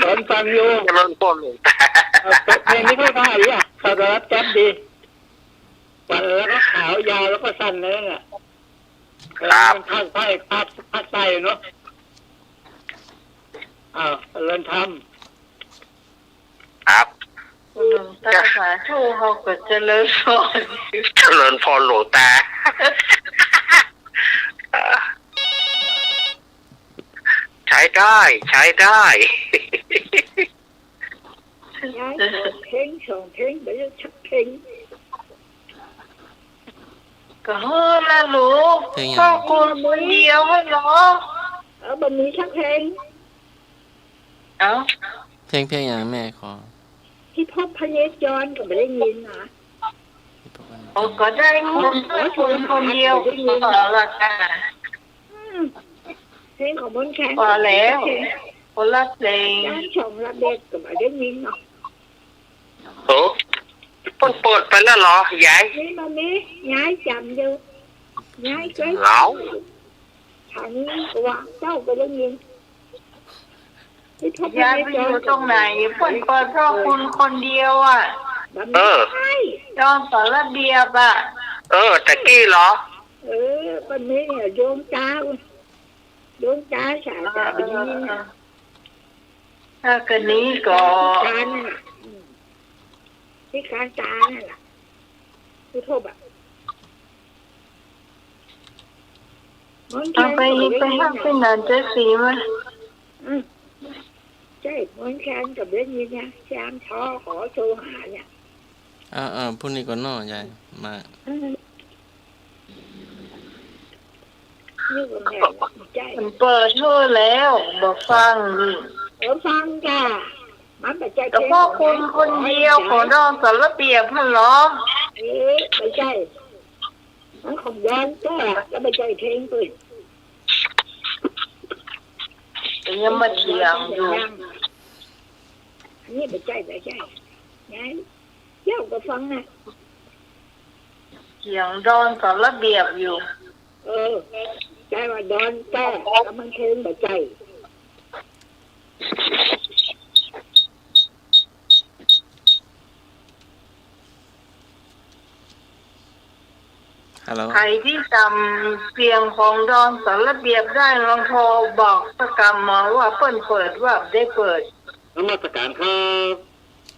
ตอนฟังอยู่มันป้นเพลงนี้เขาได้หรือยังเขารับแจ๊บดีวันแล้วก็ขาวยาวแล้วก็สั้นเลยน่ะมันภาคใต้ภาคใต้เนาะเริ่มทำครับตาสาธุเขาก็เจริญพรหลวงตาใช้ได้ย้ายเพลงส่งเพลงเดี๋ยวชักเพลงก็เฮ้อละลูกพ่อคุณคนเดียวให้หรอบันนี้ชักเพลงเพลงอย่างแม่ขอที่พ่อพระเยซูย้อนก็ไม่ได้ยินนะก็ได้คุณคนเดียวก็ละกันเพลงของมนแข็งพอแล้วคนละเพลงย้ายชมละเด็กก็ไม่ได้ยินเนาะโอ้เปิดไปแล้วเหรอยายนี่มันนี้ย้ายจำอยู่ย้ายก็เหงาฉันว่าเจ้าไปได้ยินย้ายไปอยู่ตรงไหนเปิดเพราะคุณคนเดียวจองสารเบียบตะกี้เหรอวันนี้เนี่ยโยมจ้าฉาจะไปยินถ้ากันนี้ก็การน่ะที่การตาน่ะที่โทษแบบไปห้างไปนานเจ๊สีมั้ยใช่มนแคนกับเรื่องนี้นะชามท้อขอโชว์หาเนี่ยพรุ่งนี้ก็นอนยายมานี่ก็แม่ใจมันเปิดเท่าแล้วบอกฟังฟังจ้ะมันไปใจแต่พ่อคุณคนเดียวของน้องสารเปียบพันล้อไม่ใช่มันของย้อนก็แล้วไปใจเพลงปืนยังมาเถียงอยู่นี่ไปใจไงเย้าก็ฟังนะเถียงดอนสารเบียบอยู่ใจว่าดอนแต่แล้วมันเพลงไปใจใครที่จำเสียงของดอนสารเบียบได้ลองโทรบอกประกรรมมาว่าเปิดว่าได้เปิดนมัสการครับ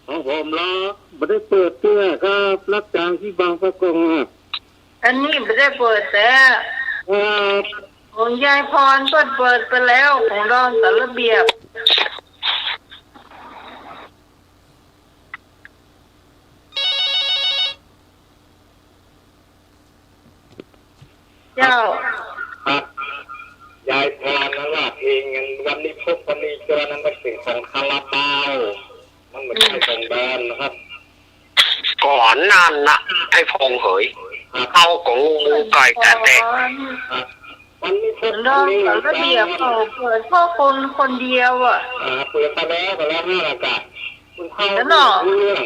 ของผมล้อไม่ได้เปิดเตื้อครับรับจ้างที่บางประกงอันนี้ไม่ได้เปิดแต่ของยายพรเปิดไปแล้วของดอนสารเบียบเจ้ายายพรนั่นว่าเพลงวันนี้พบวันนี้เจอนั่นก็สิ่งของคาราบาวมันเหมือนไอ้พงแดนนะครับก่อนนั่นนะไอ้พงเหยเอาของงูไก่แต่วันนี้พบดอนสารเบียบเขาเปิดพ่อคนเดียวเปิดไปแล้ว5อากาศคุณเข้าเรื่อง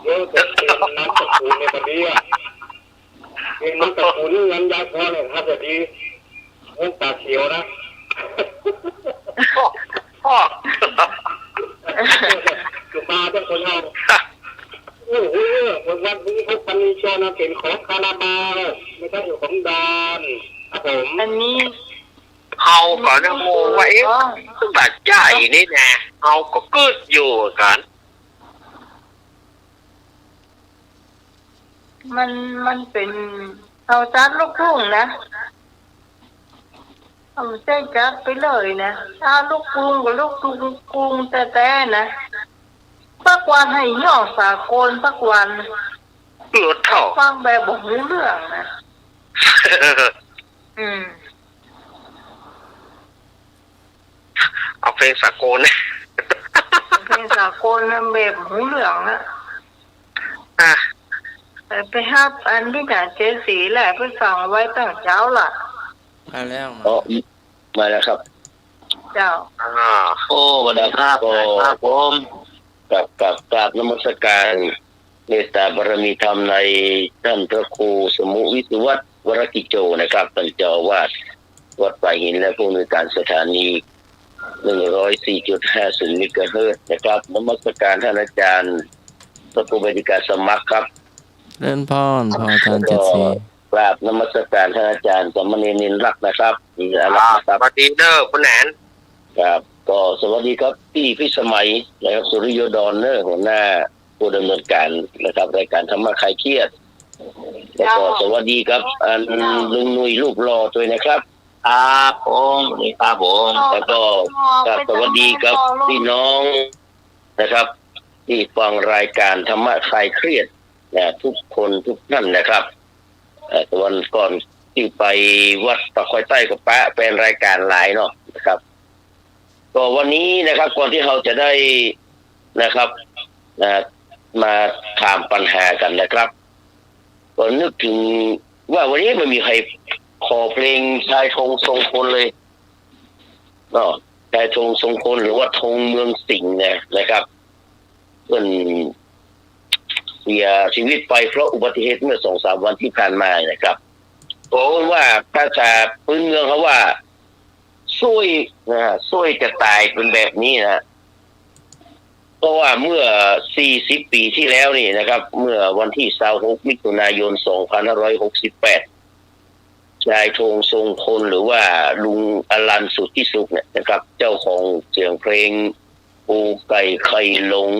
เยอะจะเป็นน้ำตกปูในประเดี๋ยวเป็นน้ำตกปูนี่งั้นยายพรเนี่ยครับจะดีพวกตาเขียวนะพ่อคือมาเป็นคนเอาวันนี้พวกปันนิชานะเป็นของคาราบาวไม่ใช่อยู่ของดอนครับผมอันนี้เอาก่อนนะโมว่าบาดใจนี่แน่เอาก็เกิดอยู่กันมันเป็นเอาจัดลูกทุ่งนะเอาใจจัดไปเลยนะถ้าลูกกรุงกับลูกกรุงแต่นะสักวันให้ย่อสากลสักวันเกิดเท่าฟังแบบบอกรู้เรื่องนะเอาเพลงสากลเพลงสากลนะแบบหูเหลืองนะไปห้าอันที่จ่าเจสีแหละเพื่อสั่งไว้ตั้งเช้าล่ะมาแล้วมาแล้วครับเจ้าโอ้บรรดาครับผมกับนมัสการเมตตาบารมีธรรมในท่านพระครูสมุวิสุวัฒน์วรกิจโจนะครับท่านเจ้าอาวาสวัดป่าหินและผู้อำนวยการสถานี 104.50 เมกะเฮิรตซ์นะครับนมัสการท่านอาจารย์พระครูบดิการสมัครครับ เล่นพรพออาจารย์เจ็ดสี กราบนมัสการท่านอาจารย์สมณีนินรักนะครับมีอะไรนะค ส รับ วัสดีเด้อคุณแหนน ครับก็สวัสดีครับพี่สมัยนะครับสุริโยดอนเนอร์หัวหน้าผู้ดำเนินการนะครับรายการธรรมะคลายเครียดแล้วก็สวัสดีครับลุงนุยลูกรอตัวนะครับครับผมนี่ครับผมแล้วก็สวัสดีครับพี่น้องนะครับที่ฟังรายการธรรมะคลายเครียดนะทุกคนทุกท่านนะครับวันก่อนที่ไปวัดปะคอยใต้กับปะเป็นรายการหลายเนาะนะครับก็วันนี้นะครับก่อนที่เราจะได้นะครับมาถามปัญหากันนะครับก็นึกถึงว่าวันนี้ไม่มีใครขอเพลงชายธงทรงพลเลยเนาะชายธงทรงพลหรือว่าธงเมืองสิงห์นะครับเพิ่นเสียชีวิตไปเพราะอุบัติเหตุเมื่อ 2-3 วันที่ผ่านมานะครับผมว่าภาษาพื้นเมืองเขาว่าช่วยจะตายเป็นแบบนี้นะเพราะว่าเมื่อ40 ปีที่แล้วนี่นะครับเมื่อวันที่26 มิถุนายน 2568ชายธงทรงพลหรือว่าลุงอลันสุทธิสุขเนี่ยนะครับเจ้าของเสียงเพลงปูไก่ไข่หลง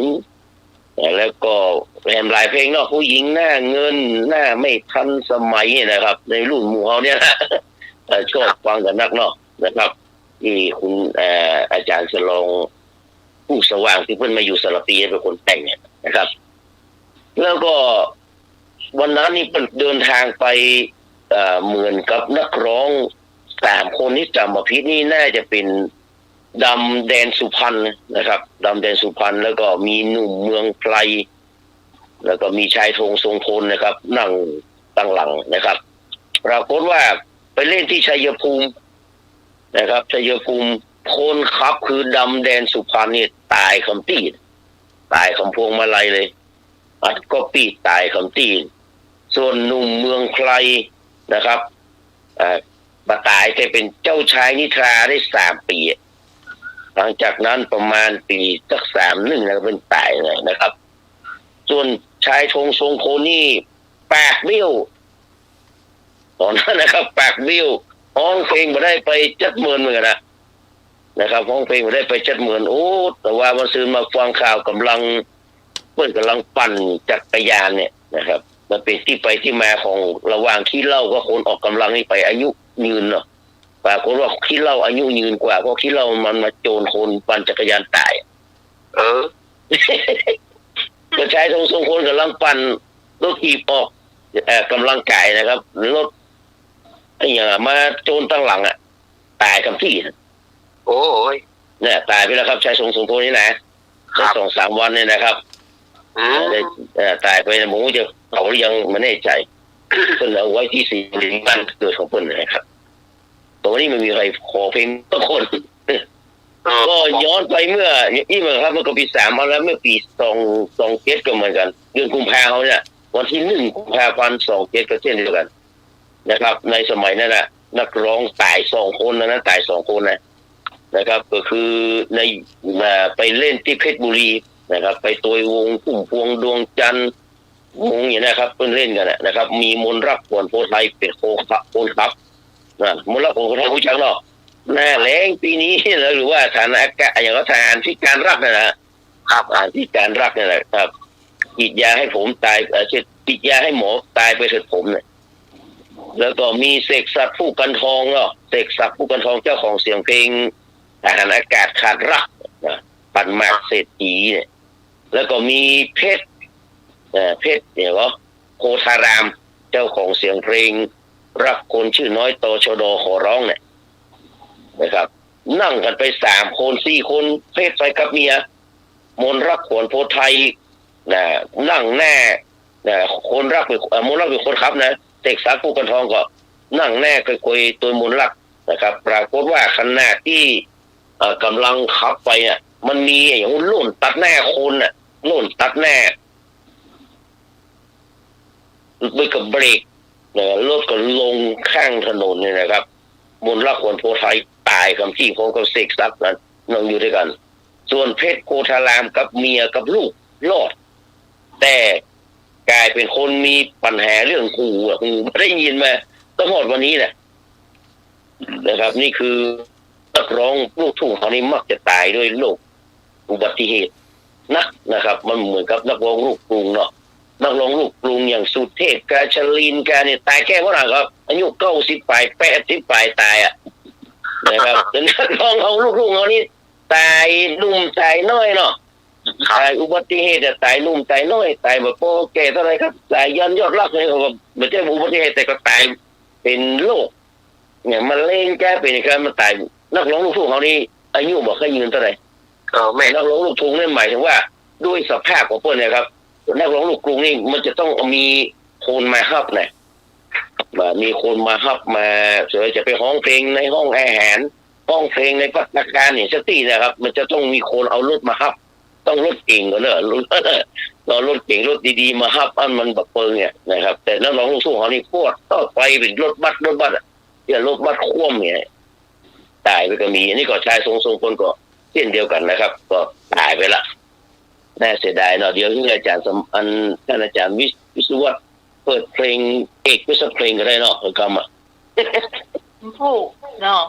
แล้วก็แถมหลายเพลงเนาะผู้หญิงหน้าเงินหน้าไม่ทันสมัยนะครับในรุ่นหมู่เฮาเนี่ยนะชอบฟังกันนักเนาะนะครับที่คุณอาจารย์ฉลองผู้สว่างที่เพิ่นมาอยู่สระปีเป็นคนแต่งเนี่ยนะครับแล้วก็วันนั้นนี่เพิ่นเดินทางไปเหมือนกับนักร้อง3 คนที่จำมาพิษนี่น่าจะเป็นดำแดนสุพรรณนะครับดำแดนสุพรรณแล้วก็มีหนุ่มเมืองไพรแล้วก็มีชายธงทรงพลนะครับนั่งตั้งหลังนะครับปรากฏว่าไปเล่นที่ชัยภูมินะครับชัยภูมิคนขับคือดำแดนสุพรรณนี่ตายคำตีตายคำพวงมาลัยเลยอัดก็ปีตายคำตีส่วนหนุ่มเมืองไพรนะครับมาตายแต่เป็นเจ้าชายนิทราได้3 ปีหลังจากนั้นประมาณปีสัก31แล้วเป็นตายเลยนะครับส่วนชายธงทรงพลนี่ปากเบี้ยวตอนนั้นนะครับปากเบี้ยวห้องเพลงมาได้ไป70,000เหมือนกันนะครับห้องเพลงมาได้ไป70,000โอ้แต่ว่าวันซื้อมาฟังข่าวกำลังปั่นจักรยานเนี่ยนะครับมันเป็นที่ไปที่มาของระหว่างขี้เหล้าก็คนออกกำลังนี่ไปอายุยืนเนาะปรากฏว่าขี้เหล้าอายุยืนกว่าเพราะขี้เหล้ามันมาโจรคนปั่นจักรยานตายก็ใช้ทรงคนกำลังปั่นรถขี่ออกกำลังกายนะครับรถไอ้อย่างมาโจรตั้งหลังตายคำที่โอ้ยเนี่ยตายไปแล้วครับชายทรงพลนี่นะได้2-3 วันเนี่ยนะครับได้ตายไปนะผมจะเผาหรือยังไม่แน่ใจเพิ่นเอาไว้ที่4บ้านเกิดของเพิ่นนะครับตรงนี้ไม่มีใครขอเพลงทุกคนก็ย้อนไปเมื่อนี่มันครับเมื่อปี3มาแล้วเมื่อปี27ก็เหมือนกันเดือนกุมภาพันธ์เขาเนี่ยวันที่1 กุมภาพันธ์27ก็เช่นเดียวกันนะครับในสมัยนั้นน่ะนักร้องตาย2 คนนะตาย2 คนนะครับก็คือในไปเล่นที่เพชรบุรีนะครับไปตัววงพุ่มพวงดวงจันทร์วงอย่างนี้นะครับเพิ่นเล่นกันนะครับมีมนรักขวัญโพไทยเป็นโคครับมนรักขวัญโพไทยรู้จักเนาะหน้าแล้งปีนี้หรือว่าฐานอากาศอย่างก็ทหารที่การรักนะครับที่การรักนี่แหละครับฉีดยาให้ผมตายฉีดยาให้หมอตายไปเถิดผมเนี่ยแล้วก็มีเสกศักดิ์ผู้กันทองเนาะเสกศักดิ์ผู้กันทองเจ้าของเสียงเพลงทหารอากาศขาดรักปันมากเศรษฐีเนี่ยแล้วก็มีเพชรเนี่ยก็โคธารามเจ้าของเสียงเพลงรักคนชื่อน้อยตชดขอร้องเนี่ยนะครับนั่งกันไป3 คน4 คนเพชรไปกับเมียมนรักขวัญโพไทยนั่งแน่คนรักเป็นมนรักเป็นคนขับนะเสกศักดิ์ผู้กันทองก็นั่งแน่คุยตัวมนรักนะครับปรากฏว่าขณะที่กำลังขับไปมันมีอย่างลุ่นตัดหน้าคนลุ่นตัดหน้าไปกับเบรกรถก็ลงข้างถนนเนี่ยนะครับมนรักขวัญโพไทยตายคำที่พร้อมกับเสกศักดิ์นั้น นอนอยู่ด้วยกัน ส่วนเพชรโพธารามกับเมียกับลูกรอด แต่กลายเป็นคนมีปัญหาเรื่องหูไม่ได้ยินมาต้องหมดวันนี้แหละนะครับ นี่คือนักร้องลูกทุ่งเขานี่มักจะตายด้วยโรคอุบัติเหตุนะครับ มันเหมือนกับนักร้องลูกกรุงเนาะนักร้องลูกกรุงอย่างสุเทพกาชลินกาเนี่ยตายแค่เมื่อไหร่ครับอายุ90 ปลาย80 ปลายตายอ่ะนะครับแต่นักร้องเขาลูกทุ่งเขานี่ตายหนุ่มตายน้อยเนาะตายอุบัติเหตุตายหนุ่มตายน้อยตายแบบโปแก่เท่าไรครับตายยันยอดรักเลยเขาไม่ใช่อุบัติเหตุแต่ก็ตายเป็นโรคเนี่ยมะเร็งแก้เป็นการมาตายนักร้องลูกทุ่งเขานี่อายุบอกให้ยืนเท่าไหร่แม่นักร้องลูกทุ่งนี่หมายถึงว่าด้วยสภาพของเพื่อนนะครับนักร้องลูกกรุงนี่มันจะต้องมีคนมาฮับเนี่ยมีคนมาฮับมาส่วนจะไปห้องเพลงในห้องอาหารห้องเพลงในพัฒนาการเนี่ยสตี้นะครับมันจะต้องมีคนเอารถมาฮับต้องรถเก่งกันเนอะรถเก่งรถดีๆมาฮับอันมันแบบเปิงเนี่ยนะครับแต่นักร้องลูกทุ่งเขานี่พวดต้องไปเป็นรถบัสอย่ารถบัสคว่ำเนี่ยตายไปก็มีอันนี้ก็ชายทรงคนก็เช่นเดียวกันนะครับก็ตายไปละน่าเสียดายเนาะเดี๋ยวที่อาจารย์ท่านอาจารย์วิศวะเปิดเพลงเอกวิศวะเพลงก็ได้เนาะคำถูกเนาะ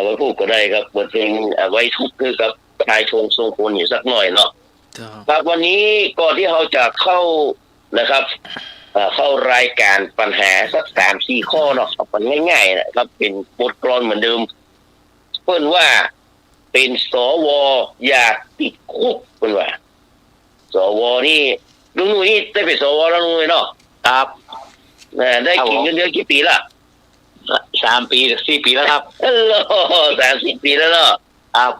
ไว้พูดก็ได้ครับเปิดเพลงไว้ทุกคือกับชายทรงคนอยู่สักหน่อยเนาะครับวันนี้ก่อนที่เราจะเข้านะครับเข้ารายการปัญหาสัก3-4 ข้อเนาะมันง่ายๆนะครับเป็นบทกลอนเหมือนเดิมเพิ่นว่าเป็นสวอยากติดคุกเพิ่นว่าสวนี่ลุงนุ้ยได้เป็นสวแล้วลุงนุ้ยเนาะครับได้กินเงินเดือนกี่ปีละ3 ปี4 ปีแล้วครับ30 ปีแล้วเนาะครับ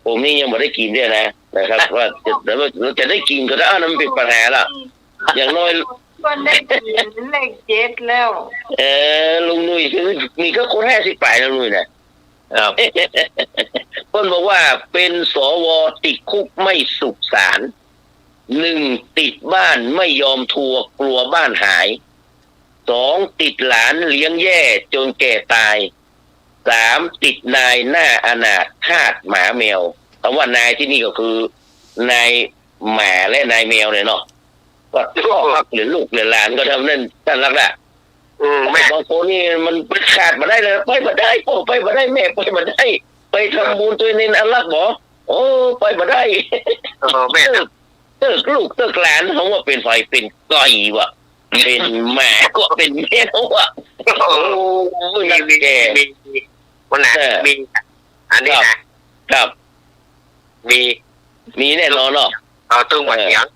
ผมนี่ยังไม่ได้กินด้วยนะครับว่าจะได้กินก็ได้นั่นเป็นปัญหาละอย่างน้อยก็ได้กินเลข7แล้วลุงนุ้ยคือมีก็คน50 ปลายแล้วลุงนุ้ยนะครับเพิ่นบอกว่าเป็นสวติดคุกไม่สุขสาร1ติดบ้านไม่ยอมทัวร์กลัวบ้านหาย2ติดหลานเลี้ยงแย่จนแก่ตาย3ติดนายหน้าอนาถทาสหมาแมวคำว่านายที่นี่ก็คือนายหมาและนายแมวเนี่ยเนาะว่าพ่อรักหรือลูกหรือหลานก็ทำนั่นท่านรักละไม่บางคนนี่มันขาดมาได้เลยไปมาได้พ่อไปมาได้แม่ไปมาได้ไปทำบุญตัวนี้อันรักบ่โอ้ไปมาได้แม่เติกลูกเติกหลานเขาว่าเป็นไฟเป็นก้อยวะเป็นหมาก็เป็นแมววะโอ้นักแก่วันไหนมีอันนี้นะครับมีแน่นอนเนาะตึงหมดเสียง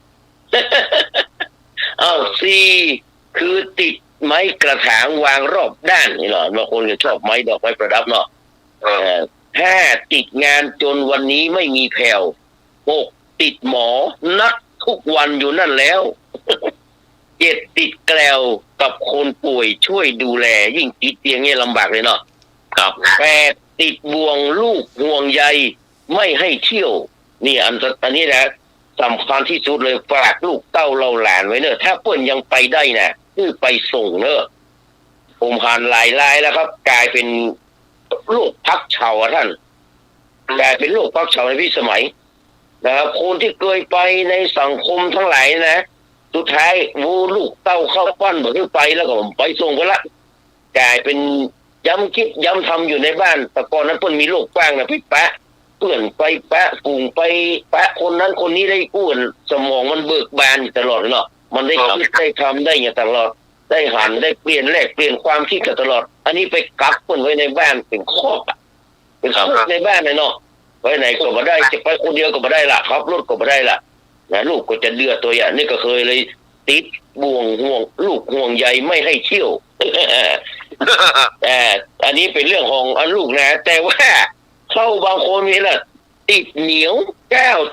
4คือติดไม้กระถางวางรอบด้านนี่เนาะบางคนก็ชอบไม้ดอกไม้ประดับเนาะ5ติดงานจนวันนี้ไม่มีแผ่ว6ติดหมอนัดทุกวันอยู่นั่นแล้ว7ติดแกลวกับคนป่วยช่วยดูแลยิ่งติดเตียงเนี่ยลำบากเลยเนาะครับ8ติดบ่วงลูกห่วงใยไม่ให้เที่ยวนี่อันนี้นะสำคัญที่สุดเลยฝากลูกเต้าเราหลานไว้เนอะถ้าเปิ้นยังไปได้นะคือไปส่งเนอะผมผ่านหลายรายแล้วครับกลายเป็นโรคพักเฉาท่านกลายเป็นโรคพักเฉาในพี่สมัยนะครับคนที่เคยไปในสังคมทั้งหลายนะสุดท้ายลูกเต้าเข้าปั้นบอกไปแล้วก็ไปส่งไปละกลายเป็นย้ำคิดย้ำทำอยู่ในบ้านแต่ก่อนนั้นเปิ้นมีโรคกว้างนะพี่ปะเปื่อนไปปะกลุ่มไปปะคนนั้นคนนี้ได้กู้สมองมันเบิกบานตลอดเนาะมันได้คิดได้ทำได้อย่างตลอดได้หันได้เปลี่ยนแลกเปลี่ยนความคิดกันตลอดอันนี้ไปกักคนไว้ในบ้านเป็นคอกเป็นคุกในบ้านเลยเนาะไว้ไหนก็ไม่ได้จะไปคนเดียวก็ไม่ได้ละครับรถก็ไม่ได้ละนะลูกก็จะเดือดตัวอย่างนี่ก็เคยเลยติดบ่วงห่วงลูกห่วงใยไม่ให้เที่ยวอันนี้เป็นเรื่องของลูกนะแต่ว่าเข้าบางคนนี่แหละติดเหนียว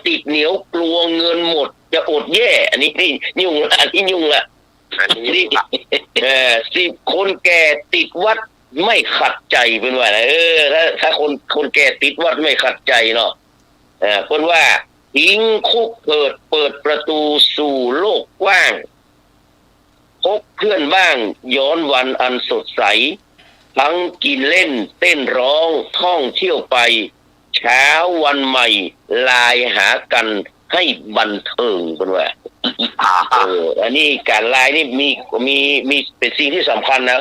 ติดเหนียวกลัวเงินหมดจะอดแย่อันนี้ยุ่งละอันนี้ยุ่งละ10คนแก่ติดวัดไม่ขัดใจเป็นว่าถ้าคนแก่ติดวัดไม่ขัดใจเนาะคนว่าทิ้งคุกเปิดประตูสู่โลกกว้างพบเพื่อนบ้างย้อนวันอันสดใสทั้งกินเล่นเต้นร้องท่องเที่ยวไป เช้าวันใหม่ไลน์หากันให้บันเทิงกันว่าอันนี้การไลน์นี่มีเป็นสิ่งที่สำคัญนะ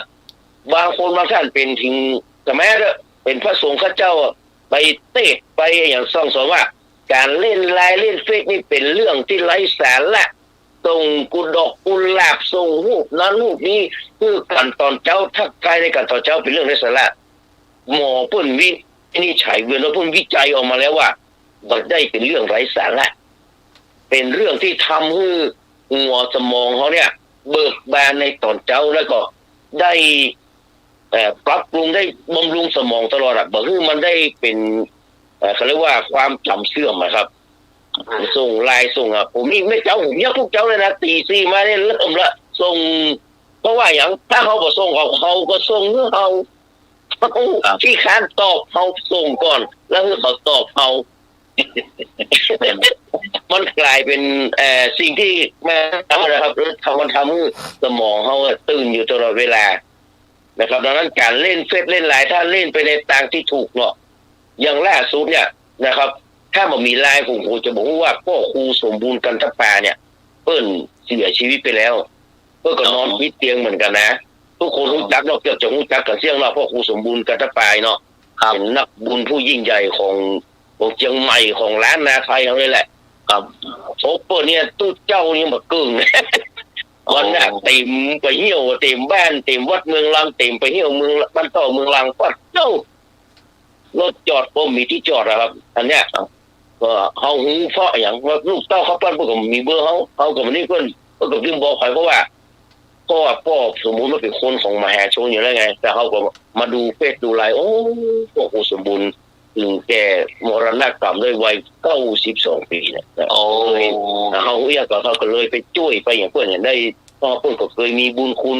บางคนบางท่านเป็นถึงแต่แม้เป็นพระสงฆ์ข้าเจ้าไปเตะไปอย่างส่องสอนว่าการเล่นไลน์เล่นเฟซนี่เป็นเรื่องที่ไร้สาระส่งกุดอกกุหลาบส่งรูปนั้นรูปนี้คือการตอนเจ้าทักทายในการตอนเจ้าเป็นเรื่องไร้สาระหมอเพิ่นนี่ฉายเวรแล้วเพิ่นวิจัยออกมาแล้วว่าบ่ได้เป็นเรื่องไร้สาระเป็นเรื่องที่ทำให้หัวสมองเขาเนี่ยเบิกบานในตอนเจ้าแล้วก็ได้ปรับปรุงได้บำรุงสมองตลอดอ่ะบอกคือมันได้เป็นเขาเรียกว่าความจำเสื่อมนะครับส่งไลน์ส่งผมนี่ไม่เจ้าผมยักทุกเจ้าเลยนะตีซีมาได้เริ่มละส่งเพราะว่าอย่างถ้าเขาบอกส่งเขาก็ส่งเมื่อเขาที่ค้านตอบเขาส่งก่อนแล้วเขาตอบเขามันกลายเป็นสิ่งที่แม่ทำนะครับมันทำให้สมองเขาตื่นอยู่ตลอดเวลานะครับดังนั้นการเล่นเฟซเล่นไลน์ถ้าเล่นไปในทางที่ถูกเนาะอย่างล่าสุดเนี่ยนะครับถ้ามันมีไลน์ผมจะบอกว่าพ่อครูสมบูรณ์กันทปาเนี่ยเปิ้นเสียชีวิตไปแล้วเปิ้นก็นอนพิษเตียงเหมือนกันนะทุกคนรู้จักเนาะเกี่ยวกับรู้จักกันเสียงว่าพ่อครูสมบูรณ์กันทปาเนาะเป็นนักบุญผู้ยิ่งใหญ่ของเชียงใหม่ของล้านนาไทยเขาเลยแหละครับโอเปิ้นเนี่ยตู้เจ้านี่มาเกิ่งวันน่ะเต็มไปเหี่ยวเต็มบ้านเต็มวัดเมืองลังเต็มไปเหี่ยวเมืองบ้านต่อเมืองลังปัดเจ้ารถจอดผมมีที่จอดครับอันเนี้ยก็เฮาหูเพราะอย่างว่าลูกเต้าเขาปั้นเพิ่นก็มีเบอร์เฮาก็บ่นี่เพิ่นก็ยืมบอกใครเพราะว่าพ่อสมมุติว่าเป็นคนของมหาชนอยู่แล้วไงแต่เฮาก็มาดูเฟซดูไลน์โอ้พวกผู้สมบูรณ์ถึงแก่มรณกรรมด้วยวัย92ปีเนี่ยโอ้เฮาอยากก็เขาก็เลยไปช่วยไปอย่างเพิ่นเนี่ยได้พ่อเพิ่นก็เคยมีบุญคุณ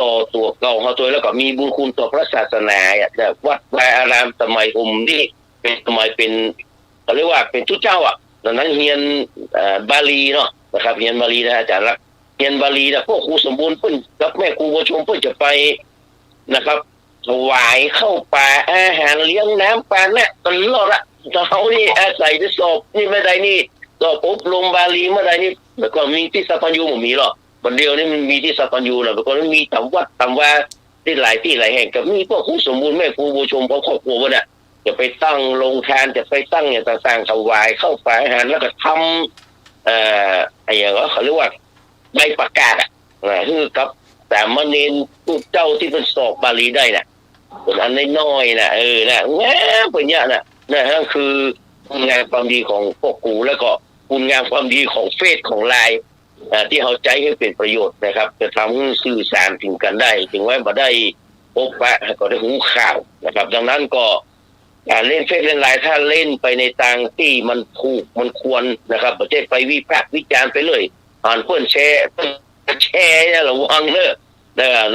ต่อตัวเก่าเฮาตัวแล้วก็มีบุญคุณต่อพระศาสนาแต่วัดวาอารามสมัยที่เป็นสมัยเป็นเรียกว่าเป็นทุเจ้าดังนั้นเรียนบาลีเนาะนะครับเรียนบาลีนะอาจารย์รักเรียนบาลีนะพวกครูสมบูรณ์เพิ่นกับแม่ครูบัวชมเพิ่นจะไปนะครับถวายเข้าป่าอาหารเลี้ยงน้ำปลาเนี่ยตลอดเขานี่อาศัยจะสอบนี่ไม่ได้นี่สอบอบรมบาลีเมื่อใดนี่แล้วก็มีที่สัพพัญญูมันมีหรอกวันเดียวนี่มันมีที่สัพพัญญูนะแล้วก็มีตามวัดตามว่าที่หลายแห่งก็มีพวกครูสมบูรณ์แม่ครูบัวชมพวกครอบครัวเนี่ยจะไปตั้งโรงทานจะไปตั้งอย่างต่างๆถวายเข้าป่าอาหารแล้วก็ทำอย่างว่าเขาเรียกว่าใบประกาศคือกับแต่มเณรผู้เจ้าที่เป็นสอบบาลีได้น่ะเป็นอันน้อยๆนะนะแง่เป็นเนี้ยนะนั่นคือคุณงามความดีของพวกกูแล้วก็คุณงามความดีของเฟซของไลน์ที่เขาใจให้เป็นประโยชน์นะครับจะทำให้สื่อสารถึงกันได้ถึงไว้มาได้พบปะก็ได้หูข่าวนะครับดังนั้นก็การเล่นเฟซเล่นไลน์ถ้าเล่นไปในทางที่มันถูกมันควรนะครับไม่ใช่ไปวิพากษ์วิจารณ์ไปเลยอ่านเพื่อนแชร์เนี่ยระวังเนอะ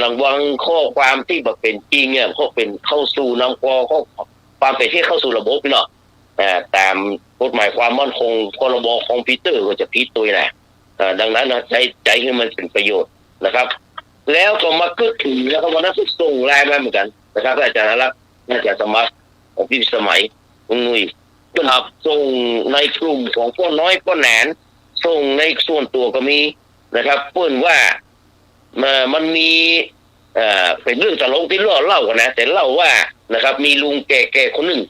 ระวังข้อความที่แบบเป็นจริงเนี่ยข้อเป็นเข้าสู่นำข้อความเป็นที่เข้าสู่ระบบเนาะตามกฎหมายความมั่นคงพรบคอมพิวเตอร์ก็จะผิดตัวนะดังนั้นนะใจให้มันเป็นประโยชน์นะครับแล้วก็มาคึกถึงแล้วก็วันนั้นส่งไลน์มาเหมือนกันนะครับอาจารย์ละอาจารย์สมัครพี่สมัยนุ้ยครับส่งในกลุ่มของพ่อน้อยพ่อแหนนส่งในส่วนตัวก็มีนะครับเพื่อนว่ามันมีเป็นเรื่องตลกที่เล่ากันนะแต่เล่าว่านะครับมีลุงแก่ๆคนหนึ่ง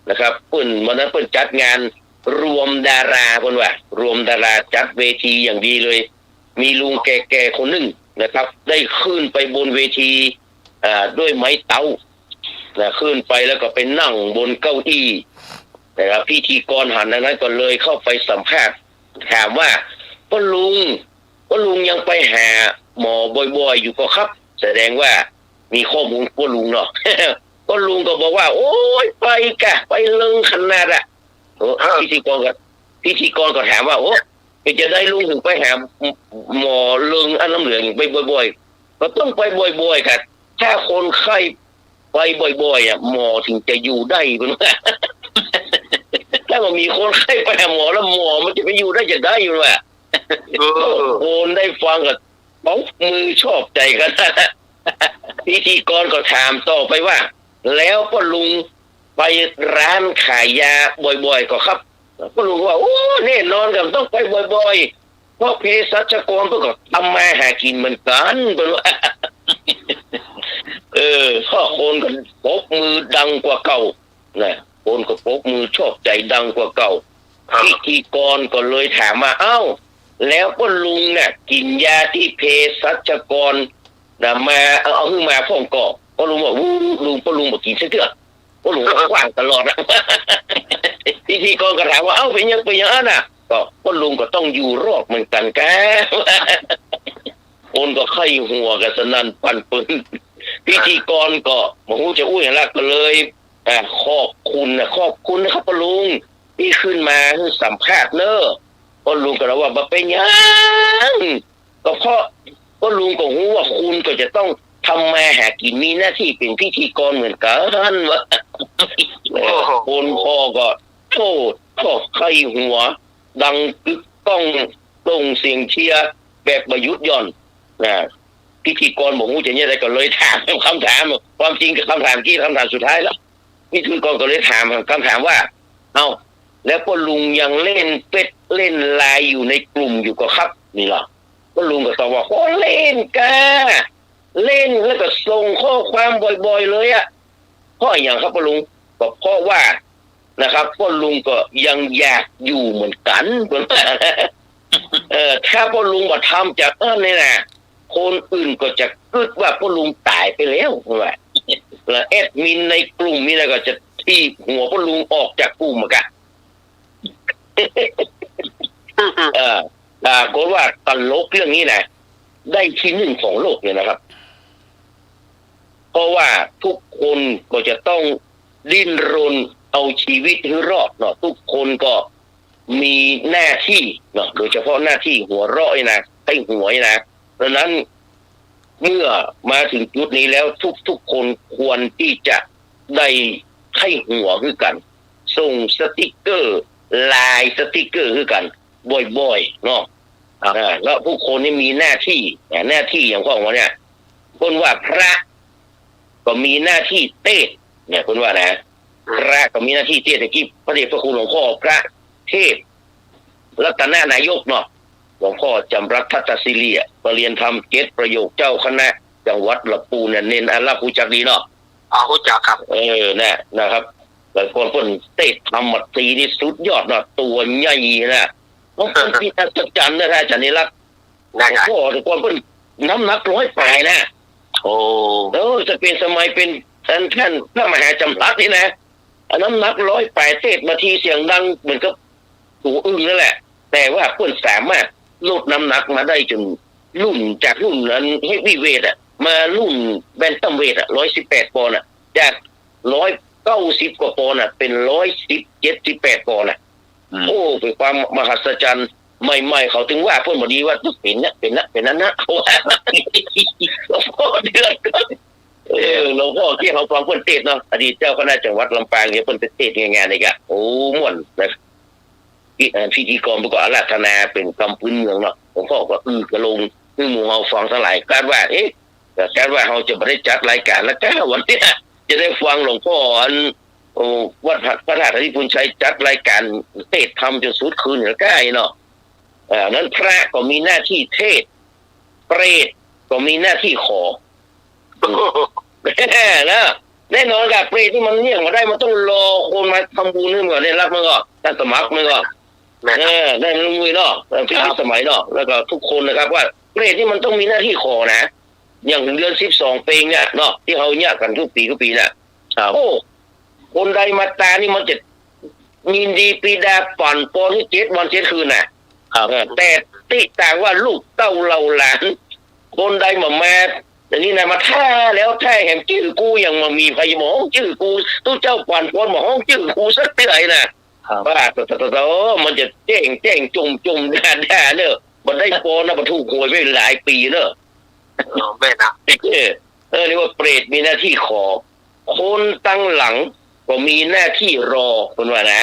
นะครับเพื่อนวันนั้นเพื่อนจัดงานรวมดาราเพื่อนว่ารวมดาราจัดเวทีอย่างดีเลยมีลุงแก่ๆคนหนึ่งนะครับได้ขึ้นไปบนเวทีด้วยไม้เต้าขึ้นไปแล้วก็ไปนั่งบนเก้าอี้นะครับพิธีกรหันนั้นก็เลยเข้าไปสัมภาษณ์ถามว่าพ่อลุงยังไปหาหมอบ่อยๆอยู่ก็ครับแสดงว่ามีข้อมูลพ่อลุงเนาะพ่อลุงก็บอกว่าโอ้ยไปเลิงขนาดพิธีกรก็ถามว่าโอ้จะได้ลุงถึงไปหาหมอเลิงอันน้ำเหลืองไปบ่อยๆก็ต้องไปบ่อยๆครับถ้าคนไข้ไปบ่อยๆหมอถึงจะอยู่ได้คุณว่าถ้ามันมีคนไข้ไปหาหมอแล้วหมอมันจะไปอยู่ได้จะได้อยู่ว่ะคนได้ฟังก็ป๊อกมือชอบใจกันพิธีกรก็ถามต่อไปว่าแล้วพ่อลุง ไปร้านขายยาบ่อยๆก็ครับก็รู้ว่าโอ้แน่นอนกันต้องไปบ่อยๆเพราะเภสัชกรพวกก็ทำมาหากินเหมือนกันเป็นว่าข้อคนก็ปกมือดังกว่าเก่านะคนก็ปกมือชอบใจดังกว่าเก่าพิธีกรก็เลยถามมาเอ้าแล้วก็ลุงเนี่ยกินยาที่เภสัชกรนะมาเอาขึ้นมาพ่องก่อก็ลุงบอกลุงบอกกินเสื้อก็ลุงก็กว้างตลอดนะพิธีกรก็ถามว่าเอ้าเป็นยังน่ะก็ลุงก็ต้องอยู่รอดเหมือนกันแกคนก็ไข้หัวกันสนั่นปั่นปืนพิธีกรก็บอกว่าจะอุ้ยอะไรก็เลยขอบคุณนะครับปลุงที่ขึ้นมาสัมภาษณ์เนอะปลุงก็เลยว่าเป็นยังก็เพราะปลุงก็รู้ว่าคุณก็จะต้องทำมาหากินมีหน้าที่เป็นพิธีกรเหมือนกันวะคนพ่อก็โทษไข้หัวดังกึกก้องตรงเสียงเชียร์แบบประยุทธ์ย่อนนะพิธีกรบอกว่าจะเนี่ยอะไรก็เลยถามคำถามความจริงกับคำถามคำถามสุดท้ายแล้วพิธีกรก็เลยถามคำถามว่าเอ้าแล้วพ่อลุงยังเล่นเป็ดเล่นไลน์อยู่ในกลุ่มอยู่ก็ครับนี่หรอพ่อลุงก็ตอบว่าโอ้เล่นกะเล่นแล้วก็ส่งข้อความบ่อยๆเลยอ่ะเพราะอย่างครับพ่อลุงก็เพราะว่านะครับพ่อลุงก็ยังอยากอยู่เหมือนกันถ้าพ่อลุงมาทำจากนี่นะคนอื่นก็จะคิดว่าพ่อลุงตายไปแล้วว่าแล้วแอดมินในกลุ่มนี่นะก็จะทีบหัวพ่อลุงออกจากกลุ่มกันก็ว่าตลกเรื่องนี้นะได้ที่หนึ่งของโลกเลยนะครับเพราะว่าทุกคนก็จะต้องดิ้นรนเอาชีวิตให้รอดเนาะทุกคนก็มีหน้าที่เนาะโดยเฉพาะหน้าที่หัวเราะนะให้หวยนะดังนั้นเมื่อมาถึงจุดนี้แล้วทุกคนควรที่จะได้ให้หัวคือกันส่งสติกเกอร์ลายสติกเกอร์คือกันบ่อยๆเนาะแล้วผู้คนนี่มีหน้าที่อย่างพวกเราเนี่ยคนว่าพระก็มีหน้าที่เทศเนี่ยคนว่านะพระก็มีหน้าที่เทศแต่กี้พระเดชพระคุณหลวงพ่อพระเทศรัตนานายกเนาะหลวงพ่อจำรัตทัตศิริประเรียนธรรม7ประโยคเจ้าคณะจังหวัดละปูเนี่ยเน้นอัลลาผู้จักดีเนาะผู้จักครับนะครับแต่คนเทศธรรมตรีนี่สุดยอดเนาะตัวใหญ่นะต้องเป็นพิธีจันทร์นะท่านอาจารย์นิรักษ์พ่อแต่คนน้ำหนัก100 ปลายนะจะเป็นสมัยเป็นท่านพระมหาจำรัดนี่นะน้ำหนัก100 ปลายเทศมาทีเสียงดังเหมือนกับตัวอึ้งนั่นแหละแต่ว่าเพื่อนสามารถลดน้ำหนักมาได้จนรุ่นจากรุ่นนั้นเฮฟวี่เวทมารุ่นแบนตัมเวท118 ปอนด์จาก190 กว่าปอนด์เป็น117-18 ปอนด์โอ้เป็นความมหัศจรรย์ใหม่ๆเขาถึงว่าเพื่อนบอกดีว่าเป็นนั้นนะหลวงพ่อเดือดหลวงพ่อที่เขาฟังเพื่อนเทศเนาะอดีตเจ้าคณะจังหวัดลำปางเนี่ยเพื่อนเทศงานนี่กะโอ้ม่วนนะพิธีกรประกอบอาราธนาเป็นคำพื้นเมืองเนาะหลวงพ่อก็กระลงหมู่เราฟังทั้งหลายการว่าเราจะไม่ได้จัดรายการแล้วก็วันนี้จะได้ฟังหลวงพ่อวัดพระธาตุที่พุนชัยจัดรายการเทศทำจนสุดคืนแล้วก็เนาะนั้นพระก็มีหน้าที่เทศเปรตก็มีหน้าที่ขอนะแน่นอนกับเปรตที่มันเนี่ยมาได้มันต้องรอคนมาทำบุญให้มันก่อนได้รับมันก็ท่านสมัครมันก็ได้รู้เนาะที่สมัยเนาะแล้วก็ทุกคนนะครับว่าเปรตที่มันต้องมีหน้าที่ขอนะอย่างเดือน12 ปีเนี่ยเนาะที่เขาเนี่ยกันทุกปีน่ะโอ้คนใดมาตานี่มันจะมีดีปีดาปั่นปอนที่7 วัน 7 คืนน่ะแต่ติต่างว่าลูกเต้าเราหลานคนใดมาแต่นี่นะมาท่าแล้วท่าแห่งชื่อกูยังมามีพยมองชื่อกูตู้เจ้าปั่นปอนหมองชื่อกูสักเท่าไหร่น่ะว่ามันจะแจ้งจุ่มด่าเนอะมันได้ปอนนะมันถูกหวยไปหลายปีเนอะไม่นะเรียกว่าเปรตมีหน้าที่ขอคนตั้งหลังก็มีหน้าที่รอคนว่านะ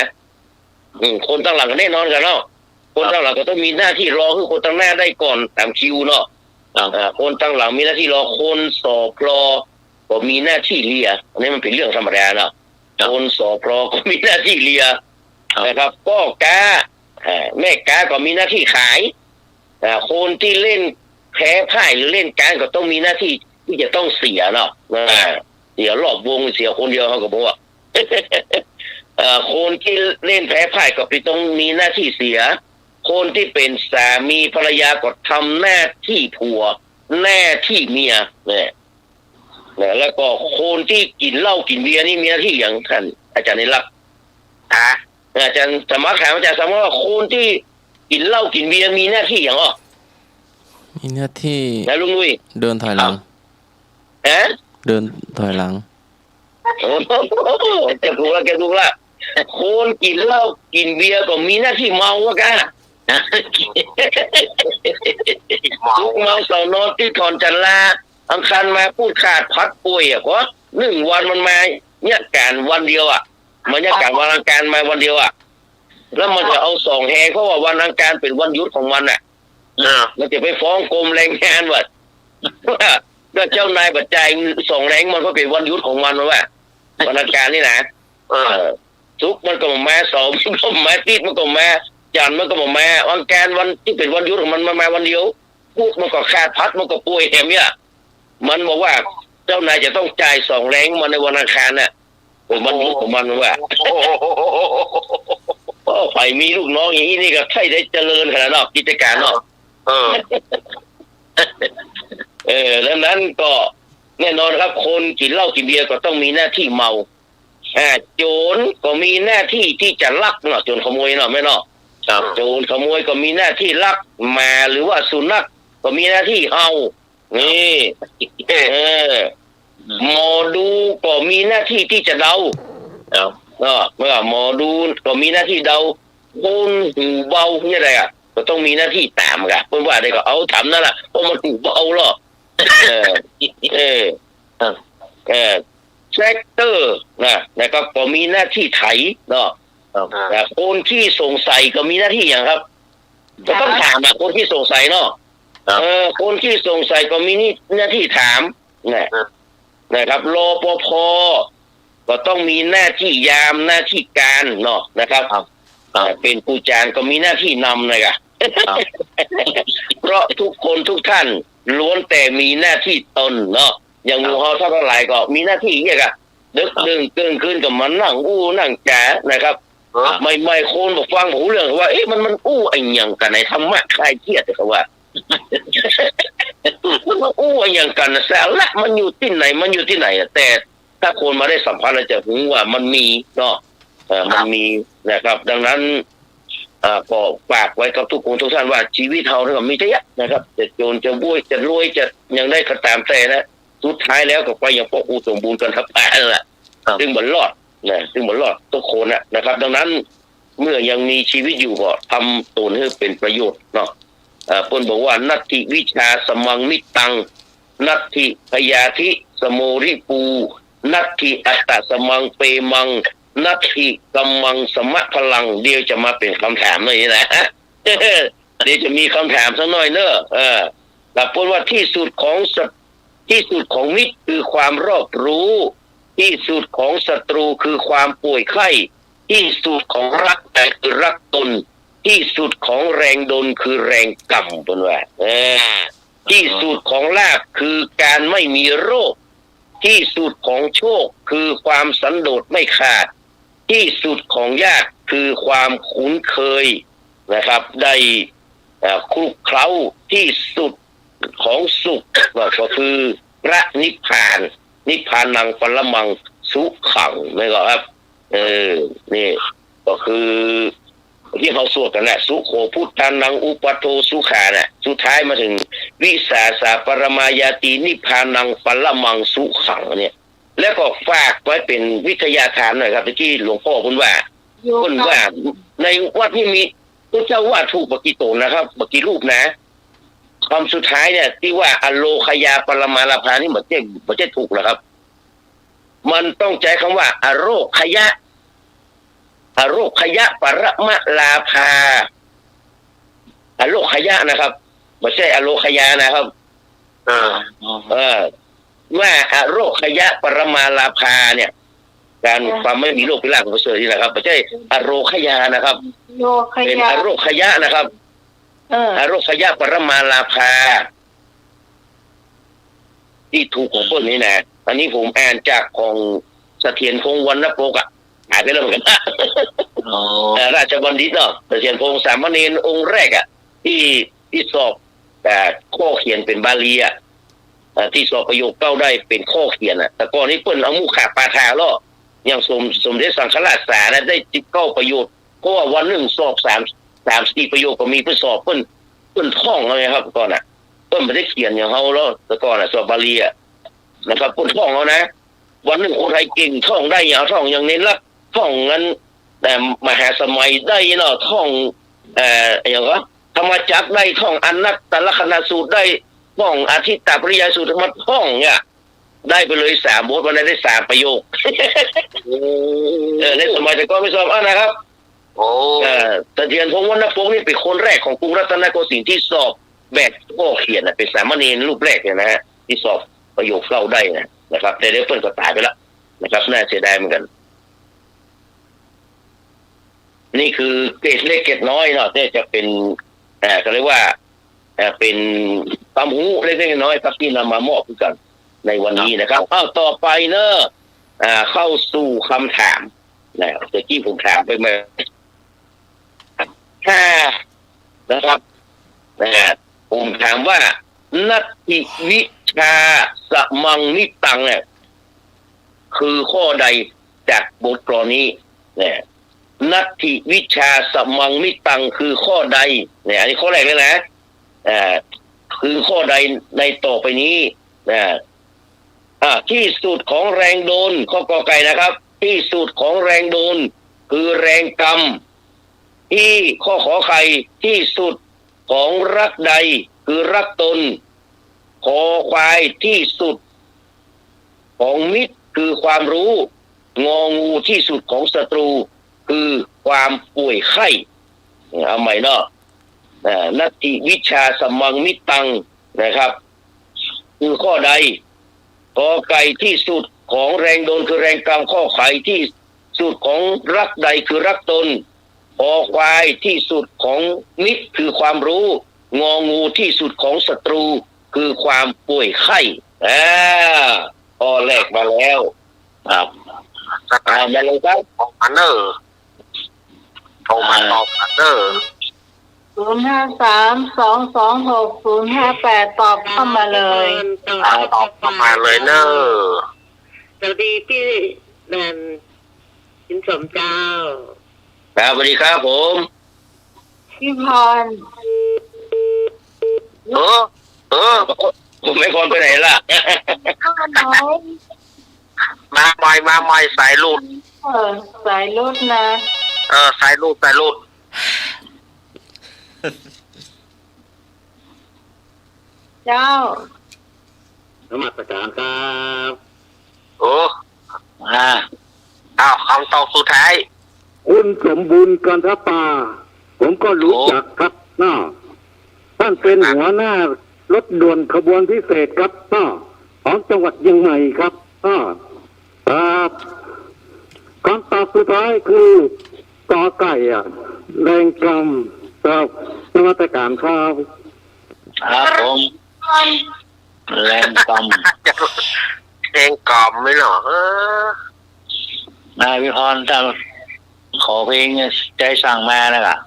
คนตั้งหลังก็แน่นอนกันเนาะคนตั้งหลังก็ต้องมีหน้าที่รอคือคนตั้งหน้าได้ก่อนตามคิวเนาะคนตั้งหลังมีหน้าที่รอคนสอบรอก็มีหน้าที่เลียอันนี้มันเป็นเรื่องธรรมดาเนาะ คนสอพรก็มีหน้าที่เลียนะครับก็กาแม่กาก็มีหน้าที่ขายคนที่เล่นแพ้พ่ายหรือเล่นการก็ต้องมีหน้าที่ที่จะต้องเสียเนาะเสียรอบวงเสียคนเดียวเขาก็บอกว่า คนที่เล่นแพ้พ่ายก็ต้องมีหน้าที่เสียคนที่เป็นสามีภรรยาก็ทำหน้าที่ผัวหน้าที่เมียเนี่ยแล้วก็คนที่กินเหล้ากินเบียร์นี่มีหน้าที่อย่างท่านอาจารย์นิรักษ์อาจารย์สมัครถามอาจารย์สมมติว่าคนที่กินเหล้ากินเบียร์มีหน้าที่อย่างอ๋อมีหน้าที่นะลุงนุ้ยเดินถอยหลังเดินถอยหลังโอ้โหแกถูกละคนกินเหล้ากินเบียร์ก็มีหน้าที่เมาวะกันทุกเมาเสานอนที่ถอนจันลาอังคารมาพูดขาดพัดป่วยก็1 วันมันมาเนี่ยการวันเดียวมันเนี่ยการวันอังคารมาวันเดียวแล้วมันจะเอา2 แห่เพราะว่าวันอังคารเป็นวันหยุดของมันมันจะไปฟ้องกรมแรงงานว่าเจ้านายบัดใจ2 แรงมันก็เป็นวันหยุดของมันว่าวันอังคารนี่นะทุกมันก็มา2มันก็มาติดมันก็มาจันมันก็มาวันอังคารวันที่เป็นวันหยุดของมันมาวันเดียวพูดมันก็ขาดพัดมันก็ป่วยแถมเนี่ยมันบอกว่าเจ้านายจะต้องจ่าย2 แรงมันในวันอังคารน่ะเป็นวันหยุดของมันว่าไปมีลูกน้องอย่างนี้นี่ก็ใช่ได้เจริญขนาดนั้นกิจการเนาะดังนั้นก็แน่นอนครับคนกินเหล้ากินเบียร์ก็ต้องมีหน้าที่เมาโจรก็มีหน้าที่ที่จะลักเนาะโจรขโมยเนาะไม่เนาะโจรขโมยก็มีหน้าที่ลักมาหรือว่าสุนัขก็มีหน้าที่เห่านี่หมอดูก็มีหน้าที่ที่จะเดาเมื่อหมอดูก็มีหน้าที่เดาคนหูเบาเนี่ยอะไรก็ต้องมีหน้าที่ตามกันเพราะว่าได้ก็เอาทำนั่นแหละเพราะมันหูเบาหรอแทรกเตอร์นะครับก็มีหน้าที่ไถเนาะคนที่สงสัยก็มีหน้าที่อย่างครับก็ต้องถามคนที่สงสัยเนาะคนที่สงสัยก็มีหน้าที่ถามนะครับรปภก็ต้องมีหน้าที่ยามหน้าที่การเนาะนะครับเป็นผู้จารก็มีหน้าที่นำนะครับเพราะทุกคนทุกท่านล้วนแต่มีหน้าที่ตนเนาะอย่างหมู่เฮาทั้งหลายก็มีหน้าที่เนี่ยก็ดึกดึงเกินคืนกับมันนั่งนั่งแก่นะครับไม่คนบอกฟังหูเรื่องว่ามันไอ้หยังกันในธรรมะคลายเครียดแต่ว่ามันไอ้หยังกันนะแสละมันอยู่ที่ไหนแต่ถ้าคนมาได้สัมผัสแล้วจะรู้ว่ามันมีเนาะมันมีนะครับดังนั้นก็ฝากไว้กับทุกคนทุกท่านว่าชีวิตเราเนี่ยมีเยอะนะครับจะโจรจะบุ้ยจะรวยจะยังได้ก็ตามแต่นะสุดท้ายแล้วก็ไปอย่างพวกอุสมบูรณ์กันทั้งแปดนั่นแหละซึ่งเหมือนรอดซึ่งเหมือนรอดทุกคนนะครับดังนั้นเมื่อยังมีชีวิตอยู่ก็ทำตนให้เป็นประโยชน์เนาะเพิ่นบอกว่านัตถิวิชาสมังมิตังนัตถิพยาธิสโมริปูนัตถิอัตตสมังเปมังนัตถิกัมมังสมะพลังเดี๋ยวจะมาเป็นคำถามหน่อยนะเดี๋ยวจะมีคำถามสักหน่อยเนอะแต่พูดว่าที่สุดของมิตรคือความรอบรู้ที่สุดของศัตรูคือความป่วยไข้ที่สุดของรักแต่คือรักตนที่สุดของแรงดลคือแรงกรรมเป็นว่าที่สุดของลาภคือการไม่มีโรคที่สุดของโชคคือความสันโดษไม่ขาดที่สุดของยากคือความคุ้นเคยนะครับได้คลุกเคล้าที่สุดของสุขก็คือพระนิพพานนิพพานังปรมังสุขังนี่ก็ครับนี่ก็คือที่เขาสวดกันแหละสุโขพุทธานังอุปโทสุขาน่ะสุดท้ายมาถึงวิสาสะปรมายาตินิพพานังปรมังสุขังเนี่ยแล้วก็ฝากไว้เป็นวิทยาทานหน่อยครับที่หลวงพ่อพูดว่าในวัดที่มีพระเจ้าว่าถูกปกิโตนะครับปกิรูปนะคำสุดท้ายเนี่ยที่ว่าอโลคยาปรมาลาภานี่เหมือนจะถูกแล้วครับมันต้องใช้คำว่าอโรคยะปรมาลาภาอโลคยะนะครับไม่ใช่อโลคยานะครับว่าอโรคยะปรมาลาภาเนี่ย การความไม่มีโรคพิษราของประเสริฐนี่นะครับไม่ใช่อโรคยานะครับ โยข เป็น ยะ อโรคยะนะครับอโรคยะปรมาลาภาที่ถูกของพวกนี้นะอันนี้ผมอ่านจากของเสถียรพงษ์วรรณปกอ่านไปแล้วเหมือนกันราชบัณฑิตเนาะเสถียรพงษ์สามเณรองค์แรกที่สอบข้อเขียนเป็นบาลีที่สอบประโยคเก้าได้เป็นข้อเขียนแต่ก่อนนี้เปิ้นเอามุขปาฐาล้ออย่างสมเด็จสังฆราชสานะได้19ประโยคเพราะว่าวันหนึ่งสอบ3-4ประโยคก็มีเพิ่นสอบเปิ้นท่องเอาไงครับก่อนเปิ้นไม่ได้เขียนอย่างเฮาแล้วแต่ก่อนสอบบาลีนะครับเปิ้นท่องเอานะวันหนึ่งคนไทยเก่งท่องได้อย่างท่องอย่างเน้นละท่องงั้นแต่มหาสมัยได้เนาะท่องอย่างว่าธรรมจักรได้ท่องอนัตตลกนัสูตรได้ท่องอาทิตตปริยสูตรมาท่องเนี่ยได้ไปเลย3บทวันนั้นได้3ประโยคในสมัยแต่ก่อนไม่สอบนะครับเสถียรพงษ์วรรณปกนี่เป็นคนแรกของกรุงรัตนโกสินทร์ที่สอบแบบข้อเขียนเป็นสามเณรรูปแรกเนี่ยนะฮะที่สอบประโยคเล่าได้นะครับแต่เดี๋ยวเพิ่นก็ตายไปแล้วนะครับน่าเสียดายเหมือนกันนี่คือเกตเล็กเกตน้อยเนาะที่จะเป็นเขาเรียกว่าเป็นความรู้เล็กๆน้อยๆครับที่นำมามอบกันในวันนี้นะครับต่อไปเนอะเข้าสู่คำถามเมื่อกี้ผมถามไปมานะครับผมถามว่านัตถิวิชาสมังนิตังเนี่ยคือข้อใดจากบทกลอนนี้เนี่ยนัตถิวิชาสมังนิตังคือข้อใดเนี่ยอันนี้ข้อแรกเลยนะคือข้อใดในต่อไปนี้ที่สุดของแรงโดนข้อกอไก่นะครับที่สุดของแรงโดนคือแรงกรรมที่ข้อขอไข่ที่สุดของรักใดคือรักตนขอควายที่สุดของมิตรคือความรู้งองูที่สุดของศัตรูคือความป่วยไข้เอาใหม่เนาะนัตถิวิชาสมังมิตังนะครับคือข้อใดกอไก่ที่สุดของแรงโดนคือแรงกรรมข้อไข่ที่สุดของรักใดคือรักตนคอควายที่สุดของมิตรคือความรู้งองูที่สุดของศัตรูคือความป่วยไข้ข้อแรกมาแล้วครับมาเลยครับออกมาเนอร์โทรมาตอบเนอร์053-226-058ตอบเข้ามาเลยตอบเข้ามาเลยเนอร์สวัสดีพี่แดนชินสมเจ้าครับสวัสดีครับผมพี่พรผมไม่พรไปไหนล่ะมาใหม่สายลุดสายลุดนะสายลุดเจ้านมัสการครับคำตอบสุดท้ายคุณสมบูรณ์กันทป่าผมก็รู้จักครับท่านเป็นหัวหน้ารถด่วนขบวนพิเศษครับของจังหวัดเชียงใหม่ครับคำตอบสุดท้ายคือกอไก่แรงกรรมครับนมัสการครับผมแรงกรรมไม่หรอนายวิพรถ้าขอเพลงใจสั่งมานะครับ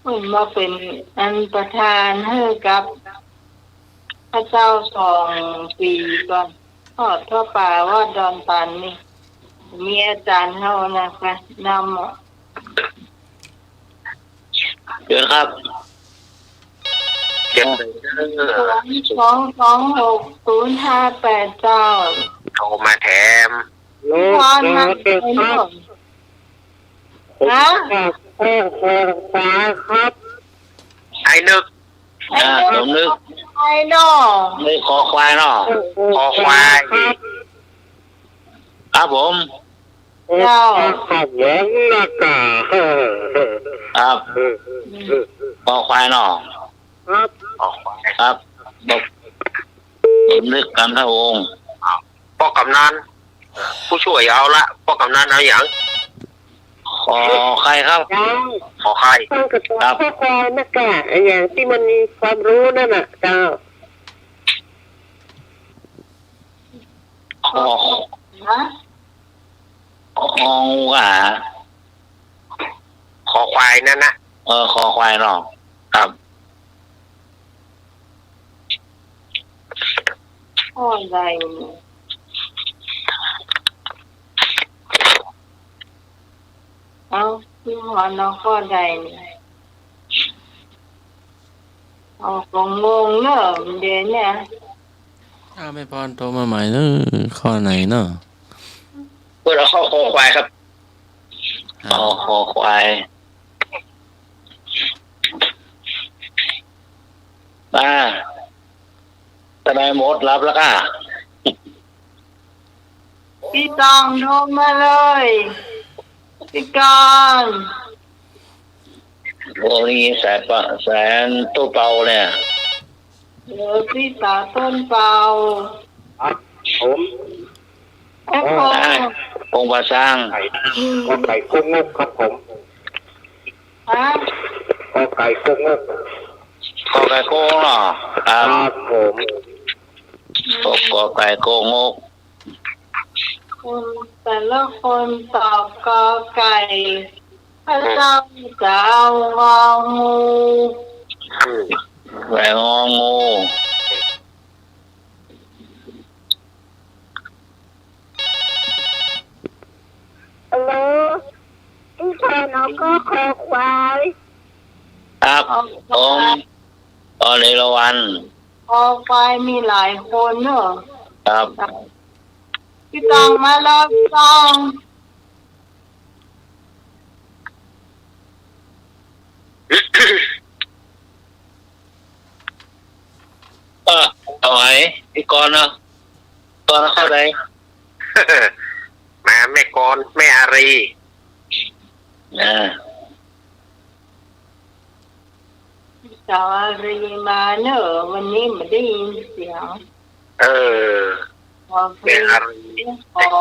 ผมมาเป็นอันประธานให้กับพระเจ้า2 ปีก่อนทอดทั่วป่าว่าดอนปันนี่มีอาจารย์เฮานะคะนำเชิญครับ226-058เจ้าโทรมาแถมพรมาครับไอ้นึกผมนึกไอ้นอไม่ขอควายเนาะขอควายครับผมเจ้าขับแหวนหน้ากาครับขอควายเนาะครับครับ นึกกันท่าองค์ พ่อกำนันผู้ช่วยเอาละพ่อกำนันเอาอย่าง ขอใครครับ เจ้า ขอใคร ฟังกับตัวข้อความนะกะอย่างที่มันมีความรู้นั่นน่ะเจ้า ขอ นะ ของว่า ขอควายนั่นนะ ขอควายเนาะครับ ข้อใดเนี่ยเอาที่หัวน้องข้อใดเนี่ยเอาของงงเนอะเดี๋ยวเนี่ย ไม่พรโทรมาใหม่เนอะข้อไหนเนอะ เพื่อเอาเข้าคอควายครับคอควายทนายมดรับแล้วก็ พี่ตองโทรมาเลยพี่กรณ์ พวกนี้แสนตู้เปาเนี่ย พี่ตาต้นเปา ครับผม ไอ้พง องค์พระสร้าง ไก่ก็ไก่กุ้งงกครับผม ฮะ ก็ไก่กุ้งงก กอไก่โก้เนาะครั ครับบผม กอไก่โก้งก คุณแต่ละคนตอบกอไก่พระเจ้าจะเอางองู แหวงงองู ฮัลโหลที่แทนเอาก็คอควาย ครับผมตอนเอราวัณ คอควายมีหลายคนเนอะ ครับ พี่ตองมาแล้วพี่ตอง เอาไหนพี่กรณ์นะกรณ์เข้าไหน แม่แม่กรแม่อารี พี่สาวอารีมาเนอะวันนี้ไม่ได้ยินเสียง เออ ขอเพล แม่ ง อารี ขอ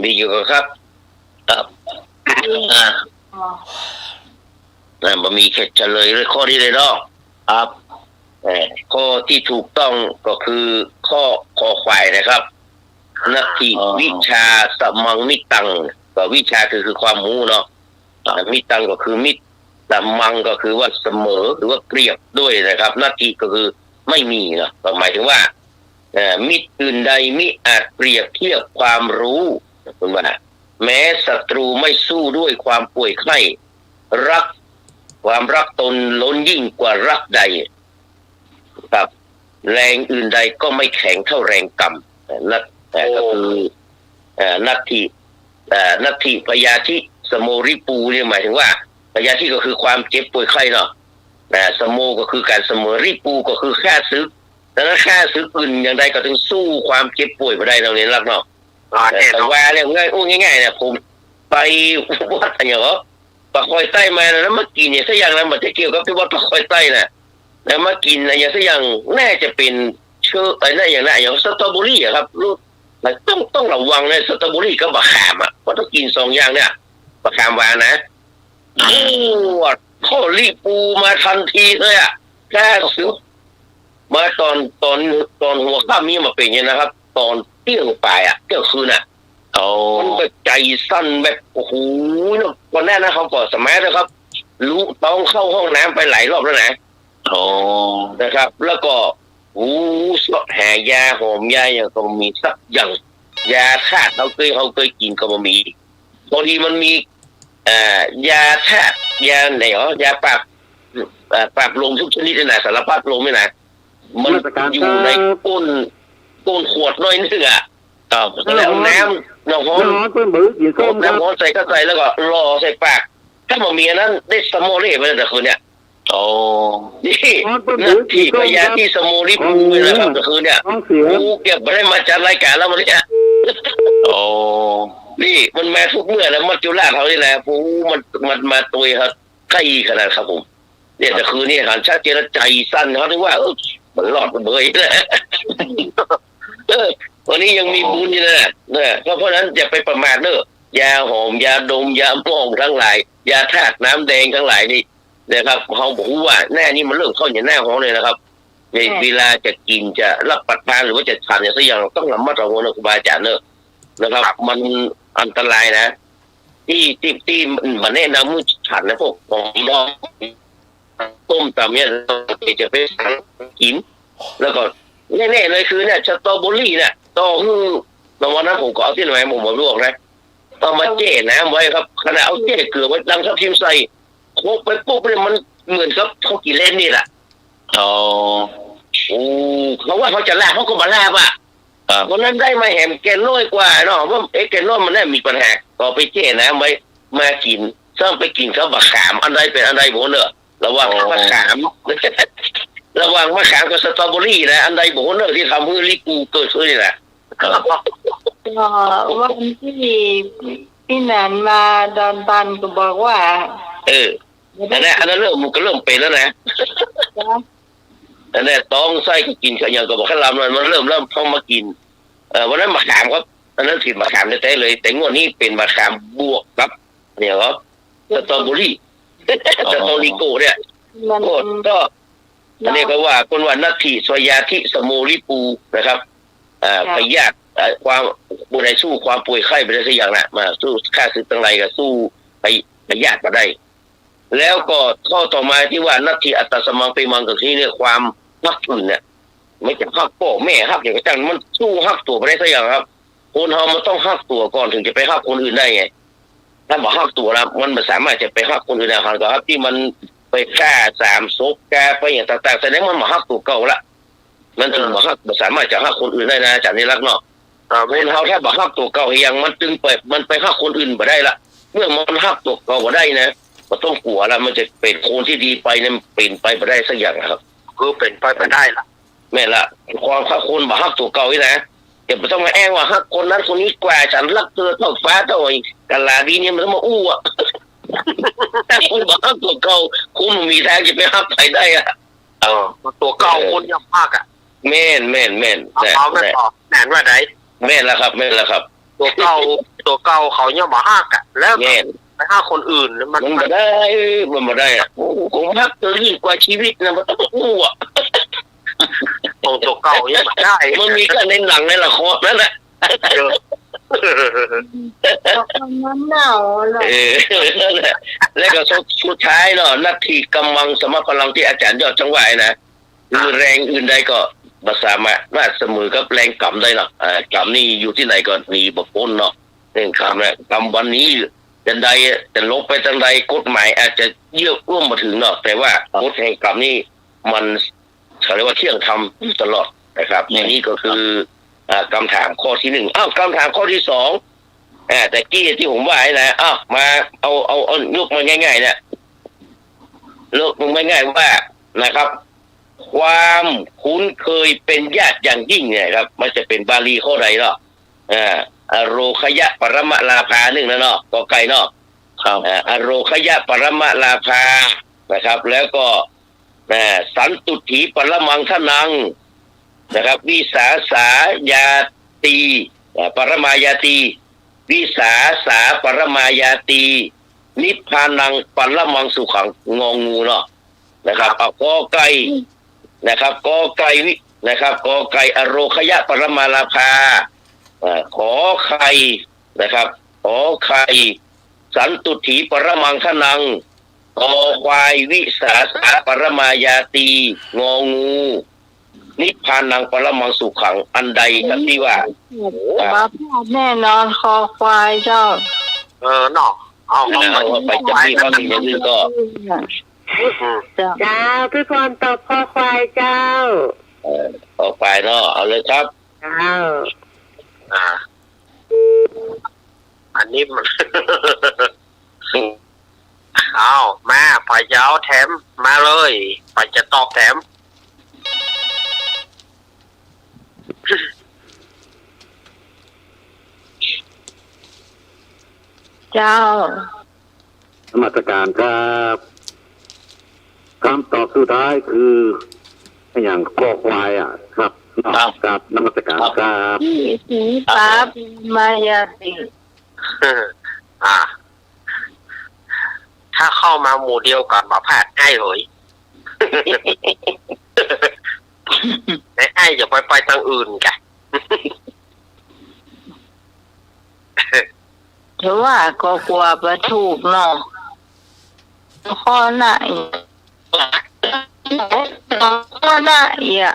มีอยู่ครับครับมันมีแค่เฉลยเลยข้อที่เลยเนาะครับข้อที่ถูกต้องก็คือข้อคอควายนะครับนักที่วิชาสมังมิตังก็วิชาคือความรู้เนาะมิตังก็คือมิตรสมังก็คือว่าเสมอหรือว่าเปรียบด้วยนะครับนักที่ก็คือไม่มีเนาะก็หมายถึงว่ามิตรอื่นใดมิอาจเปรียบเทียบความรู้คุณว่าแม้ศัตรูไม่สู้ด้วยความป่วยไข้รักความรักตนล้นยิ่งกว่ารักใดครับแรงอื่นใดก็ไม่แข็งเท่าแรงกรรมนั่นก็คือนัตถิพยาธิสโมริปูเนี่ยหมายถึงว่าพยาธิก็คือความเจ็บป่วยไข้เนาะสโมก็คือการเสมอริปูก็คือค่าซึกดังนั้นค่าซึกอื่นอย่างใดก็ต้องสู้ความเจ็บป่วยไปได้เราเนี่ยรักเนาะแต่ว่าเรื่องง่ายๆเนี่ยผมไปวัดอะไรเหรอปะคอยใต้มาแล้วเมื่อกี้เนี่ยสักอย่างนั้นมันจะเกี่ยวกับที่วัดปะคอยใต้น่ะแล้วมากินอะไรอย่างสักอย่างน่าจะเป็นเชื้ออะไรอย่างนั้นอย่างสตรอเบอรี่ครับรู้ต้องระวังเลยสตรอเบอรี่กับมะขามอ่ะเพราะต้องกินสองอย่างเนี่ยมะขามหวานนะข้อรีปูมาทันทีเลยอ่ะแค่ซื้อมาตอนหัวข้ามนี้มาเป็นอย่างนะครับตอนเที่ยงปลายอ่ะเที่ยงคืนอ่ะมันแบบใจสั้นแบบโอ้โหวันแรกนะเขาบอกสมัยนะครับรู้ต้องเข้าห้องน้ำไปหลายรอบแล้วนะนะครับแล้วก็สดหายาหอมยาอย่างก็มีสักอย่างยาธาตุเขาเคยกินก็มีบางทีมันมียาธาตุยาไหนอ๋อยาปราบลมทุกชนิดเลยนะสารพัดลมเลยนะมันอยู่ในก้นขวดน้อยนึงอ่ะแล้วน้ำร้อนน้ำร้อนใส่เข้าไปแล้วก็รอใส่ปากถ้ามันมีอันนั้นได้สโมเล่ไปแล้วแต่คืนเนี่ยนี่นักที่พยาที่สโมริปูไปแล้วครับแต่คืนเนี่ยกูเก็บไปได้มาจัดรายการแล้วมันเนี่ยนี่มันมาทุกเมื่อแล้วมัจจุราชเขานี่แหละปูมันมาตัวครับใกล้ขนาดครับผม เนี่ยแต่คือเนี่ยหันชัดเจนใจสั้นเขาถึงว่ามันรอดมันเบยนะวันนี้ยังมีบุญอยู่นะเนี่ยเพราะฉะนั้นอย่าไปประมาทเนอะยาหอมยาดมยาหม้องทั้งหลายยาธาตุน้ำแดงทั้งหลายนี่นะครับเขาบอกว่าแน่นี่มันเรื่องเข้าอย่างแน่ของเลยนะครับในเวลาจะกินจะรับประทานหรือว่าจะทานอย่างสักอย่างต้องระมัดระวังนะครูบาอาจารย์เนอะนะครับมันอันตรายนะที่มันแนะนำมือฉันนะพวกของดองต้มตำเนี่ยจะไปกินแล้วก็แน่ๆเลยคือเนี่ยสตรอเบอรี่เนี่ยต้องตอนวันนั้นผมก็เอาที่ไหนผมบอกลวกนะต้องมาเจ๊น้ำไว้ครับขณะเอาเจ๊เกลือไว้ดังทับทิมใส่โคกไปปุ๊บเนี่ยมันเหมือนกับเขากินเล่นนี่แหละอ๋อเขาว่าเขาจะลาเขาก็มาลาอ่ะเพราะนั้นได้มาแหมแกนน้อยกว่าเนาะว่าแกนน้อยมันแน่มีปัญหาก็ไปเจ๊น้ำไว้มากินซึ่งไปกินเขาบักขามอันใดเป็นอันใดโบเนอร์ระหว่างมะขามระหว่างมะขามกับสตรอเบอรี่นะอันใดโบเนอร์ที่ทำให้ลิกูเกิดขึ้นนี่แหละวันที่พี่นันมาดอนตันก็บอกว่าอันนั้นเริ่มมันก็เริ่มเป็นแล้วนะอันนี้ต้องใส่ก็กินขยันก็บอกให้ลำมันเริ่มเข้ามากินวันนั้นมะขามครับอันนั้นผิดมะขามแท้ๆเลยแต่งวดนี้เป็นมะขามบวกครับเนี่ยครับสตรอเบอรี่สตรอริโกเนี่ยก็อันนี้ก็ว่าคนว่านัตถิสวยาธิสโมลิปูนะครับพยาธิความบุญในสู้ความป่วยไข้ไปได้สักอย่างนะมาสู้ค่าศึกตั้งไรก็สู้พยาธิมาได้แล้วก็ข้อต่อมาที่ว่านัตถิอัตตสมังเปมังกับที่เนี่ยความฮักอื่นเนี่ยไม่จะฮักพ่อแม่ฮักอย่างนั้นมันสู้ฮักตัวไปได้สักอย่างครับคนเรามันต้องฮักตัวก่อนถึงจะไปฮักคนอื่นได้ไงถ้าบอกฮักตัวนะมันไม่สามารถจะไปฮักคนอื่นได้ครับที่มันไปฆ่าสามศพแกไปอย่างต่างๆแสดงมันมาฮักตัวเก่าละมันถึงบอกฮักมันสามารถจะฮักคนอื่นได้นะอาจารย์นี่รักเนาะคนเราถ้าบอกฮักตัวเก่าอย่างมันจึงไปฮักคนอื่นไปได้ละเมื่อมันฮักตัวเก่าไปได้นะมันต้องกลัวละมันจะเป็นคนที่ดีไปเนี่ยเปลี่ยนไปได้สักอย่างครับคือเป็นไปได้ละแม่ละความฮักคนบอกฮักตัวเก่านี่นะอย่าไปต้องมาแอ้งว่าฮักคนนั้นคนนี้กว่าฉันรักเธอเท่าฟ้าเท่าไอ้กะลาดีเนี่ยมันต้องมาอู้อ่ะแต่คนบอกฮักตัวเก่าคุณมีทางจะไปฮักใครได้อ่ะตัวเก่าคนยังมากอ่ะแม่นเอาไม่พอแน่นว่าไหนแม่นแล้วครับตัวเก่าเขายังมาฮักอ่ะแล้วไปฮักคนอื่นมันไม่ได้อ่ะผมฮักเธอยิ่งกว่าชีวิตนะมันต้องอู้อ่ะตัวเก่ายังไม่ได้มันมีก็ในหนังในละครนั่นแหละมันหนาวเลยแล้วก็สุดท้ายเนาะนัตถิกำมังสมพลังที่อาจารย์ยอดจังหวะนะคือแรงอื่นใดก็ภาษามาเสมอกับแรงกำได้เนาะกำนี่อยู่ที่ไหนก็มีบกพ้นเนาะเรื่องกำเนี่ยกำวันนี้จะลบไปทางใดกฎหมายอาจจะเยื่อร่วมมาถึงเนาะแต่ว่ากฎแห่งกรรมนี่มันเขาเรียกว่าเที่ยงธรรมตลอดนะครับอย่างนี้ก็คือคำถามข้อที่1คำถามข้อที่2แต่กี้ที่ผมว่านะมาเอายกมาง่ายๆเนี่ยเลิกมึงง่ายๆว่านะครับความคุ้นเคยเป็นญาติอย่างยิ่งเนี่ยครับมันจะเป็นบาลีข้อใดเนาะอโรคยะปรมลาภาหนึ่งนะเนาะก็ไกลเนาะอโรคยะปรมลาภานะครับแล้วก็สันตุถีปรมังทนังนะครับวิสาสายาตีปรมายาตีวิสาสาปรมายาตีนิพพานังปรมังสุขังงองูเนาะนะครับกอไก่นะครับกอไก่นะครับกอไก่อโรคยะปรมาลาภาขอไข่นะครับขอไข่สันตุถีปรมังทนังกอควายวิสาสาปรมายาตีงองูนิพพานังปรมังสุขังอันใดครับที่ว่าบ้าพลาดแน่นอนคอควายเจ้าเนาะเอาไปจะมีความมีอย่างอื่นก็เจ้าพี่พรตอบคอควายเจ้าคอควายเนาะเอาเลยครับเจ้าอันนี้มันเอาแม่ไปจะเอาแถมมาเลยไปจะตอบแถมเจ้ามาตรการครับค ำตอบสุดท้ายคืออย่างคอควายอ่ะครับกับนมัสการครับ ที่สีปาบมายาติ อ่า ถ้าเข้ามาหมู่เดียวกับบ่พลาดไอ้เลย ไอ้อย่าไปทางอื่นกัน ถือว่าก็กลัวประถูกเนาะข้อหน้าข้อหน้าอ่ะ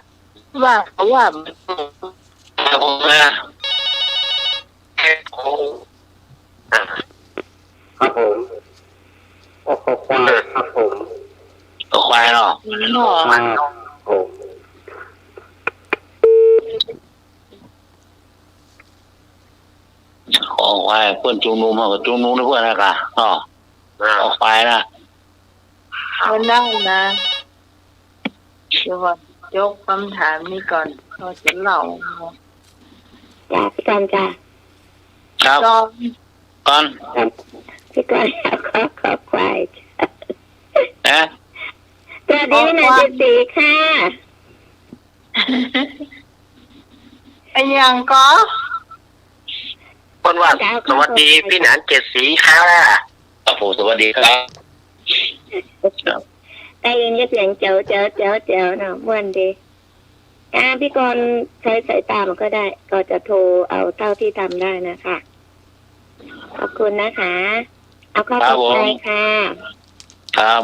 ว่าผมนะครับผมคอควายครับผม ควายเนาะ เนาะ ครับผม ของควายเพื่อนจุงนูมากับจุงนูนะเพื่อนนะคะอ๋อของควายนะ วันนั่งนะเดี๋ยวว่ายกคำถามนี้ก่อนเราจะเล่า จ้าพี่กรจ้า ครับ ตอน ก่อน พี่กรขอควายจ้า นะ สวัสดีพี่นายสีค่ะ ไอ้ยังก็ คนว่าสวัสดีพี่หนานเจ็ดสีค่ะ ครับผมสวัสดีครับ ได้ยินเสียงเจ๋วเนาะม่วนดีพี่กรใช้สายตามันก็ได้ก็จะโทรเอาเท่าที่ทำได้นะคะขอบคุณนะคะเอาเข้าไปค่ะ ครับ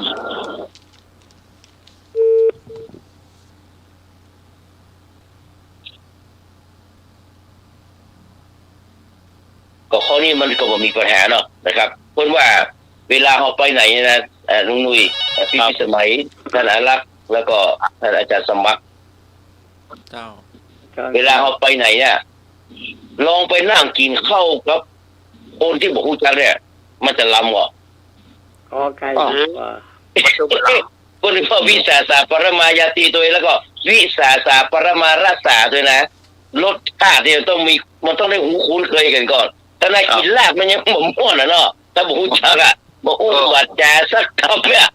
ก็ข้อนี้มันก็บ่มีปัญหาเนาะนะครับเพราะว่าเวลาเขาไปไหนนะลุงนุ้ยพี่สมัยท่านอารักษ์แล้วก็ท่านอาจารย์สมัคร เจ้า เวลาเขาไปไหนเนี่ยลองไปนั่งกินข้าวกับคนที่บอกรู้จักเนี่ยมันจะลำเหรอ คอไก่ว่า คนที่ว่าวิสาสะปรมายาตีตัวเองแล้วก็วิสาสะปรมารัสสาด้วยนะรสชาติเนี่ยมันต้องได้หูคุ้นเคยกันก่อนถ้านายกินลาบมันยังบ่ม่วนนะเนาะถ้าบอกรู้จักอ่ะบอกอุ้มบาดแจสักคำเนี่ย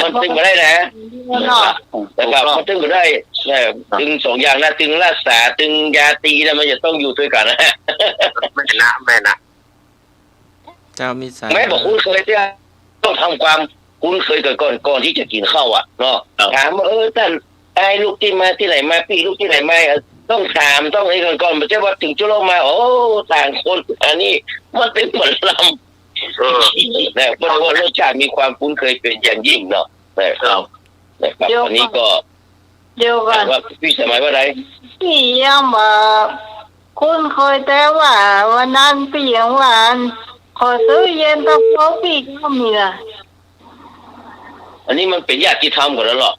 มันตึงมาได้นะ เนาะ นะครับมันตึงมาได้ตึงสองอย่างนะตึงรักษาตึงยาตีนะมันจะต้องอยู่ด้วยกันนะ แม่นะ เจ้ามีสาย แม่บอกคุ้นเคยเนี่ยต้องทำความคุ้นเคยกันก่อนที่จะกินข้าวอ่ะเนาะถามว่าท่านไอ้ลูกที่มาที่ไหนมาพี่ลูกที่ไหนมาต้องถามต้องอะไรก่อนไม่ใช่ว่าถึงจุฬามาโอ้ต่างคนอันนี้มันเป็นเหมือนลำแต่เพราะว่ารสชาติมีความคุ้นเคยเป็นอย่างยิ่งเนาะนะครับวันนี้ก็ เดี๋ยวก่อน ว่าพี่สมัยว่าไร พี่ยังบอกคุณเคยแต่ว่าวันนั้นพี่ยังหวานขอซื้อเย็นตาโฟพี่ก็มีละ อันนี้มันเป็นญาติธรรมกันแล้วหรอ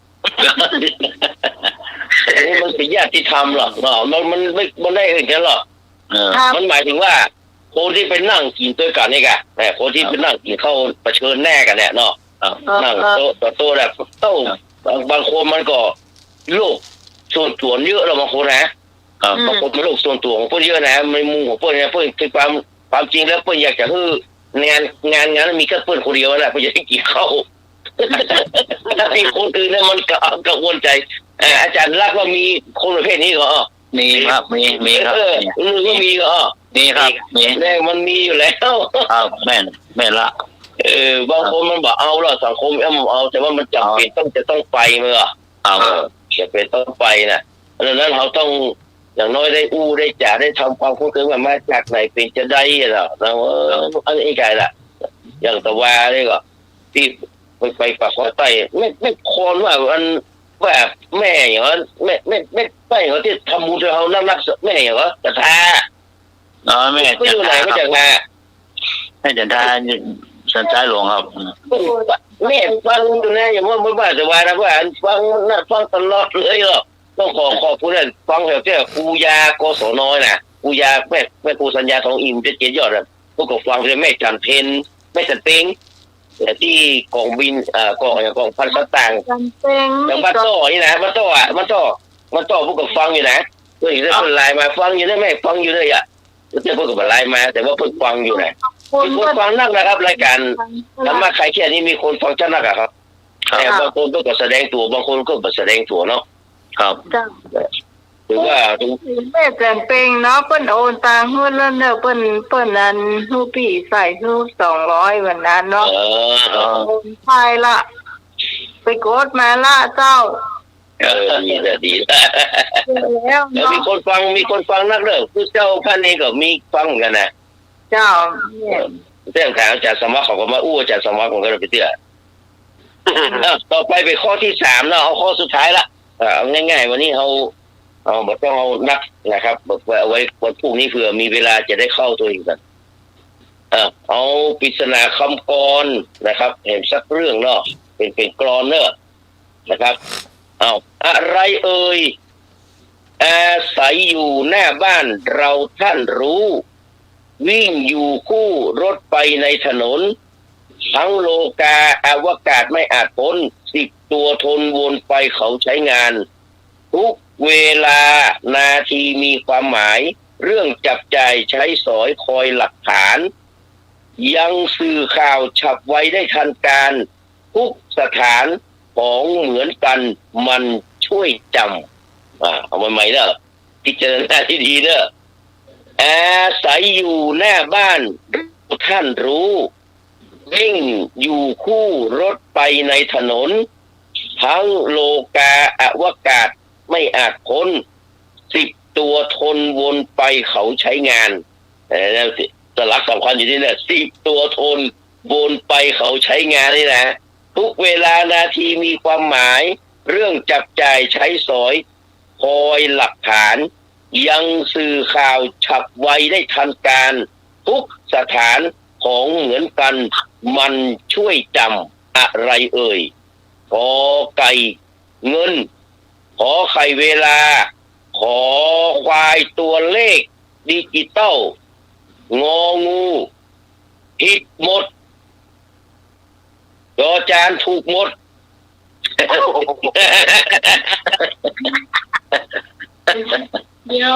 อันนี้มันเป็นญาติธรรมหรอกเนาะมันได้อื่นกันหรอกมันหมายถึงว่าคนที่ไปนั่งกินด้วยกันนี่กะคนที่ไปนั่งกินเข้าเผชิญแน่กันเนี่ยเนาะนั่งโต๊ะต่อโต๊ะแบบโต๊ะบางคนมันก็โลกส่วนตัวเยอะแล้วบางคนนะบางคนมันโลกส่วนตัวของเพื่อนเยอะนะไม่มุ่งของเพื่อนเนี่ยเพื่อนคือความจริงแล้วเพื่อนอยากจะคืองานมีแค่เพื่อนคนเดียวแหละเพื่อนจะได้กินข้าวถ้ามีคนอื่นเนี่ยมันกังวลใจอาจารย์รักว่ามีคนประเภทนี้ก็มีครับมีครับก็มีก็มีครับมีแน่มันมีอยู่แล้วครับแม่ละบางคนมันบอกเอาละสังคมเอาแต่ว่ามันจำเป็นจะต้องไปเมื่อจะเป็นต้องไปนะดังนั้นเราต้องอย่างน้อยได้ได้จ่าได้ทำความคุ้นเคยว่ามาจากไหนเป็นจะได้เหรอแล้วอันนี้ไงล่ะอย่างตะวาเนี่ยก็ที่ไปปากคอใต้ไม่คนว่ามันแบบแม่อย่างนั้นไม่อย่างที่ทำบุญเขานักแม่อย่างนั้นจะทาแม่ก็อยู่ไหนไม่จากมาแม่จะทาสันใจหลวงครับแม่ฟังอยู่นะอย่างว่าไม่ว่าจะว่านะว่าฟังตลอดเลยหรอต้องขอบคุณนะฟังแถวเจ้าปูยากศน้อยนะปูยาแม่ปูสัญญาทองอิ่มจะเจียยอดนะพวกก็ฟังเลยแม่จันเพนแม่จันเป้งที่กองบินกองพันธุ์ต่างอย่างบ้านโต้นี่นะบ้านโต้พวกก็ฟังอยู่นะเพื่อนจะเป็นไลน์มาฟังอยู่ได้ไหมฟังอยู่เลยอ่ะเพื่อนก็เป็นไลน์มาแต่ว่าเพิ่งฟังอยู่นะมีคนฟังนักนะครับรายการธรรมะใครแค่นี้มีคนฟังเจ้านักครับ แต่บางคนก็แสดงตัวบางคนก็ไม่แสดงตัวเนาะครับ จ้า หรือว่า แม่แต่เป็นเนาะเปิ้นโอนตังค์ให้แล้วเนอะเปิ้นนั้นฮู้พี่ใส่ฮู้200วันนั้นเนาะโอนไปละไปกดมาละเจ้าดีแล้วมีคนฟังนักเรื่องคือเจ้าพันเองก็มีฟังกันนะเจ้าเรื่องถามจากสมัครเขาก็มาอู้จากสมัครของกันไปเตี้ยต่อไปเป็นข้อที่3เนาะเอาข้อสุดท้ายละเอาง่ายๆวันนี้เอาบอกต้องเอานักนะครับบอกว่าเอาไว้วันพรุ่งนี้เผื่อมีเวลาจะได้เข้าตัวเองกันเอาปริศนาคำกรนะครับเห็นสักเรื่องเนาะเป็นกรอนเนอะนะครับเอาอะไรเอ่ยอาศัยอยู่หน้าบ้านเราท่านรู้วิ่งอยู่คู่รถไปในถนนทั้งโลกาอวกาศไม่อาจพ้น10 ตัวทนวนไปเขาใช้งานทุกเวลานาทีมีความหมายเรื่องจับจ่ายใช้สอยคอยหลักฐานยังสื่อข่าวฉับไวได้ทันการทุกสถานของเหมือนกันมันช่วยจำเอาใหม่ๆเด้อพิจารณาที่ดีเด้ออาศัยอยู่หน้าบ้านท่านรู้วิ่งอยู่คู่รถไปในถนนทั้งโลกาอวกาศไม่อาจพ้น10 ตัวทนวนไปเขาใช้งานแล้วสลักสำคัญอยู่ที่นี่10 ตัวทนวนไปเขาใช้งานนี่นะทุกเวลานาทีมีความหมายเรื่องจับจ่ายใช้สอยคอยหลักฐานยังสื่อข่าวฉับไวได้ทันการทุกสถานของเหมือนกันมันช่วยจำอะไรเอ่ยขอไก่เงินขอไข่เวลาขอควายตัวเลขดิจิตอลงองูผิดหมดจอจานถูกหมดเดี๋ยว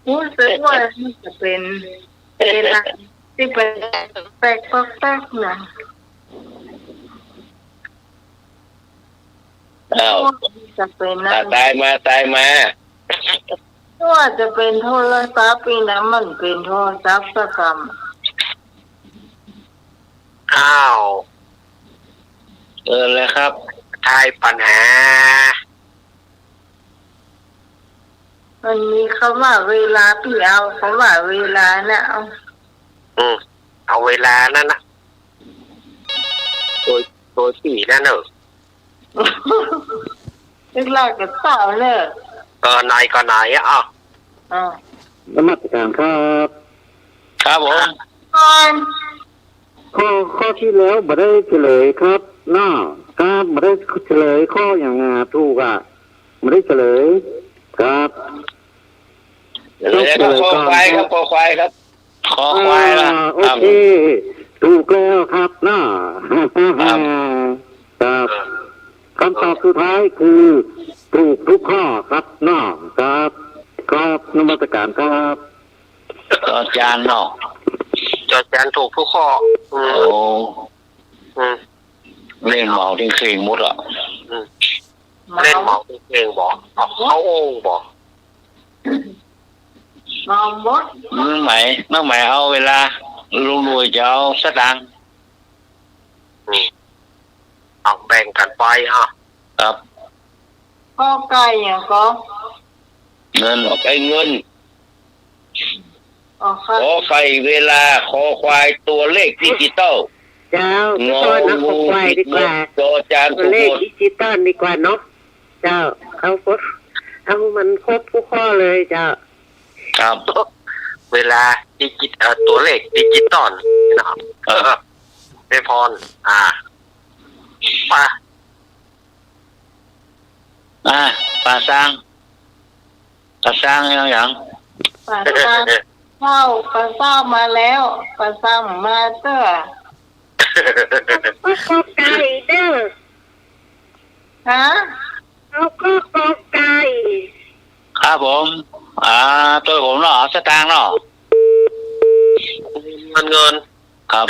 รู้สึกว่ามันจะเป็นเวลาที่เป็นแปลกๆนะจะเป็นนะตายมาว่าจะเป็นโทรศัพท์ปีนั้นมันเป็นโทรศัพท์สักคำเลยครับทายปัญหามันมีคำว่าเวลาพี่เอาคำว่าเวลานะเอาเวลานั่นนะตัวสี่นั่นเนอะเรียกลากกับเต่าเนอะไหนก็ไหนนมัสการครับผมข้อที่แล้วไม่ได้เฉลยครับครับไม่ได้เฉลยข้ออย่างถูกไม่ได้เฉลยครับคอควายครับคอควายครับโอเคถูกแล้วครับครับคำตอบสุดท้ายคือถูกทุกข้อครับครับนมัสการครับอาจารย์จอจานถูกทุกข้อเล่นเมาทิ้งเคงหมดเล่นเมาทิ้งเคงบอกเขาโอ่งบอกมองมดน้องใหม่เอาเวลาลุงรวยจะเอาสตางค์เอาแบ่งกันไปครับก็ไก่อย่างก็เงินเงินขอไข่เวลาขอควายตัวเลขดิจิตอลเจ้างองูควายดีกว่าจอจานตัวเลขดิจิตอลดีกว่าเนาะเจ้าเอามันครบทุกข้อเลยเจ้าครับเวลาดิจิตตัวเลขดิจิตอลนะครับไม่พรป่าสร้างอย่างป่าสร้างเข้ามาแล้วป่าสร้างมาเต้อก็ไก่เด้อเอาก็ไก่ครับผมตัวผมสตางค์เงินครับ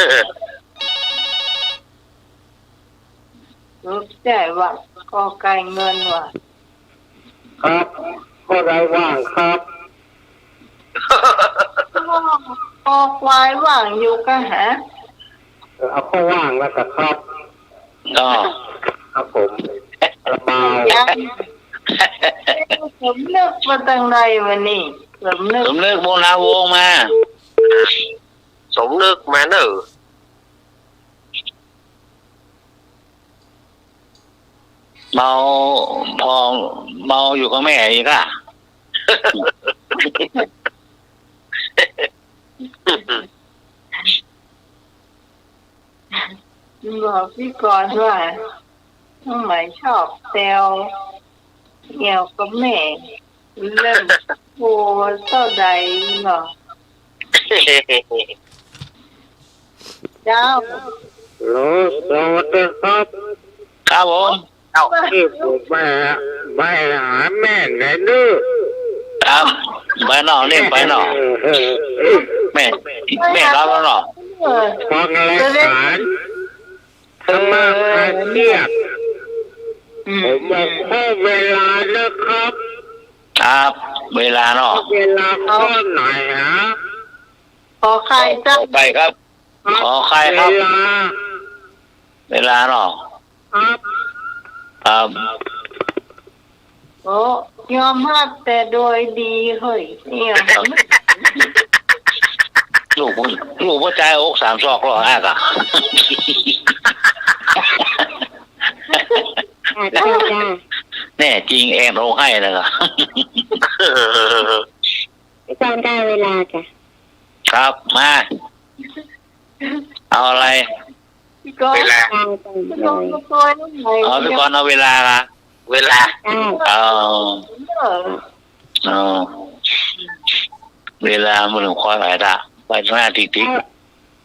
รู้ใจว่าก็ไกลเงินว่ะ ครับก็ได้ว่างครับ พอควายว่างอยู่ก็หา เอาข้อว่างแล้วก็ครับ ก็ ครับผมระบาย ผมเลิกมาตั้งไรวันนี้ผมเลิก ผมเลิกโบนาวงมา สมนึกมาเนอะ เมาพอเมาอยู่กับแม่อีกอ่ะ บอกพี่กรณ์ว่าทำไมชอบแซวเกี่ยวกับแม่เริ่มโอ้เท่าใดเนาะเจ้า โหลสวัสดีครับ ครับผม ที่ผมไปหาแม่ไหนเนื้อ ครับไปหน่อเนี่ยไปหน่อแม่รับแล้วหน่อ ฟังรายการธรรมะเทียบผมบอกข้อเวลานะครับ ครับเวลาหน่อ เวลาข้อไหนฮะ ขอใครจ้า ขอไปครับ ขอใครครับ เวลาหน่อ ครับ ครับ โอ้ยอมรับแต่โดยดีเฮ้ยเนี่ย ลูกพ่อใจอกสามซอกหรอแอกอ่ะ จ้าจ้า แน่จริงแอนโรงให้เลยอ่ะ ตอนได้เวลาจ้ะ ครับมาเอาอะไร พี่กร เว ณ์ ลา จ้าจัง พี่ เล กรณ์ ย ก็ตัวนั่นไง เอาไปก่อนเอาเวลาละ เวลา จ้า เอาเวลามันถึงคอยหลายดะไปหน้าติ๊ก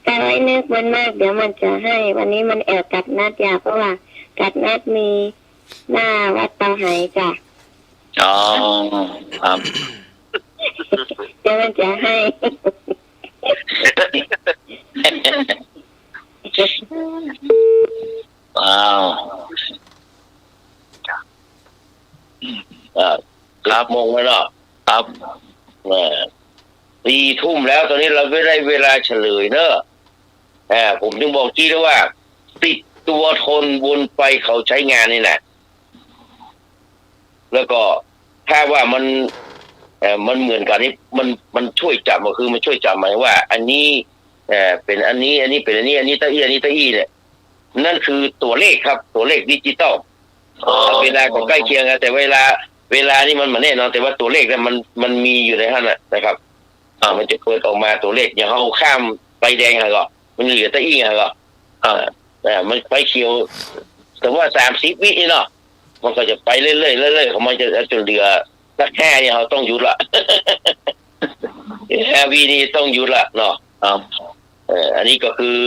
แต่ไว้นึกมันมากเดี๋ยวมันจะให้ วันนี้มันแอบกัดนัดยาเพราะว่ากัดนัดมีหน้าวัดเตาไหจ้ะ อ๋อครับ เดี๋ยวมันจะให้ ว้าวครับมงไว้เนาะครับ4 ทุ่มแล้วตอนนี้เราไม่ได้เวลาเฉลยเนอะผมจึงบอกจี้แล้วว่าติดตัวทนวนไปเขาใช้งานนี่แหละแล้วก็ถ้าว่ามันเหมือนกันนี่มันช่วยจับก็คือมันช่วยจับหมายว่า อันนี้เป็นอันนี้เป็นอันนี้ตะอี้เนี่ยนั่นคือตัวเลขครับตัวเลขดิจิตอลเวลาก็ใกล้เคียงกันแต่เวลานี่มันแน่นอนแต่ว่าตัวเลขเนี่ยมันมีอยู่ในนั้นนะครับมันจะเปิดออกมาตัวเลขอย่างเขาข้ามไฟแดงอะไรก็มันเหลือตะอี้อะไรก็มันไฟเขียวแต่ว่า30 วิเนาะมันก็จะไปเรื่อยๆของมันจะจนเหลือสัก5เนี่ยเขาต้องหยุดละ 5 วินี่ต้องหยุดละเนาะอันนี้ก็คือ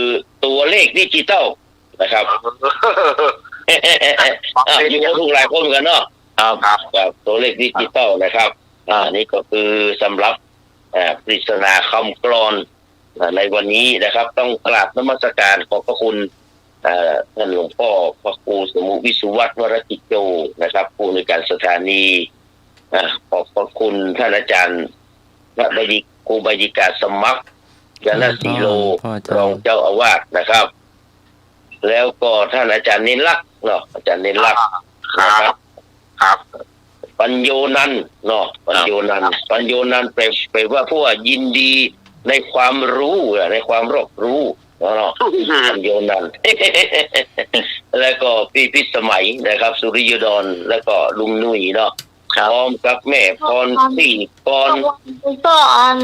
ตัวเลขดิจิตอลนะครับ อยู่กับทุกหลายคนกันเนาะครับตัวเลขดิจิตอลนะครับนี่ก็คือสำหรับปริศนาคำกลอนในวันนี้นะครับ ต้องกราบนมัสการขอบพระคุณท่านหลวงพ่อพระครูสมุวิสุวัฒน์วรจิตโจนะครับผู้ในวยการสถานีขอบพระคุณท่านอาจารย์พระบดิครูบดิกาสมัครยานสีโลรองเจ้าอาวาสนะครับ แล้วก็ท่านอาจารย์เน้นลักษณ์เนาะอาจารย์เน้นลักษณ์นะครับปัญโยนันท์เนาะปัญโยนันท์แปลว่าผู้ยินดีในความรู้ในความรอบรู้เนาะปัญโยนันท์ แล้วก็พี่พิสมัยนะครับสุริยดรแล้วก็ลุงนุ่ยเนาะพร้อมกับแม่พรสี่พร ก็อัน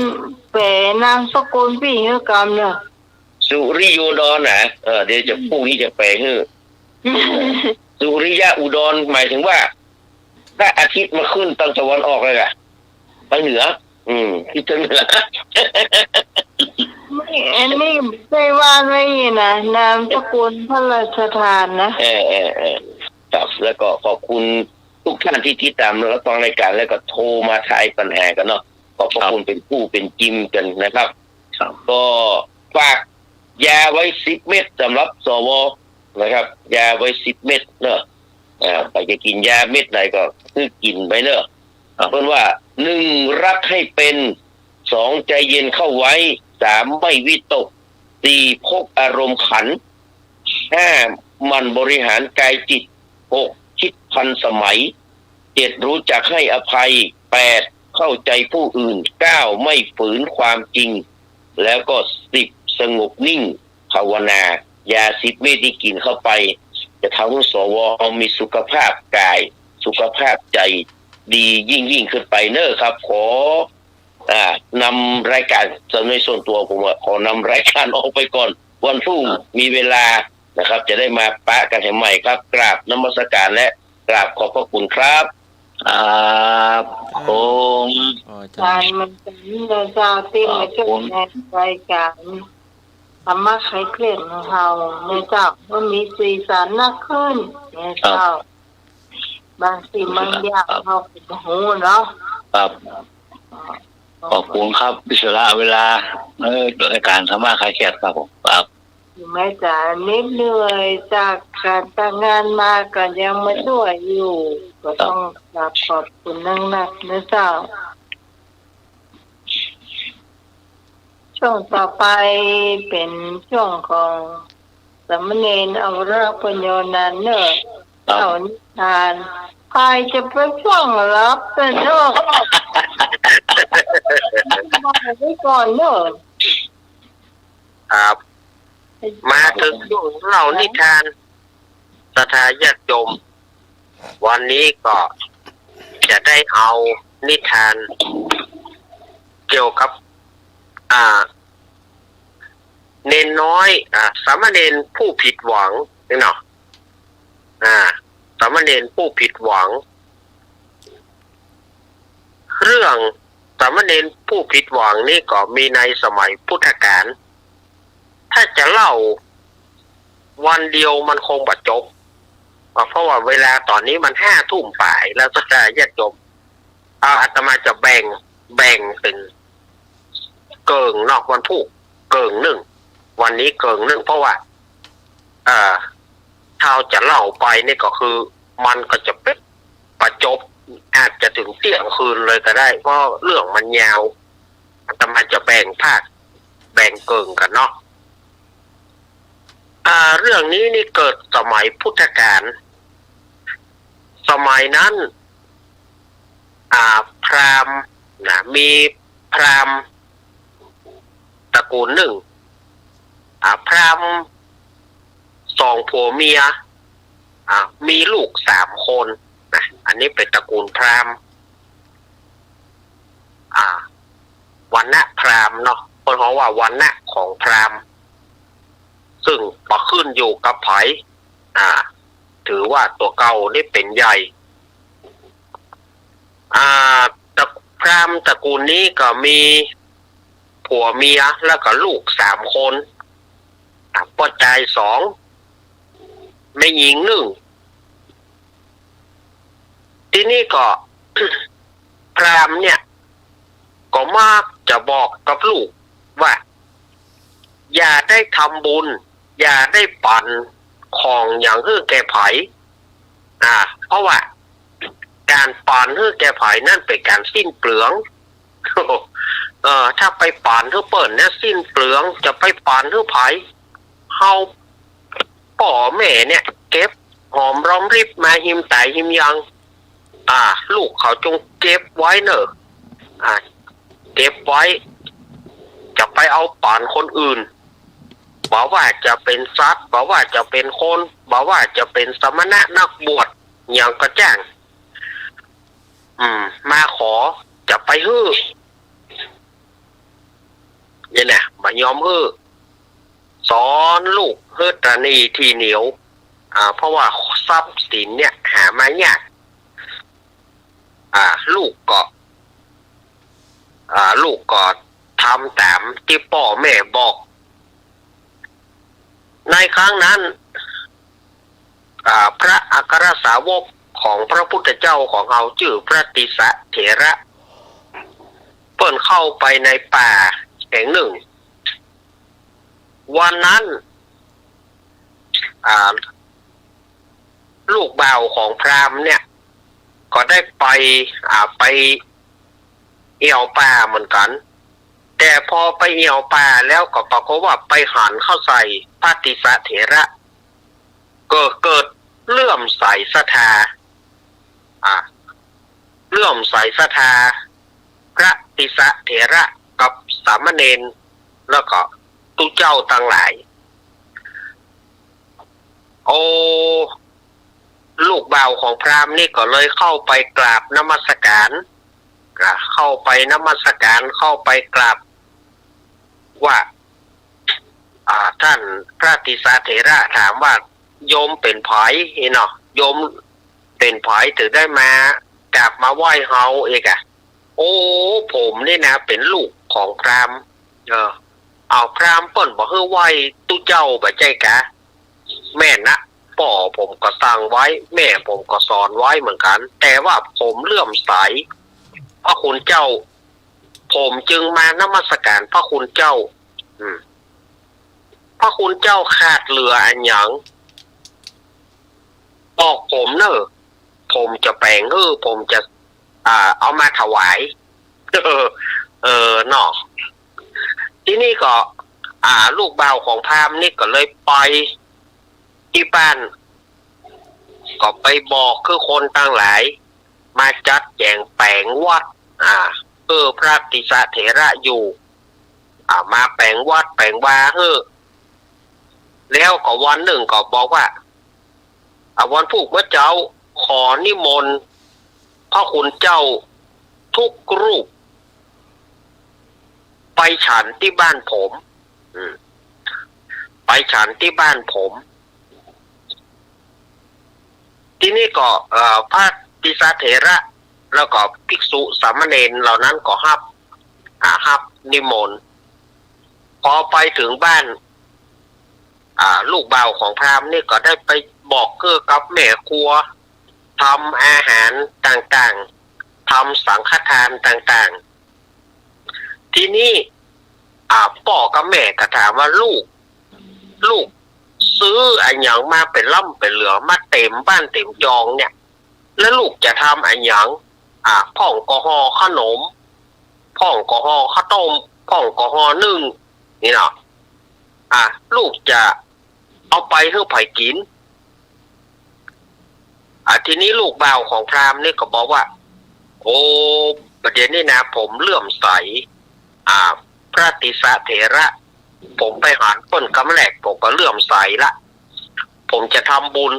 เป๋นามสกุลพี่เฮกรรมเนี่ย สุริโยดรนะเดี๋ยวจะพรุ่งนี้จะแปลให้ สุริยะอุดรหมายถึงว่าถ้าอาทิตย์มาขึ้นตอนตะวันออกเลยอะไปเหนือที่จะเหนือ ไม่อันนี้ไม่ว่าไม่นะนามสกุลพระราชทานนะ ครับแล้วก็ขอบคุณทุกท่านที่ติดตามแล้วฟังรายการแล้วก็โทรมาทายปัญหากันเนาะขอบคุณเป็นผู้เป็นจิมกันนะครับก็ฝากยาไว้10 เม็ดสำหรับสว นะครับยาไว้10 เม็ดเนอะไปจะกินยาเม็ดไหนก็คือกินไปเนอะเพิ่นว่า1รักให้เป็น2ใจเย็นเข้าไว้3ไม่วิตก4พกอารมณ์ขัน5มันบริหารกายจิต6คิดทันสมัย7รู้จักให้อภัย8เข้าใจผู้อื่น9ไม่ฝืนความจริงแล้วก็10สงบนิ่งภาวนายา10 เม็ดที่กินเข้าไปจะทำให้สวมีสุขภาพกายสุขภาพใจดียิ่งขึ้นไปเนอะครับขอนำรายการในส่วนตัวผมขอนำรายการออกไปก่อนวันพรุ่งมีเวลานะครับจะได้มาปะกันให้ใหม่ครับกราบนมัสการและกราบขอบพระคุณครับผม การมันเป็นเจ้าที่มาช่วยในรายการธรรมะคลายเครียดของเราในเจ้ามันมีสีสันมากขึ้นในเจ้าบางสิ่งบางอย่างเราเป็นหูเนาะครับขอบคุณครับพิศระเวลารายการธรรมะคลายเครียดครับผมครับแม้จะนิดเหนื่อยจากการทำงานมาก็ยังมาช่วยอยู่ก็ต้องขอบคุณนักนะเจ้าช่วงต่อไปเป็นช่วงของสามเณรอวรปัญโยนันเนอร์เจ้านิทานใครจะไปช่วงรับเป็นเนอะมาไว้ก่อนเนอะครับมาถึงช่วงเรานิทานศรัทธาญาติโยมวันนี้ก็จะได้เอานิทานเกี่ยวกับเนนน้อยสามเณรผู้ผิดหวังนี่เนาะสามเณรผู้ผิดหวังเรื่องสามเณรผู้ผิดหวังนี่ก็มีในสมัยพุทธกาลถ้าจะเล่าวันเดียวมันคงบ่จบเพราะว่าเวลาตอนนี้มัน5 ทุ่มป่ายแล้วจะญาติโยมอาตมาจะแบ่งเป็นเกิงนอกวันพุธเกิงหนึ่งวันนี้เกิงหนึ่งเพราะว่าถ้าจะเล่าไปนี่ก็คือมันก็จะเป็นประจบอาจจะถึงเที่ยงคืนเลยก็ได้เพราะเรื่องมันยาวอาตมาจะแบ่งภาคแบ่งเกิงกันเนาะเรื่องนี้นี่เกิดสมัยพุทธกาลสมัยนั้นพราหมณ์มีพราหมณ์ตระกูลหนึ่งพราหมณ์2 ผัวเมียมีลูก3 คนนะอันนี้เป็นตระกูลพราหมณ์วรรณะพราหมณ์เนาะคนเขาว่าวรรณะของพราหมณ์ซึ่งมาขึ้นอยู่กับไผถือว่าตัวเก่านี่เป็นใหญ่พราหมณ์ตระกูลนี้ก็มีผัวเมียแล้วก็ลูก3 คนพ่อชาย2แม่หญิง1ที่นี่ก็ พราหมณ์เนี่ยก็มักจะบอกกับลูกว่าอย่าได้ทำบุญอย่าได้ปั่นของอย่างแก่ไผเพราะว่าการปั่นแก่ไผนั่นเป็นการสิ้นเปลืองถ้าไปปั่นเปิ่นเนี่ยสิ้นเปลืองจะไปปั่นไผเฮาพ่อแม่เนี่ยเก็บหอมรอมริบมาหิมไตหิมยังลูกเขาจงเก็บไว้เนอะเก็บไว้จะไปเอาปั่นคนอื่นบอกว่าจะเป็นสัตว์บอกว่าจะเป็นคนบอกว่าจะเป็นสมณะนักบวชอย่างกระจ้างมาขอจะไปนี่นะมายอมสอนลูกตระนีที่เหนียวเพราะว่าทรัพย์สินเนี่ยหามายากลูกก็ทำตามที่พ่อแม่บอกในครั้งนั้นพระอัครสาวกของพระพุทธเจ้าของเราชื่อพระติสะเถระเพิ่นเข้าไปในป่าแห่งหนึ่งวันนั้น ลูกบ่าวของพราหมณ์เนี่ยก็ได้ไปเอี่ยวป่าเหมือนกันแต่พอไปเอี่ยวป่าแล้วก็ปรากฏว่าไปหันเข้าใส่พระติสะเถระเกิดเลื่อมใสศรัทธาเลื่อมใสศรัทธาพระติสะเถระกับสามเณรแล้วก็ตุเจ้าทั้งหลายลูกบ่าวของพราหมณ์นี่ก็เลยเข้าไปกราบนมัสการเข้าไปนมัสการเข้าไปกราบว่าท่านพระติสะเถระถามว่าโยมเป็นไผเนาะโยมเป็นไผถึงได้มากราบมาไหว้เฮาเอกผมนี่นะเป็นลูกของพราหมณ์พราหมณ์เปิ้นบอกให้ไหว้ตุเจ้าบ่ใจกะแม่นะพ่อผมก็สั่งไว้แม่ผมก็สอนไว้เหมือนกันแต่ว่าผมเลื่อมใสพระคุณเจ้าผมจึงมานมัสการพระคุณเจ้าพระคุณเจ้าขาดเหลืออันหยังบอกผมเนอะผมจะแปลงผมจะเอามาถวายเนาะที่นี่ก็ลูกบ่าวของพราหมณ์นี่ก็เลยไปที่บ้านก็ไปบอกคือคนต่างหลายมาจัดแจงแปลงวัดพระติสะเถระอยู่มาแปลงวัดแปลงวาแล้วก็วันหนึ่งก็บอกว่าวันพุธเมื่อเจ้าขอนิมนต์พระคุณเจ้าทุกรูปไปฉันที่บ้านผมไปฉันที่บ้านผมที่นี่ก็พระติสะเถระแล้วก็ภิกษุสามเณรเหล่านั้นก็รับนิมนต์พอไปถึงบ้านลูกบ่าวของพราหมณ์นี่ก็ได้ไปบอกกับแม่ครัวทำอาหารต่างๆทำสังฆทานต่างๆที่นี่พ่อกับแม่ก็ถามว่าลูกซื้ออันหยังมาเป็นล่ำเป็นเหลือมาเต็มบ้านเต็มจองเนี่ยแล้วลูกจะทำอันหยังพ่องก็ห่อขนมพ่องก็ห่อข้าวต้มพ่องก็ห่อนึ่งนี่เนาะลูกจะเอาไปให้ไผกินทีนี้ลูกบ่าวของพราหมณ์นี่ก็บอกว่าประเด็นนี้นะผมเลื่อมใสพระติสะเถระผมไปหาเปิ้นกำแหลกผมก็เลื่อมใสละผมจะทำบุญ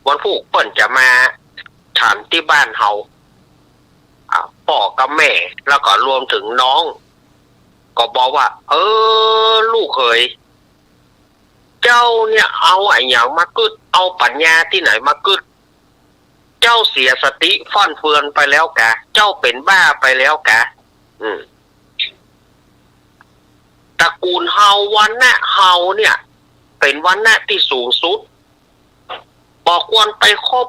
วันพุธเปิ้นจะมาฉันที่บ้านเฮาพ่อกับแม่แล้วก็รวมถึงน้องก็บอกว่าลูกเคยเจ้าเนี่ยเอาไอ้หยังมากึดเอาปัญญาที่ไหนมากึดเจ้าเสียสติฟั่นเฟือนไปแล้วกะเจ้าเป็นบ้าไปแล้วกะตระกูลเฮาวันนะเฮาเนี่ยเป็นวันนะที่สูงสุดบอกควรไปคบ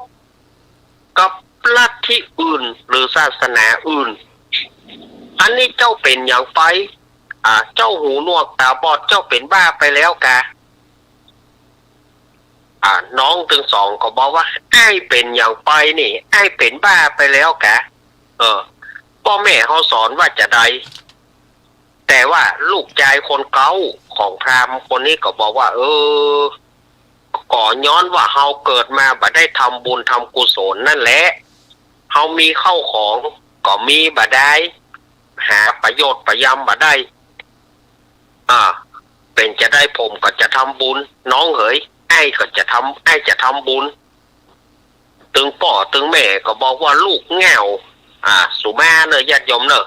กับลัทธิอื่นหรือศาสนาอื่นอันนี้เจ้าเป็นอย่างไปเจ้าหูหนวกตาบอดเจ้าเป็นบ้าไปแล้วกะน้องถึงสองก็บอกว่าไอ้เป็นอย่างไปนี่ไอ้เป็นบ้าไปแล้วกะพ่อแม่เขาสอนว่าจะได้แต่ว่าลูกชายคนเก่าของพราหมณ์คนนี้ก็บอกว่าก่อย้อนว่าเฮาเกิดมาบ่ได้ทำบุญทำกุศลนั่นแหละเฮามีเข้าของก็มีบ่ได้หาประโยชน์ประยำบ่ได้เป็นจะได้ผมก็จะทำบุญน้องเอ๋ยไอ้จะทำบุญตึงพ่อตึงแม่ก็บอกว่าลูกแง่วสุมาเนอะญาติโยมเนอะ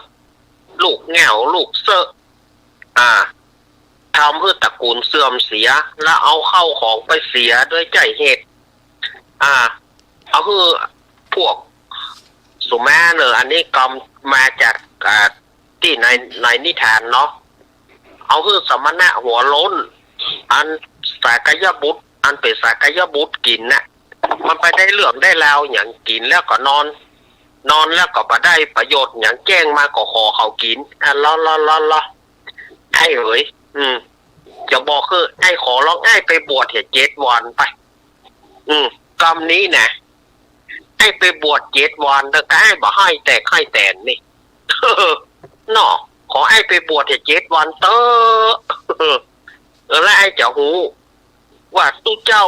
ลูกแง่วลูกเซอะทำเพื่อตระกูลเสื่อมเสียแล้วเอาเข้าของไปเสียด้วยใจเหตุเอาคือพวกสุมาเนอะอันนี้กำมาจากที่ในนิทานเนาะเอาคือสมณะหัวล้นอันสากยบุตรอันเป็นสากยบุตรกินน่ะมันไปได้เรื่องได้ราวอย่างกินแล้วก็นอนแล้วก็มาได้ประโยชน์อย่างแจ้งมาก็ขอเขากินล้อไอ้เอ๋ยจะบอกคือไอ้ขอร้องไอ้ไปบวชเหตุ7 วันไป กรรมนี้นะให้ไปบวช7 วันแล้วก็ให้บ่ให้แต่ไข่แตนนี่เนาะขอให้ไปบวช7 วันเตอแล้วไอ้จะหูว่าตู้เจ้า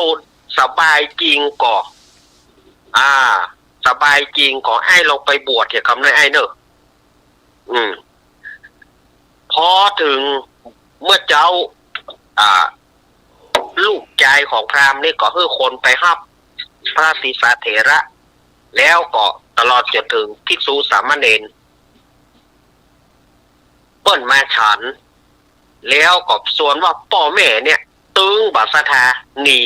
สบายจริงก่อสบายจริงขอให้ลงไปบวชเถอะคำนั้นไอ้เนอะพอถึงเมื่อเจ้าลูกชายของพราหมณ์นี่ก็คือคนไปฮับพระติสาเถระแล้วก็ตลอดจนถึงภิกษุสามเณรเปิ้นมาฉันแล้วก็ส่วนว่าพ่อแม่เนี่ยตึงบาสทาหนี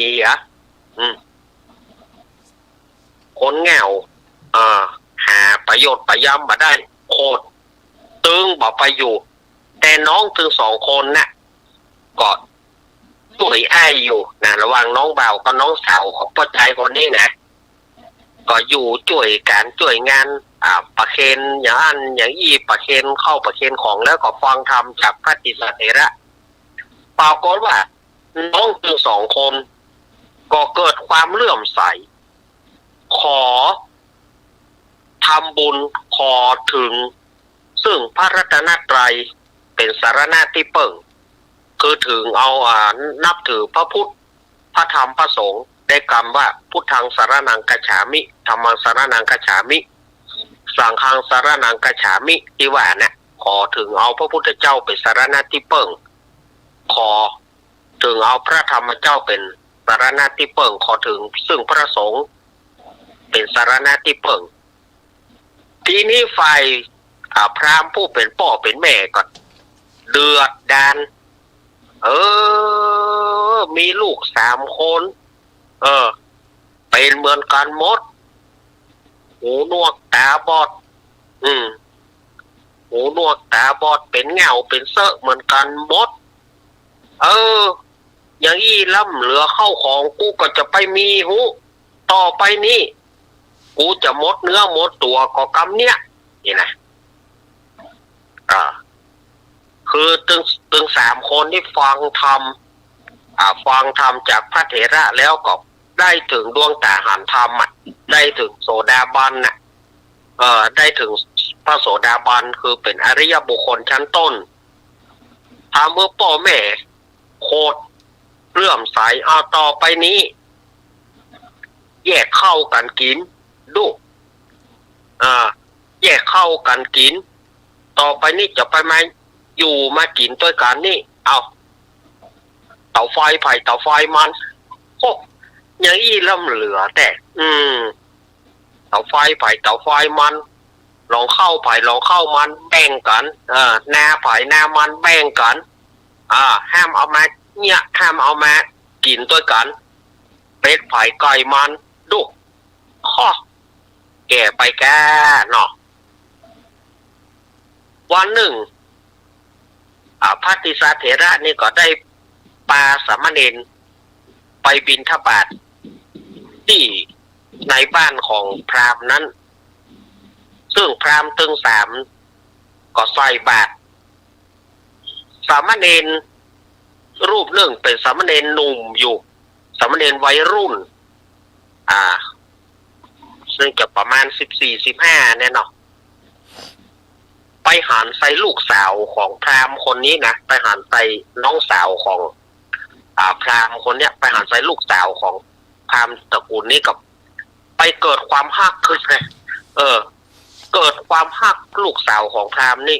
คนแง่วหาประโยชน์ประยำมาได้โคตรตึงบอกไปอยู่แต่น้องถึง2 คนน่ะก็ช่วยอ้ายอยู่นะระหว่างน้องบ่าวกับน้องสาวของพ่อชายคนนี้นะก็อยู่ช่วยการช่วยงานประเคนอย่างอีประเคนเข้าประเคนของแล้วก็ฟังธรรมจากพระติสาเถระปรากฏว่าน้องถึง2 คนก็เกิดความเลื่อมใสขอทำบุญขอถึงซึ่งพระรัตนตรัยเป็นสารณะที่เปิ่งคือถึงเอานับถือพระพุทธพระธรรมพระสงฆ์ได้กรรมว่าพุทธังสารนังกัจฉามิธัมมังสารนังกัจฉามิสังฆังสารนังกัจฉามิที่ว่าเนี่ยขอถึงเอาพระพุทธเจ้าเป็นสารณะที่เปิ่งขอถึงเอาพระธรรมเจ้าเป็นสารณะที่เปิ่งขอถึงซึ่งพระสงฆ์เป็นสารณะที่เปิ่งทีนี้ฝ่ายพราหมณ์ผู้เป็นพ่อเป็นแม่ก็เดือดดาลมีลูก3 คนเป็นเหมือนกันหมดหูหนวกตาบอดหูหนวกตาบอดเป็นเหงาเป็นเสอะเหมือนกันหมดอย่างอี้ล่ำเหลือเข้าของกูก็จะไปมีหูต่อไปนี้กูจะหมดเนื้อหมดตัวก็กรรมเนี้ยนี่นะคือตึง3 คนที่ฟังธรรมจากพระเถระแล้วก็ได้ถึงดวงตาหันธรรมได้ถึงโสดาบันนะได้ถึงพระโสดาบันคือเป็นอริยบุคคลชั้นต้นถามเมื่อพ่อแม่โคตรเลื่อมใสเอาต่อไปนี้แยกเข้ากันกินดูแยกเข้ากันกินต่อไปนี้จะไปมาอยู่มากินด้วยกันนี่เอาเตาไฟไผ่เตาไฟมันโอ้อย่างอี้ล่ำเหลือแต่เตาไฟไผ่เตาไฟมันลองเข้าไผ่ลองเข้ามันแบ่งกันหน้าไผ่หน้ามันแบ่งกันห้ามเอามาเนี่ยห้ามเอามากินด้วยกันเป็ดไผ่ไก่มันดูข้อแก่ไปแก่เนาะวันหนึ่งพระติสาเถระนี่ก็ได้ปาสามเณรไปบิณฑบาตที่ในบ้านของพราหมณ์นั้นซึ่งพราหมณ์ตึง3ก็ใส่บาตรสามเณรรูปหนึ่งเป็นสามเณรหนุ่มอยู่สามเณรวัยรุ่นซึ่งจะประมาณ14-15เนี่ยเนาะไปหันใส่ลูกสาวของพราหมณ์คนนี้นะไปหันใส่น้องสาวของพราหมณ์คนเนี้ยไปหันใส่ลูกสาวของพราหมณ์ตระกูลนี้กับไปเกิดความฮักขึ้นไงเกิดความฮักลูกสาวของพราหมณ์นี่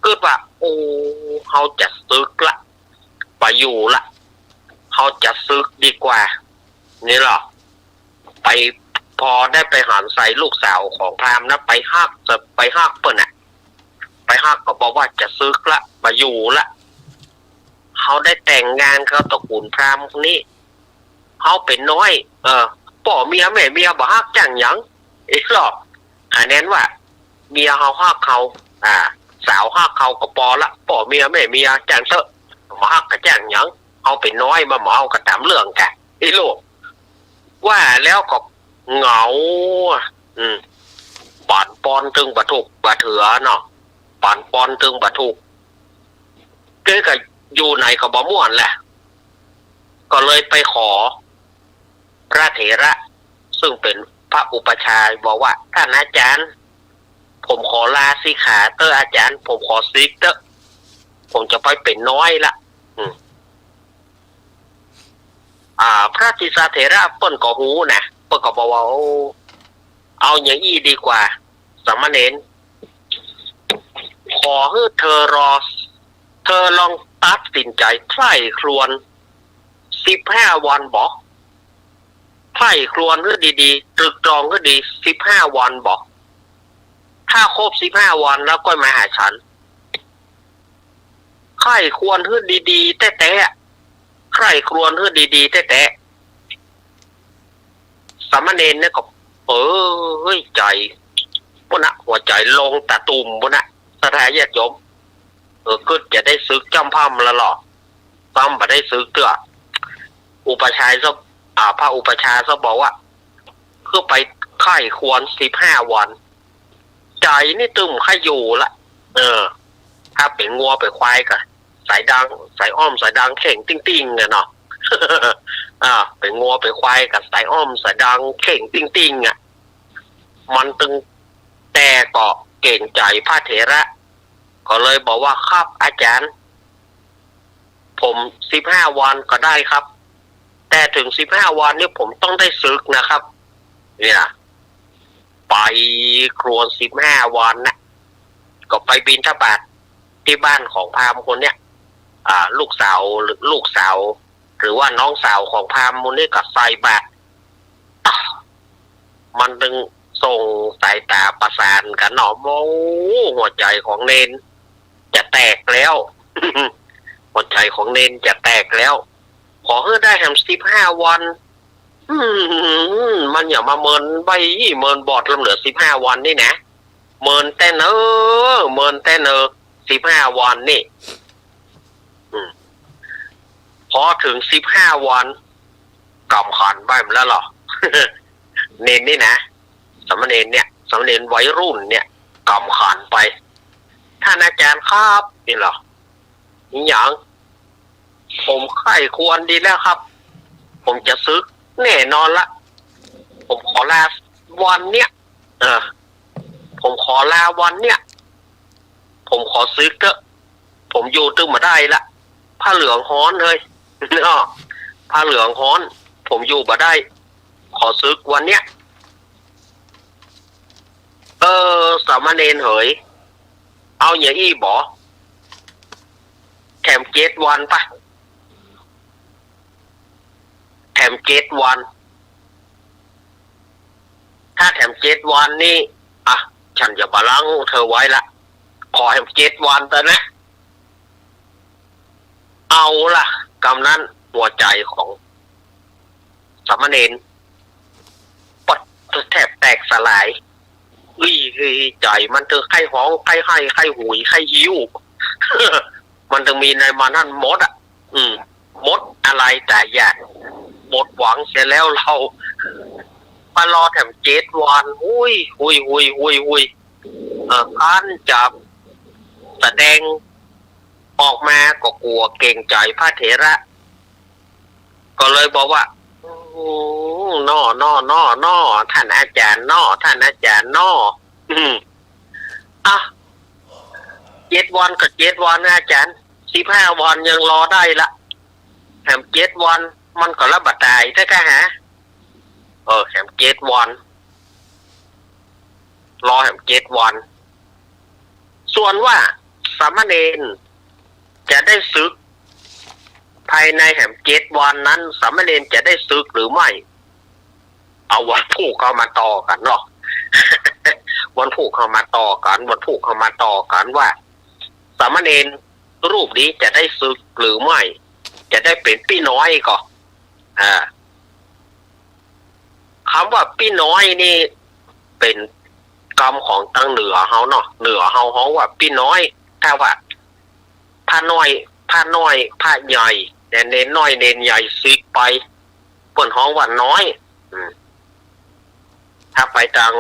เกิดว่าโอ้เขาจะซึกละไปอยู่ละเขาจะซึกดีกว่านี่หรอไปพอได้ไปหันใส่ลูกสาวของพราหมณ์นะไปฮักเปิ้นน่ะไปฮักก็บอกว่าจะซึกละไปอยู่ละเขาได้แต่งงานกับตระกูลพราหมณ์คนนี้เขาเป็นน้อยพ่อเมียแม่เมียบ่ฮักจังหยังอีกหรอกอันนั้นว่าเมียเขาฮักเขาสาวฮักเขาก็พอละพ่อเมียแม่เมียจังเถอะบ่ฮักก็จังหยังเขาเป็นน้อยมาหมอเอาก็ตามเรื่องกันอีโลกว่าแล้วก็เหงาปอนปอนตึงบะถูกบะเถือเนาะปอนปอนตึงบะถูกเก๋ก็อยู่ไหนก็บ่ม่วนแหละก็เลยไปขอ พระเถระซึ่งเป็นพระอุปชฌาย์บอกว่าท่านอาจารย์ผมขอลาสิกขาอาจารย์ผมขอซิกผมจะไปเป็นน้อยละพระติสาเถระเปิ้นก็หูนะเปิ้นก็บอกว่าเอาอย่างอี้ดีกว่าสามเณรขอให้เธอลองตัดสินใจใคร่ครวญ15 วันบอกใคร่ครวญให้ดีๆตรึกตรองให้ดี15 วันบอกถ้าครบ15 วันแล้วก็มาหาฉันใคร่ครวญให้ดีๆแต่ใคร่ครวญให้ดีๆแต่สามเณรเนี่ยก็ใจพวกน่ะหัวใจลงตะตุ่มพวกน่ะสถานญาติโยมก็จะได้ซึกจำพำละหรอซ้ำมาได้ซึกเตื้ออุปชายซะพระอุปชาซะบอกว่าคือไปไข้ควร15 วันใจนี่ตึมไข้อยู่ละถ้าเป็นงัวไปควายก็สายดังสายอ้อมสายดังเข่งติ้งๆเนาะเป็นงัวไปควายกับสายอ้อมสายดังเข่งติ้งมันตึงแต่ก็เก่งใจพระเถระก็เลยบอกว่าครับอาจารย์ผม15 วันก็ได้ครับแต่ถึง15 วันนี่ผมต้องได้ศึกนะครับเนี่ยไปครวญ15 วันนะก็ไปบิณฑบาตที่บ้านของพราหมณ์คนเนี้ยลูกสาวหรือว่าน้องสาวของพราหมณ์คนนี้ก็ใส่บาตรมันดึงส่งสายตาประสานกันหนอโมหัวใจของเนนจะแตกแล้ว หัวใจของเนนจะแตกแล้วขอให้ได้แฮม15 วันมันอย่ามาเมินใบเมินบอดลำเหลือ15 วันนี่นะเมินแต่เนอ15 วันนี่พอถึง15 วันกำขันไปมันแล้วหรอ เนนนี่นะสามเณรวัยรุ่นเนี่ยกำขันไปท่านอาจารย์ครับนี่เหรอนี่อย่างผมไข้ควรดีแล้วครับผมจะซึกแน่นอนละผมขอลาวันเนี้ยผมขอลาวันเนี้ยผมขอซึกเถอะผมอยู่ตึงมาได้ละผ้าเหลืองฮ้อนเลยผ้าเหลืองฮ้อนผมอยู่มาได้ขอซึกวันเนี้ยสามเณรเหยเอาอย่างอี้บอแถม7 วันปะแถม7 วันถ้าแถม7 วันนี่ฉันจะบาลังเธอไว้ละขอแถม7 วันแต่นะเอาล่ะกำนั้นหัวใจของสามเณรปดแทบแตกสลายใจมันเธอไข้ห้องไข้ให้ไข้หุยไข้หิว มันถึงมีในมานั่นมดมดอะไรแต่อยากหมดหวังเสียแล้วเรามารอแถม7 วันหุยการจับแสดงออกมาก็กลัวเก่งใจพระเถระก็เลยบอกว่าน้อท่านอาจารย์ท่านอาจารย์7 วันกับ7 วันอาจารย์15 วันยังรอได้ละแถม7 วันมันก็ระบาดตายได้แค่แถม7 วันรอแถม7 วันส่วนว่าสามเณรจะได้ศึกภายในแถม7 วันนั้นสามเณรจะได้ศึกหรือไม่เอาวันผูกเข้ามาต่อกันเนาะ วันผูกเข้ามาต่อกันว่าสามเณรรูปนี้จะได้ศึกหรือไม่จะได้เป็นพี่น้อยก็คำว่าพี่น้อยนี่เป็นกรรมของตั้งเหนือเฮาเนาะเหนือเฮาว่าพี่น้อยถ้าว่าพระน้อยพระใหญ่แต่เน้นน้อยเน้นใหญ่ซึกไปเปิ้นฮ้องว่าน้อยถ้าไปทาง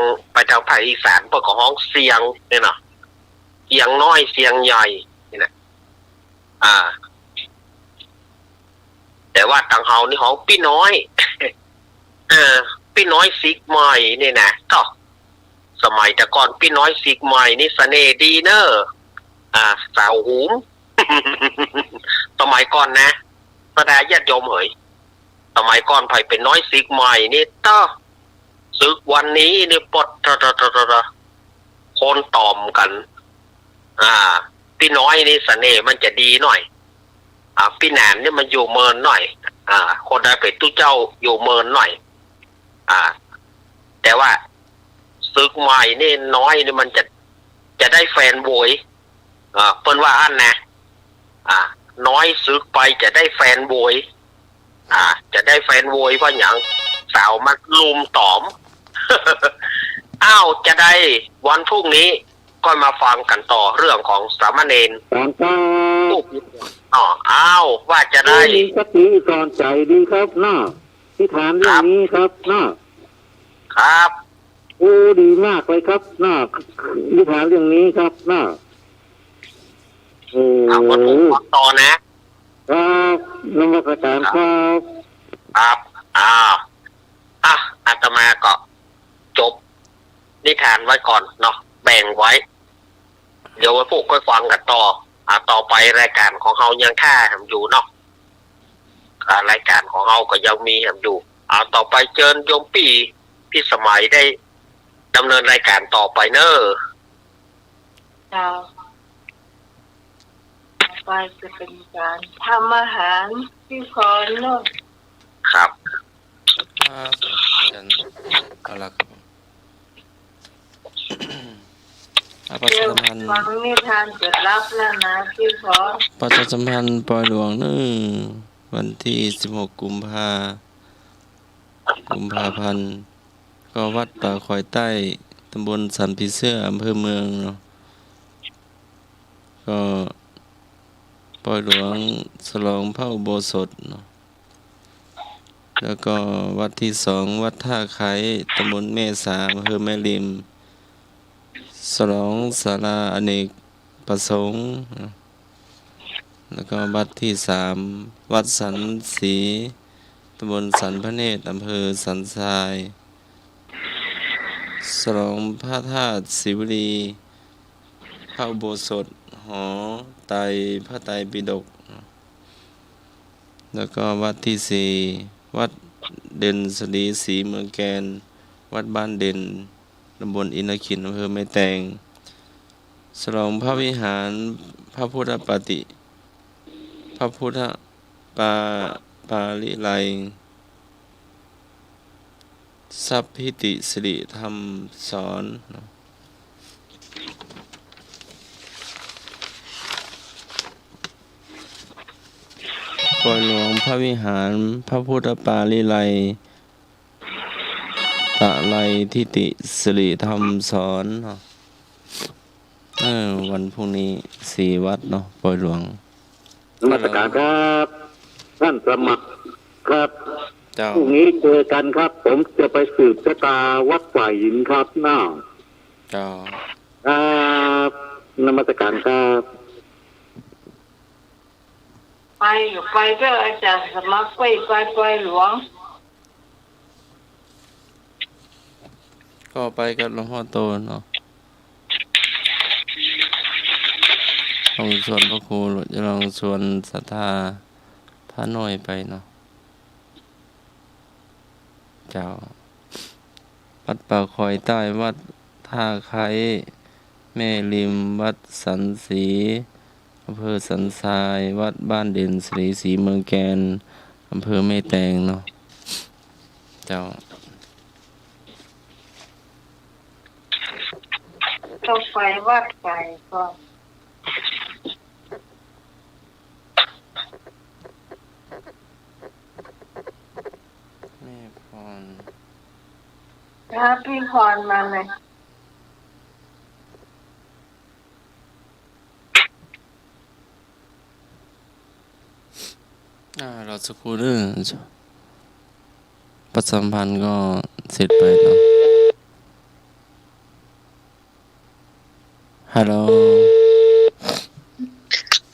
ภาคอีสานเปิ้นก็ฮ้องเสียงนี่น่ะเสียงน้อยเสียงใหญ่นี่น่ะแต่ว่าทางเฮานี่ฮ้องพี่น้อย พี่น้อยซิกใหม่นี่นะก็สมัยแต่ก่อนพี่น้อยซิกใหม่นี่เสน่ห์ดีเนอะสาวหูม สมัยก่อนนะประดาญาติโยมเอ๋ยสมัยก่อนไผ่เป็นน้อยซิกใหม่นี่ต้อซึกวันนี้นี่ปดคนตอมกันพี่น้อยนี่เสน่ห์มันจะดีหน่อยพี่แหนมนี่มันอยู่เมินหน่อยคนได้เป็นตู้เจ้าอยู่เมินหน่อยแต่ว่าซึกใหม่นี่น้อยนี่มันจะได้แฟนโวยเปิ้นว่าอันนะน้อยซึกไปจะได้แฟนโวยจะได้แฟนโวยเพราะอย่างสาวมาลุมตอม อ้าวจะได้วันพรุ่งนี้ก็มาฟังกันต่อเรื่องของสามเณร ตอนก็ อ้าวว่าจะได้ มีสติก่อนใจดีครับน้าที่ถามเรื่องนี้ครับน้า ครับ โอ้ดีมากเลยครับน้าที่ถามเรื่องนี้ครับน้าโอ้ วันพรุ่งฟังต่อนะครับ นมัสการครับ ครับอาตมาก็จบนิทานไว้ก่อนเนาะแบ่งไว้ เดี๋ยวไว้พวกค่อยฟังกันต่อต่อไปรายการของเรายังค่าทำอยู่เนาะรายการของเราก็ยังมีทำอยู่ต่อไปเชิญโยมพี่สมัยได้ดำเนินรายการต่อไปเนอะ ต่อไปจะเป็นการทำอาหารที่คอนเนาะ ครับ ครับเอาละครับประ เดี๋ ชา ยว สัมพันธ์ ฟังนิทานเสร็จรับแล้วนะพี่ขอ ประชาสัมพันธ์ปล่อยหลวงนึงวันที่16กุมภาพันธ์ก็วัดป่าคอยใต้ตำบลสันผีเสื้ออำเภอเมืองเนาะก็ปล่อยหลวงฉลองพระอุโบสถเนาะแล้วก็วัดที่2วัดท่าไข่ตำบลแม่สาอำเภอแม่ริมฉลองศาลาอเนกประสงค์แล้วก็วัดที่3วัดสันศรีตำบลสันพระเนตรอำเภอสันทรายฉลองพระธาตุศรีบุรีพระอุโบสถหอไตรพระไตรปิฎกแล้วก็วัดที่4วัดเด่นสรีศรีเมืองแกนวัดบ้านเด่นตำบลอินทขินอำเภอแม่แตงฉลองพระวิหารพระพุทธปฏิพระพุทธปาลิไลยสัพพิติสิริธรรมสอนปล่อยหลวงพระวิหารพระพุทธปาลิไลยตะไลทิติสิริธรรมสอนวันพรุ่งนี้4วัดเนาะปล่อยหลวง นมัสการครับท่านสมัครครับ เจ้า พรุ่งนี้เจอกันครับ ผมจะไปสืบชะตาวัดฝ่ายหินครับน้า เจ้า ครับนมัสการครับ ไปอยู่ไปเด้ออาจารย์สมัครไปหลวง ก็ไปกับหลวงพ่อโตเนาะลองชวนพระครูจะลองชวนศรัทธาพระน้อยไปเนาะเจ้าวัดป่าคอยใต้วัดท่าไข่แม่ริมวัดสันศรีอำเภอสันทรายวัดบ้านเด่นศรีศรีเมืองแกนอำเภอแม่แตงเนาะเจ้า ต้องไปวัดไก่ก่อน แม่พร พี่พรมาเลย เราสักครู่นึงประชาสัมพันธ์ก็เสร็จไปเนาะฮัลโหล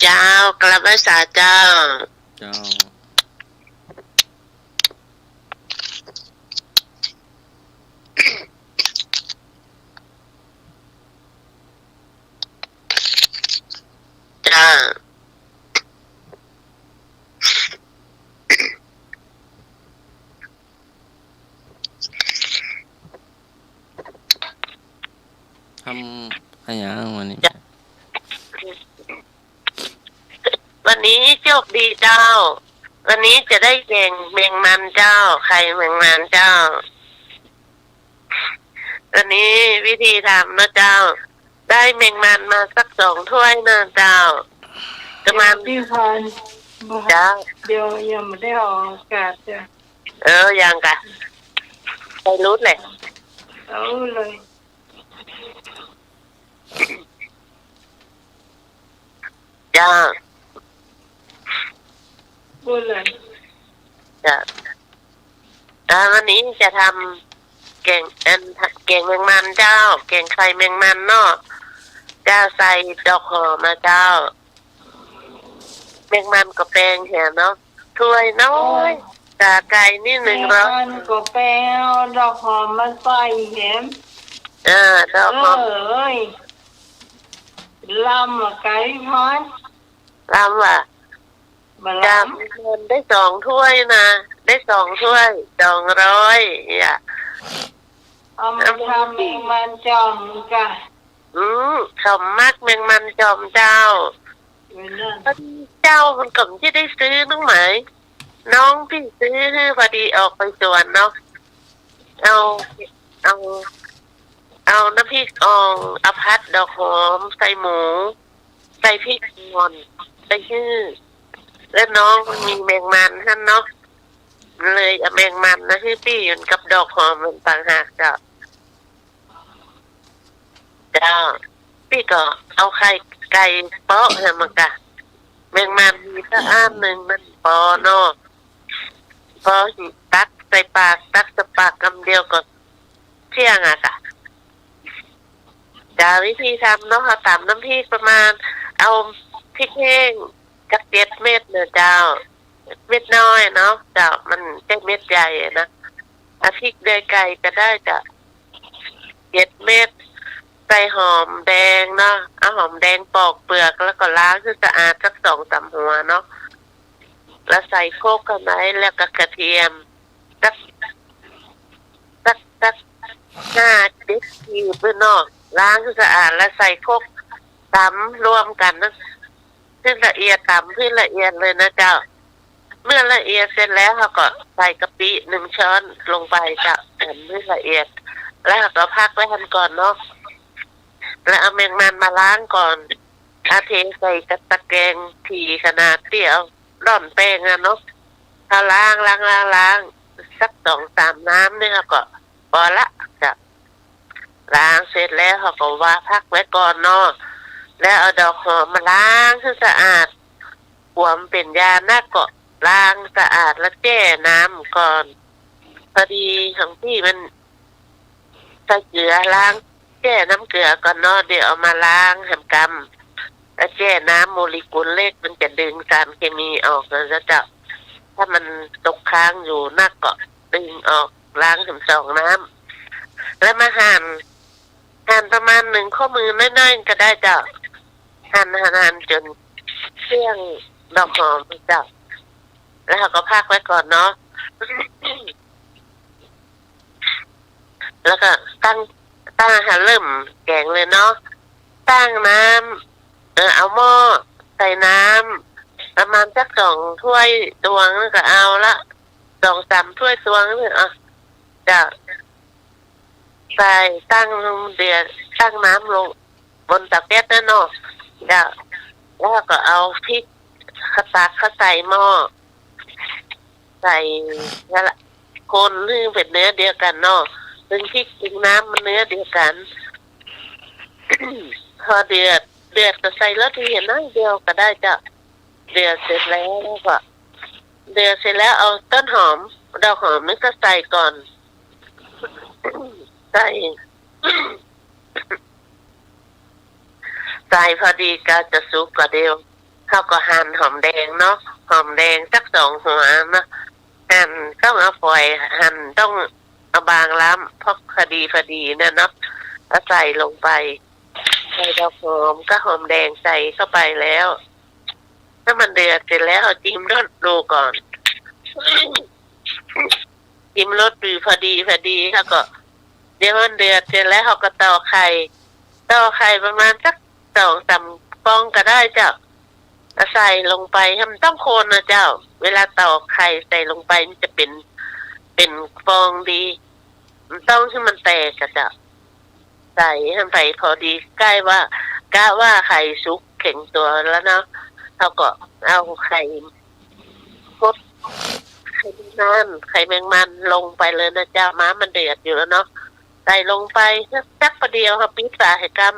เจ้ากลับมาสาเจ้า เจ้า ทำอะไรอย่างวันนี้ วันนี้โชคดีเจ้า วันนี้จะได้แกงแมงมันเจ้าไข่แมงมันเจ้า วันนี้วิธีทำนะเจ้า ได้แมงมันมาสัก2 ถ้วยนะเจ้าประมาณ พี่พัน เจ้า เดี๋ยวยังไม่ได้ออกอากาศจ้ะ ยังกะไปรู้เลย เอาเลย เจ้า พูดเลย วันนี้จะทำแกงแกงแมงมันเจ้าแกงไข่แมงมันเนาะเจ้าใส่ดอกหอมนะเจ้าแมงมันกับแป้งเห็นเนาะถ้วยน้อยกาไก่นี่100มันก็แปลเอาดอกหอมมาใส่เห็น ดอกหอม เอ้ยลำอะไก่พอน ลำว่ะ มาล จำเงินได้2 ถ้วยนะได้2 ถ้วย200อย่า ำเอามาทำเองมันจอมกะ สมมากแมงมันจอมเจ้า เวลา เจ้ามันกล่อมที่ได้ซื้อน้องไหมน้องพี่ซื้อพอดีออกไปสวนเนาะเอาน้ำพริกอ่องเอาพัดดอกหอมใส่หมูใส่พริกงอนใส่ชื่อแล้วน้องมันมีแมงมันท่านเนาะเลยเอาแมงมันนะที่พี่อยู่กับดอกหอมมันต่างหากเจ้าพี่ก็เอาไข่ไก่เปาะให้มันกะแมงมันมีสักอันหนึ่งมันปอเนาะพอตักใส่ปากตักใส่ปากคำเดียวก็เที่ยงอะค่ะวิธีทำเนาะค่ะตำน้ำพริกประมาณเอาพริกแห้งกับ7 เม็ดเนอะเจ้าเม็ดน้อยเนาะเจ้ามันได้เม็ดใหญ่นะพริกเดือยไก่ก็ได้จ้ะ7 เม็ดใส่หอมแดงเนาะเอาหอมแดงปอกเปลือกแล้วก็ล้างให้สะอาดสัก2-3 หัวเนาะแล้วใส่โคกกันไว้แล้วก็กระเทียมสัก5 10 ทีเพื่อนเนาะล้างให้สะอาดแล้วใส่โคกตำรวมกันนะให้ละเอียดตำให้ละเอียดเลยนะเจ้าเมื่อละเอียดเสร็จแล้วเราก็ใส่กะปิ1 ช้อนลงไปจ้ะตำให้ละเอียดแล้วเราก็พักไว้ทันก่อนเนาะแล้วเอาแมงมันมาล้างก่อนเทใส่กระตะแกรงทีขนาดเดียวร่อนแป้งเนาะถ้าล้างสัก2-3 น้ำเนี่ยก็พอละจ้ะล้างเสร็จแล้วเขาก็ว่าพักไว้ก่อนเนาะแล้วเอาดอกหอมมาล้างให้สะอาดหัวมันเป็นยาหน้าเกาะล้างสะอาดแล้วแช่น้ำก่อนพอดีของพี่มันใส่เกลือล้างแช่น้ำเกลือก่อนเนาะเดี๋ยวเอามาล้างแหมกำแล้วแช่น้ำโมเลกุลเล็กมันจะดึงสารเคมีออกแล้วจะถ้ามันตกค้างอยู่หน้าเกาะดึงออกล้างถึง2 น้ำแล้วมาหั่นประมาณ1 ข้อมือน้อยๆก็ได้จ้ะหั่นจนเสี่ยงดอกหอมจ้ะแล้วเราก็พักไว้ก่อนเนาะ แล้วก็ตั้งเริ่มแกงเลยเนาะตั้งน้ำเอาหม้อใส่น้ำประมาณสัก2 ถ้วยตวงแล้วก็เอาละ2-3 ถ้วยตวงนี่จะใส่ตั้งน้ำลงบนตะแกรงนั่นเนาะแล้วก็เอาพริกตักใส่หม้อใส่นั่นแหละคนให้เป็นเนื้อเดียวกันเนาะซึ่งพริกถึงน้ำมันเนื้อเดียวกัน พอเดือดก็ใส่รสที่เห็นน้อยเดียวก็ได้จ้ะเดือดเสร็จแล้วก็เอาต้นหอมดอกหอมนี่ก็ใส่ก่อน ใส่พอดีก็จะสุกก็เดียวเขาก็หั่นหอมแดงเนาะหอมแดงสัก2 หัวนะหั่นต้องเอาฝอยหั่นต้องเอาบางล้ำพอดีเนี่ยเนาะแล้วใส่ลงไปใส่ดอกหอมก็หอมแดงใส่เข้าไปแล้ว ถ้ามันเดือดเสร็จแล้วเอาจิ้มรสดูก่อนจิ้มรสดูพอดีแล้วก็เดี๋ยวมันเดือดเสร็จแล้วเขาก็ต่อไข่ประมาณสัก2-3 ฟองก็ได้เจ้าใส่ลงไปมันต้องคนนะเจ้าเวลาตอกไข่ใส่ลงไปมันจะเป็นฟองดีมันต้องให้มันแตกอะเจ้าใส่ให้มันไปพอดีใกล้ว่ากะว่าไข่สุกแข็งตัวแล้วเนาะเราก็เอาไข่พดไข่แมงมันลงไปเลยนะเจ้าม้ามันเดือดอยู่แล้วเนาะใส่ลงไปสักประเดียวครับปิดฝาให้กำ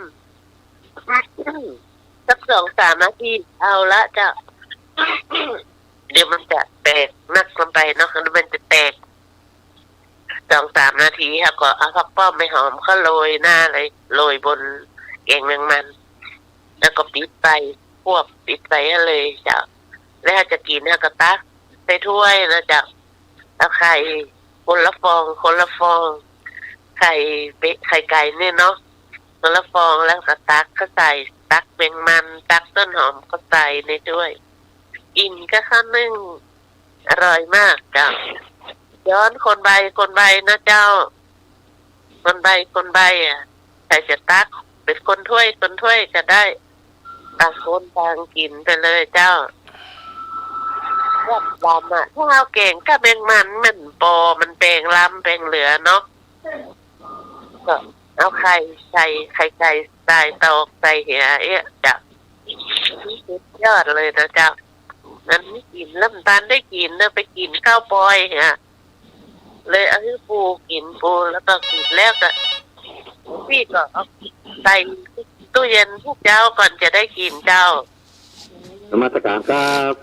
สัก2-3 นาทีเอาละเจ้าเดี๋ยวมันจะแตกนักลงไปเนาะมันจะแตก2-3 นาทีค่ะก็เอาผักป้อมไม่หอมก็โรยหน้าเลยโรยบนแกงแมงมันแล้วก็ปิดไปปิดไปเลยเจ้าแล้วจะกินก็ตักใส่ถ้วยนะเจ้าเอาไข่คนละฟองไข่ไก่เนี่ยเนาะคนละฟองแล้วก็ตักก็ใส่ตักแมงมันตักต้นหอมก็ใส่ในด้วยกินก็ข้าวนึ่งอร่อยมากจ้ะย้อนคนใบนะเจ้าคนใบอ่ะใครจะตักเป็นคนถ้วยก็ได้ต่างคนต่างกินไปเลยเจ้าแบบลำอ่ะถ้าเอาเก่งก็แมงมันปอมันแปลงลำแปลงเหลือเนาะก็เอาไข่ใส่ใส่ตอกใส่เหี่ยจ้ะสุดยอดเลยนะเจ้านั้นไม่กินน้ำตาลได้กินเนอะไปกินข้าวปอยฮะเลยเอาให้ปูกินปูแล้วก็กินแล้วก็พี่ก็เอาใส่ตู้เย็นพวกเจ้าก่อนจะได้กินเจ้า นมัสการครับ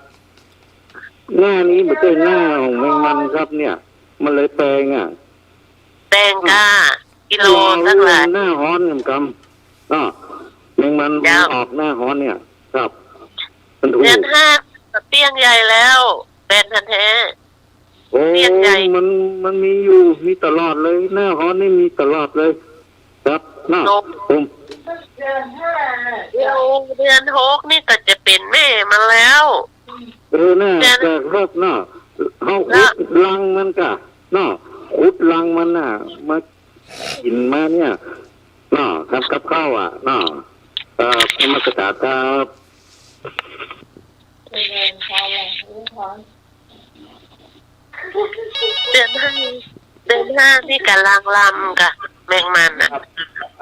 หน้านี้มันเป็นหน้าของแมงมันครับเนี่ย มันเลยแปลงแตงกากิโลตั้งหลายหน้าฮ้อนเหมือนกันแมงมันออกหน้าฮ้อนเนี่ยครับมันถูกเดือน5เตี้ยงใหญ่แล้วเป็นทันแท้โอ้มันมีตลอดเลยหน้าฮ้อนนี่มีตลอดเลยครับผมเดือน 5เดือน6นี่ก็จะเป็นแม่มันแล้วน่าจะครับเขาขุดรังมันกะขุดรังมันมากินมาเนี่ยครับกับข้าวเป็นมาสกัดครับเดือน5ที่กำลังลำกะแมงมัน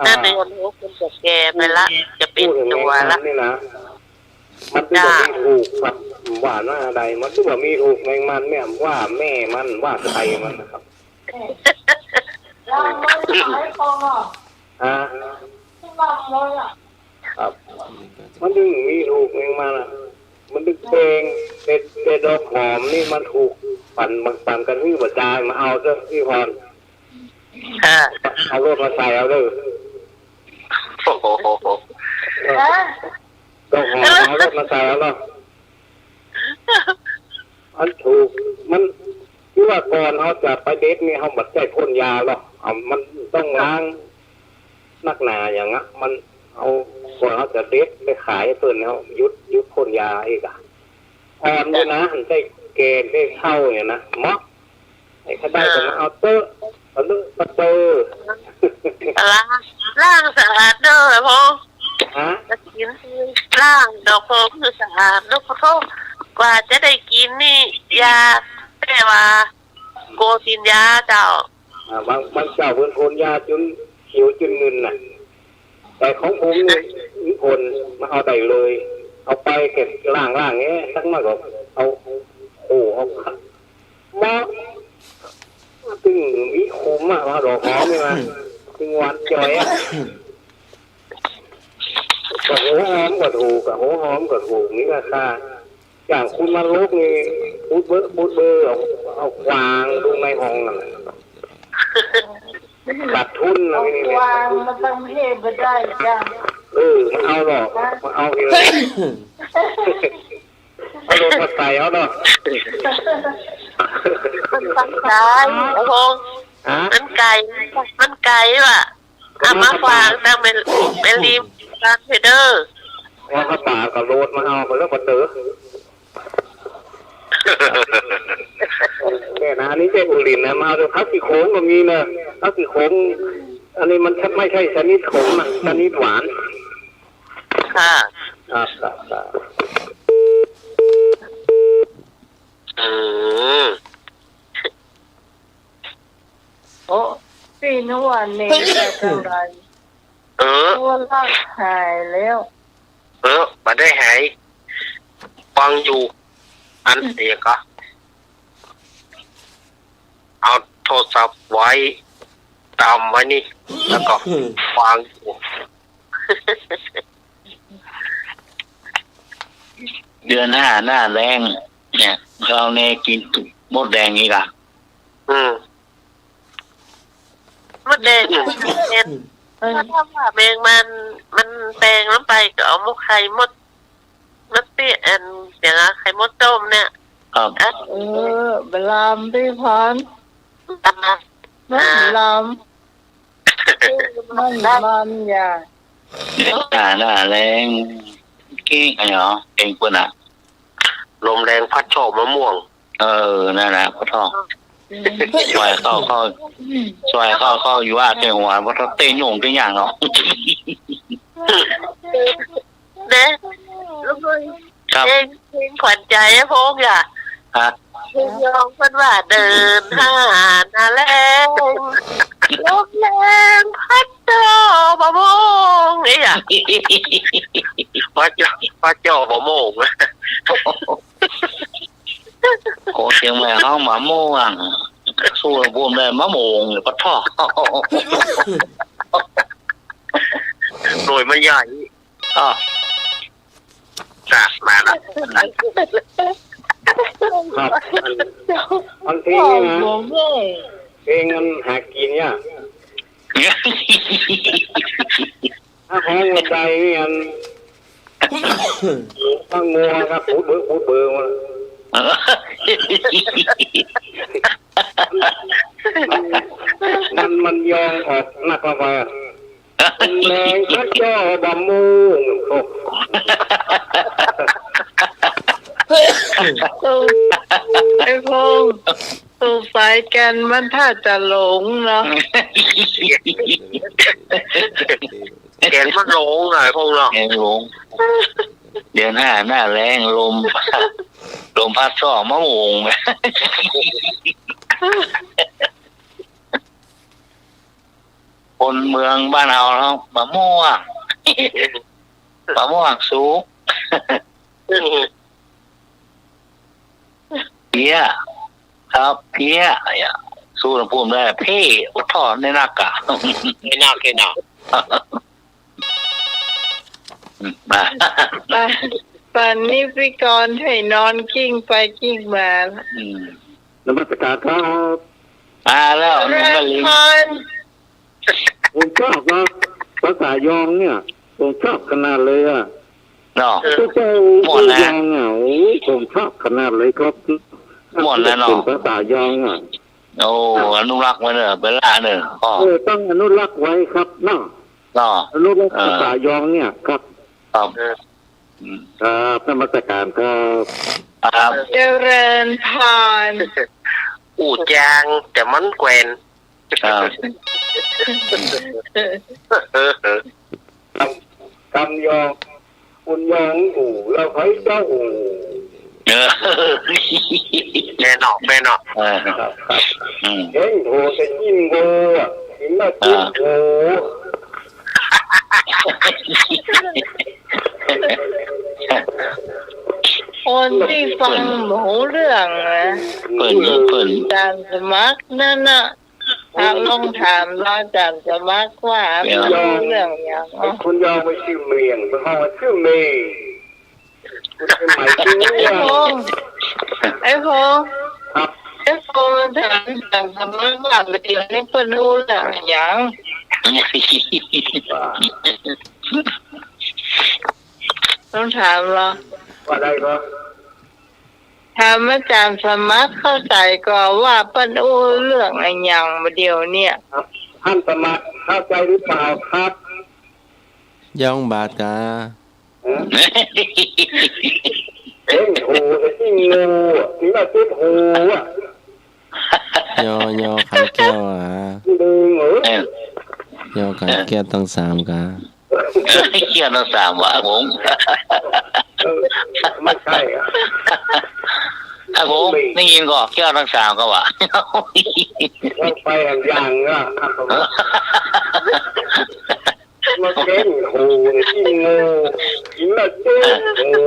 ถ้าเดือน6มันจะแก่ไปละจะเป็นตัวละนี่นะมันจะมีถูกครับว่าหน้าใดมันคือว่ามีถูกแมงมันเนี่ยว่าแม่มันว่าใครมันนะครับครับมันดึงมีถูกแมงมันมันดึงเพลงแต่ดอกหอมนี่มันถูกปั่นกันที่หัวใจมาเอาเจ้าพี่พรเอารถมาใส่เอาเลยโอ้โหดอกหอมเอารถมาใส่เอาเนาะอันถูกมันที่ว่าก่อนเขาจะไปเด็กนี่เขาบัดใจพ่นยาหรอกมันต้องล้างนักหนาอย่างนั้นมันเอาก่อนเขาจะเด็กไปขายเพิ่นเขายุดพ่นยาอีกอ่อนด้วยนะใส่เกณฑ์ได้เข้าเนี่ยนะม็อกไอ้ข้าได้ก็มาเอาเตอล้างสะอาดเด้อพ่อจะกินล้างดอกโพคือสะอาดแล้วพอกว่าจะได้กินนี่ยาแต่ว่าโกสินยาเจ้าบางเจ้าเพิ่นโคนยาจนเขียวจนเงินแต่ของผมนี่มีคนมาเอาได้เลยเอาไปเก็บล่างเงี้ยสักมากก็เอามาตึงมีคุ้มว่าดอกหอมนี่มาตึงหวานจ่อยกับหัวหอมก็ถูกนี่ราคาอย่างคุณมาโลกนี่พูดเบอร์เอาวางลงในห้องนั่นขาดทุนอะไรนี่วางมันต้องเทไปได้จ้ะมันเอาหรอกมาเอาเลยเอาลงมาใส่เอาเนาะมันตั้งใจโอ้โหมันไก่ว่ะเอามาฝากตั้งเป็นริมการเพเดอร์ว่าเขาป่ากับโรดมาเอาไปแล้วมาเต๋อ แค่นะอันนี้เจ้าบุรินนะมาดูพักกี่โค้งก็มีนะพักกี่โค้งอันนี้มันไม่ใช่ชนิดขมนะชนิดหวาน ค่ะ ครับ อืม โอ้พี่นวลนี่ได้เท่าไหรตัวรักหายแล้ว มาได้หายฟังอยู่ อันเดียก็เอาโทรศัพท์ไว้ตามไว้นี่ แล้วก็ฟังอยู่ เดือนห้าหน้าแรงเนี่ยเราเนี่ยกินมดแดงอีกอ่ะ มดแดงเนี่ยถ้าว่าแมงมันแปลงแล้วไปก็เอามดไข่มดเปี้ยอันอย่างไข่มดต้มเนี่ย ครับ บลามพี่พรมันลามมันอย่า เดือนหน้าแรงเก่งไงเหรอเก่งคนอ่ะ ลมแรงพัดโชกมะม่วง นั่นแหละพ่อทองช่วยเข้าช่วยเข้าอยู่ว่าเก่งหัวพ่อทองเต้นโยงเต้นอย่างเนาะ เนี่ยแล้วก็ ครับ เพลงขวัญใจนะพงษ์อ่ะ ครับ เพลงร้องมันว่าเดินหาหน้าแรงลมแรงพัดเจอบะมงนี่อ่ะ พัดโจมะม่วง โคเสียงแม่เขาหมาโม่งสู้รวมได้มะโมงหรือปะท่อ หน่วยมันใหญ่ อ๋อ มาละ ครับบางทีนะเพลงมันหากินเนี่ยถ้าแพงวันใดนี่อันตั้งงัวครับพูดเบอร์มันยองออกหนักลงไปแรงพระเจ้าบะมูไอ้พงษ์สงสัยกันมันถ้าจะหลงเนาะ แกนมันลงหน่อยพงษ์เนาะ แกงลงเดือนห้าหน้าแรงลมพัดซ่อมะโมง คนเมืองบ้านเราแล้วมะม่วงสุกเพี้ยครับเพี้ยสู้ลำพูนได้เพ่อดทอดในนักกะ ไม่น่าเกณฑ์อ่ะ มา ป่านนี้พี่กรณ์ให้นอนกิ้งไปกิ้งมา นมัสการครับ มาแล้วน้องมะลิง ผมชอบนะภาษายองเนี่ยผมชอบขนาดเลยอ่ะ เนาะ เจ้าอยองอ่ะผมชอบขนาดเลยครับหมดแล้วเนาะ ภาษายองอ่ะ โอ้อนุรักษ์ไว้เนอะเวลาเนอะพ่อ ต้องอนุรักษ์ไว้ครับเนาะ เนาะ อนุรักษ์ภาษายองเนี่ยครับ ครับ ครับนมัสการครับ ครับ เจริญพร อู่จางแต่มันแกวน ครับ คำยองคุณยองอู่เราใช้เจ้าอู่ แม่เนาะ ครับเฮ้ยโหจะจิ้มโง่จิ้มมาจิ้มโง่ คนที่ฟังหมูเรื่องนะ เปิ่น การสมัครนั่นน่ะถ้าลองถามเราการสมัครว่ามีเรื่องอย่าง คุณยองไปชื่อเมียงเป็นห้องชื่อเมย์คุณเป็นหมายชื่อ ไอ้พงษ์ ครับ ไอ้พงษ์ถามการสมัครว่าเดี๋ยวนี้เพิ่นรู้เรื่องอย่างต้องถามเรา ว่าได้ก็ ถามอาจารย์สมัครเข้าใจก่อนว่าเปิ้นอู้เรื่องอะไรอย่างมาเดียวเนี่ย ครับท่านสมัครเข้าใจหรือเปล่าครับ ย่องบาทกา เฮ้ยโหจะจิ้มงูถึงเรา ติดหูอ่ะ ยอขันแก้วอ่ะ ดึงเหรอย อขันแก้วต้อง3กะ เกี่ยวกับ3วะผม ไม่ใช่อ่ะ ผมได้ยินก็เกี่ยวกับ3ก็ว่า ต้องไปอย่างอ่ะมาเก่งหูที่งูกินแล้วเจ๊หู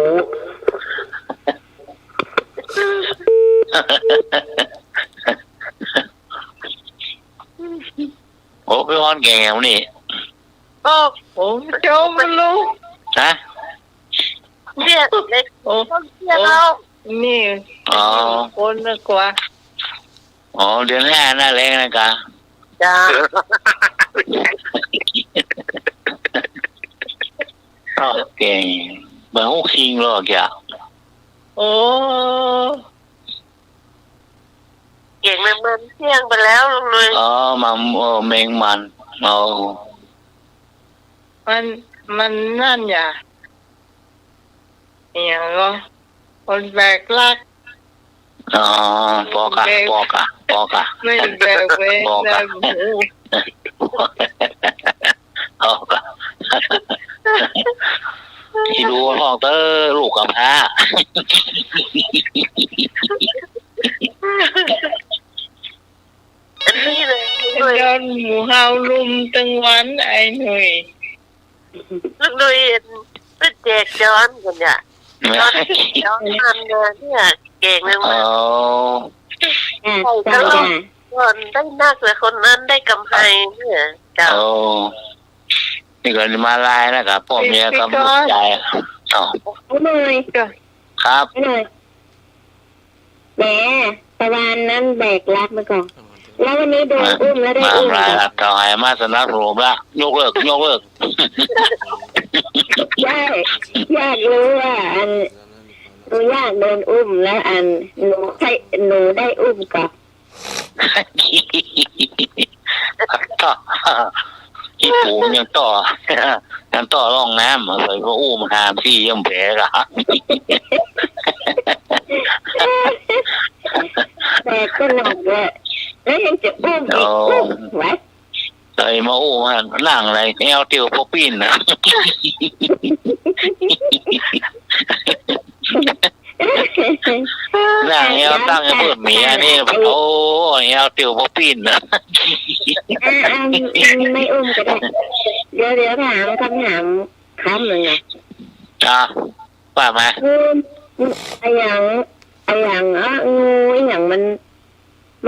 โอ้พี่ฮอนเก่งอย่างนี้ โอ้โหเจ้ามันรู้ ฮะ เรียกเล็ก โอ้ ต้องเรียกเรา นี่ อ๋อ คนละกว่า อ๋อเดือน5น่าแรงนะกะ จ้า เก่งเหมือนฮู้คิงหรอกอ่ะ โอ้ เก่งมันเที่ยงไปแล้วลุงเลย อ๋อมาเมงมันอ๋อ มันนั่นอย่าอย่างก็คนแบกลัก อ๋อปอกะ ไม่แบกเวงนะหมู อ๋อกะที่ดูห้องเตอลูกกับพระ อันนี้เลยลุง โดนหมูเฮาลุมตั้งวันไอ้หนุ่ย เลยเป็นแจกย้อนกันเนี่ยย้อนทำงานเนี่ยเก่งเลย อ๋ มั้ อ จ้าจ้า คนได้นักเลยคนนั้นได้กำไรเนี่ยเจ้า โอ้นี่ก็มาลายนะครับพ่อเมียกับลูกชายอ๋อ ไม่หน่อย ครับ ไม่หน่อยแหมตะวันนั้นแบกรักมาก่อนแล้ววันนี้โดนอุ้มแล้วได้ มา อุ้ม ลายครับต่อให้มาสนับสนุนละยกเลิก ใช่อยากรู้ว่าหนูอยากโดนอุ้มแล้วหนูได้อุ้มก่อน ต่อที่ปูมยังต่อร่องน้ำเลยก็อุ้มหามที่ยังแผลกะ แต่ก็หนักเลยแล้วยังจะอุ้มอีกอุ้มไว้ เลยมาอุ้มนั่งอะไรแนวเตียวพอปีนนะนั่งแนวตั้งเปิดเมียนี่โอ้แนวเตียวพอปีนนะ ไม่อุ้มก็ได้เดี๋ยวถามคำถามคำหนึ่งนะ ว่ามา ไอ้อย่างงูอย่างมั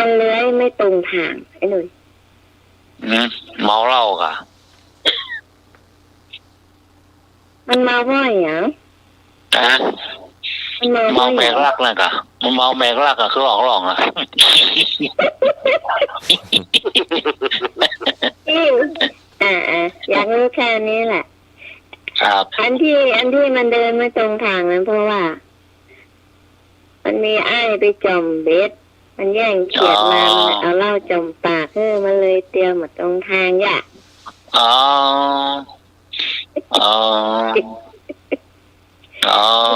นเลื้อยไม่ตรงทางไอ้หนุ่ย เมาเหล้ากะ มันมาว่าอย่างมันมา เมา ว่าอ แม ย่าง กลักนะกะมันเมาแมกลักอะคือหลอกอ่ะ อยากรู้แค่นี้แหละ ครับ อันที่มันเดินไม่ตรงทางนั้นเพราะว่า มันมีไอ้ไปจมเบ็ดมันแย่งเขียดมาเอาเหล้าจมปากมันเลยเตรียมมาตรงทางย่ะ อ๋อ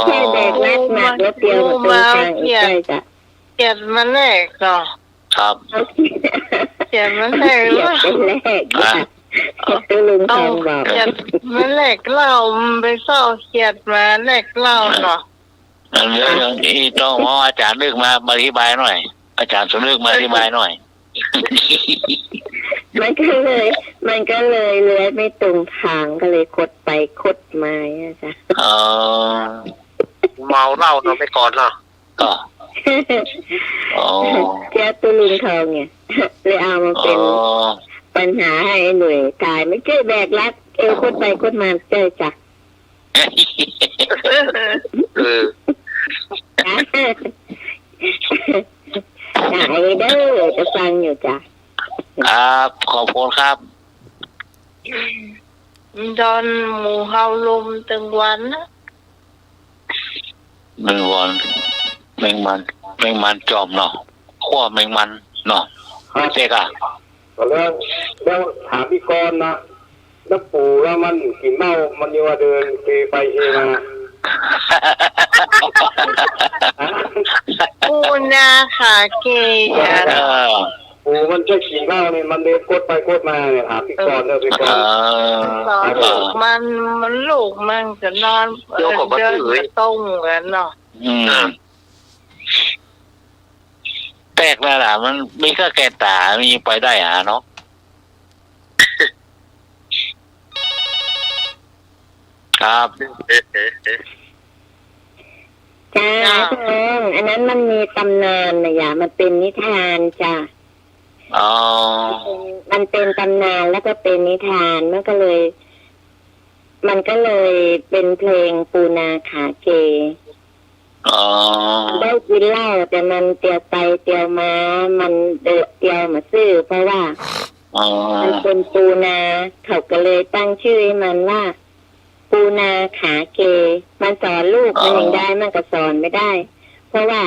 แค่แบกรักหนักแล้วเตรียมมาตรงทางอีกใช่จ้ะ เก็บมันแรกเนาะ ครับ เก็บมันแรก เขียด ว่า เป็นแรกจ้ะตัวลุงทองบอก เก็บมันแรกเล่าไปเศร้าเขียดมาแรกเล่าเนาะ เรื่องนี้ต้องขออาจารย์นึกมาอธิบายหน่อย อาจารย์สมนึกมาอธิบายหน่อย มันก็เลยเลื้อยไม่ตรงทางก็เลยคดไปคดมาจ้ะ เมาเหล้าเนาะไปก่อนเนาะ ก็อ๋อ เจ้าตัวลุงทองเนี่ยเลยเอามาเป็นปัญหาให้หน่วยกายไม่ใช่แบกรักคดไปคดมาเจอจ้ะ ไหนเด้อจะฟังอยู่จ้ะ ครับขอบคุณครับ โดนหมูเฮาลุมตั้งวันนะ แมงวันแมงมันจอมเนาะขั้วแมงมันเนาะเจ๊กะ ก็แล้วถามพี่กรณ์นะแล้วปู่แล้วมันกินเหล้ามันยังว่าเดินไปมา ปู นาขาเกย เออ ปูมันจะขี่เข้านี่มันเดินกดไปกดมาเนี่ยหาพี่กรณ์เนี่ยพี่ก เอ รณ์ ตอนลูกมันลูกมันจะนอนเดินตรงกันเนาะ อืมแตกแล้วล่ะมันมีแค่แก่ตามีไปได้เนาะครับ จ้าเพิ่งอันนั้นมันมีตำนานนะอย่ามันเป็นนิทานจ้า อ๋อ มันเป็นตำนานแล้วก็เป็นนิทานมันก็เลย เป็นเพลงปูนาขาเก อ๋อ ได้กินเหล้าแต่มันเตียวไปเตียวมา มันเตียวมาซื้อเพราะว่า อ๋อ มันเป็นปูนาเขาก็เลยตั้งชื่อให้มันว่า ปูนาขาเก มันสอนลูกมันยังได้มันก็สอนไม่ได้ เพราะว่า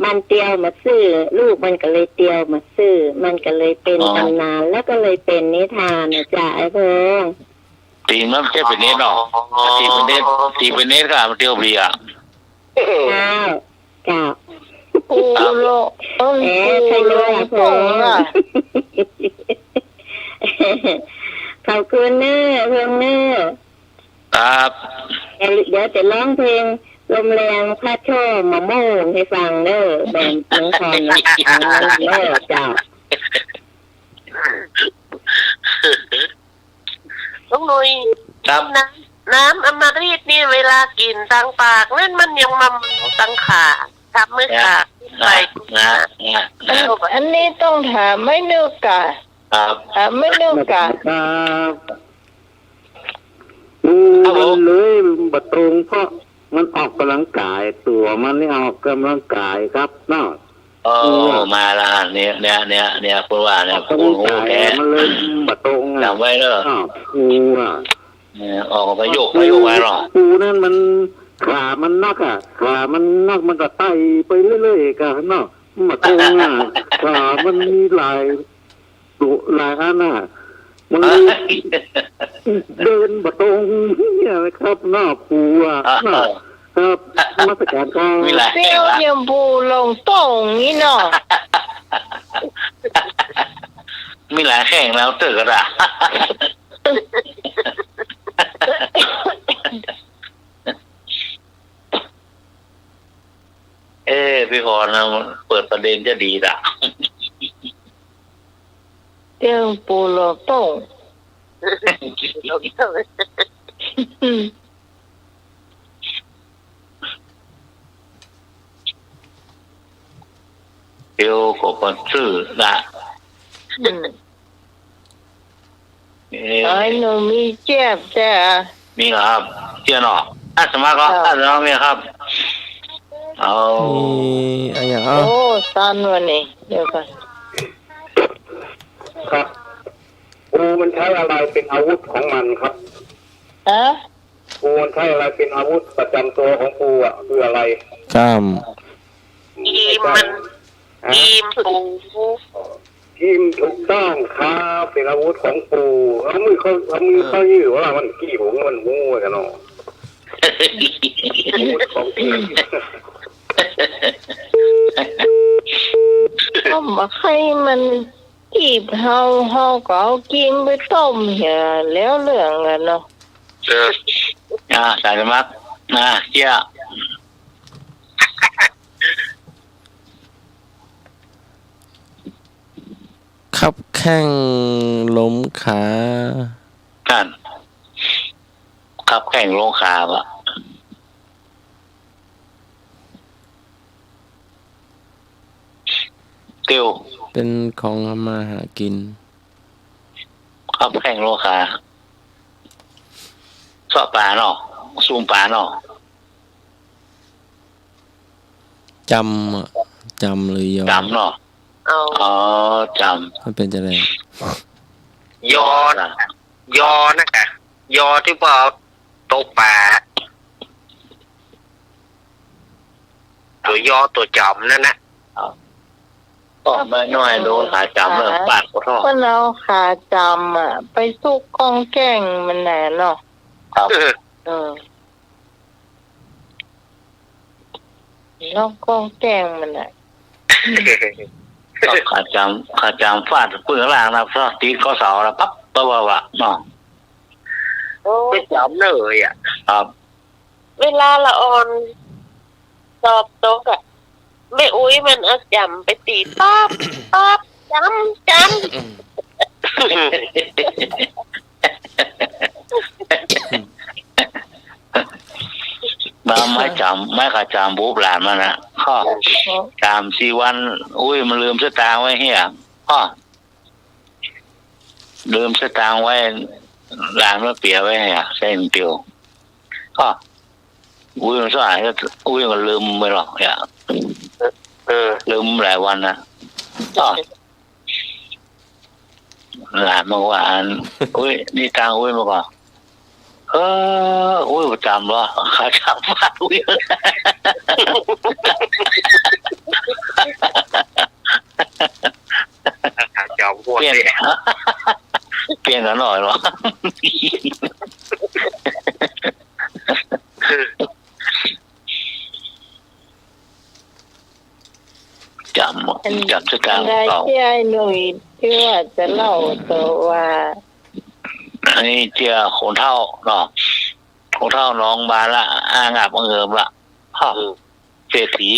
มันเตียวมาซื้อลูกมันก็เลยเตียวมาซื้อมันก็เลยเป็นตำนานแล้วก็เลยเป็นนิทานนะจ๊ะไอ้เพิ่ง ตีมันจะเป็นเน็ตเนาะตีเป็นเน็ตก็มันเตียวเบียร์ เจ้าเจ้า ปูโลใครรู้อ่ะเพิ่งขอบคุณเน้อเพิ่งเน้อ ครับ เดี๋ยวจะร้องเพลงลมแรงพระโชว์มะม่วงให้ฟังเด้อแบ่งน้องพรนะเด้อเจ้า ลุงหนุ่ย ครับ น้ำอมฤตนี่เวลากินทางปากนั่นมันยังมาตังขาทับมือขาไป อันนี้ต้องถามไม่นึกกะ ครับ ถามไม่นึกกะ ครับมันเลยบัดตรงเพราะมันออกกำลังกายตัวมันนี่ออกกำลังกายครับเนาะ โอ้มาละเนี่ยพูดว่าเนี่ย กำ พู ลั ด ง โอ้ กาย แท้ มันเลยบัดตรง จำไว้เด้อ ปูอ่ะ ออกไปโยกไว้หรอ ปูนั่นมันขามันนักอ่ะขามันนักมันก็ไต่ไปเรื่อยๆกันเนาะบัดตรงอ่ะขามันมีหลายอันอ่ะมันเดินบัดตรงเนี่ยนะครับหน้าปูอ่ะครับมาตรการก็ มีหลาย เตี้ยวยังปูลงตรงนี่เนาะ มีหลายแข่งแล้วเจอกันอ่ะพี่พรนะเปิดประเด็นจะดีละ เตี้ยวปูลงตรง เดี๋ยวก็คนซื้อละไอ้หนูมีเจ็บแต่ มีครับเชื่อหนอสมัครก็สมัครมีครับเอา อะไรอย่าง โอ้ตันวันนี้เดี๋ยวก่อน ครับปูมันใช้อะไรเป็นอาวุธของมันครับ ฮะ ปูมันใช้อะไรเป็นอาวุธประจำตัวของปูอ่ะคืออะไร กล้าม อีมันอีมปู ทีมถูกต้องครับเป็นอาวุธของปูเอามือเขายื้อว่ามันกี่หงมันงูกันเนาะอาวุธของปู ก็มาให้มันกีบเฮาก็เอากินไปต้มเหี่ยแล้วเรื่องกันเนาะ สายสมัครเชื่อ ขับแข้งล้มขา กันขับแข่งลงขาบะเตียว เป็นของทำมาหากิน ขับแข่งลงขาสอบปลาเนาะซูมปลาเนาะ จำหรือยอ จำเนาะ เอา อ๋อจ มันเป็นจะไร ยอนะกะยอที่ว่าตกป่าตัวยอตัวจำนั่นนะ ำก็ไม่น้อยโดนขาจำเลยปาดก็ท่อ เพิ่นเอาขาจำไปสุกกองแกงมันแหน่เนาะ ครับ ลองกองแกงมันน่ะ ก็ขาจำฟาดปืนล่างนะก็ตีก็เสาแล้วปั๊บปั๊บวะน้อง โอ้ ไม่จำเลยอ่ะ ครับ เวลาละออนสอบตกอะแม่อุ้ยมันเอาจำไปตีป๊บป๊บจำ มาไม่ขาจำบูบหลานมันนะข้อจำ4 วันอุ้ยมันลืมสตางค์ไว้เฮียข้อลืมสตางค์ไว้หลานมันเปียไว้เฮียเส้นเปียวข้ออุ้ยมันสายก็อุ้ยมันลืมไปหรอกอย่าลืมหลายวันนะก็หลานมาว่าอุ้ยนี่ตังอุ้ยมาก่อนอุ้ยประจำวะขาจำฟาดอุ้ยจอมพวก เปลี่ยน เนี่ย เปลี่ยนกันหน่อยหรอจำสตางค์ ได้ เก่า ที่ไอ้หนุ่ยที่ว่าจะเล่าตัวว่า อันนี้เจ้าคนเท่าเนาะคนเท่าน้องบาละงับเอิมละพ่อเศรษฐี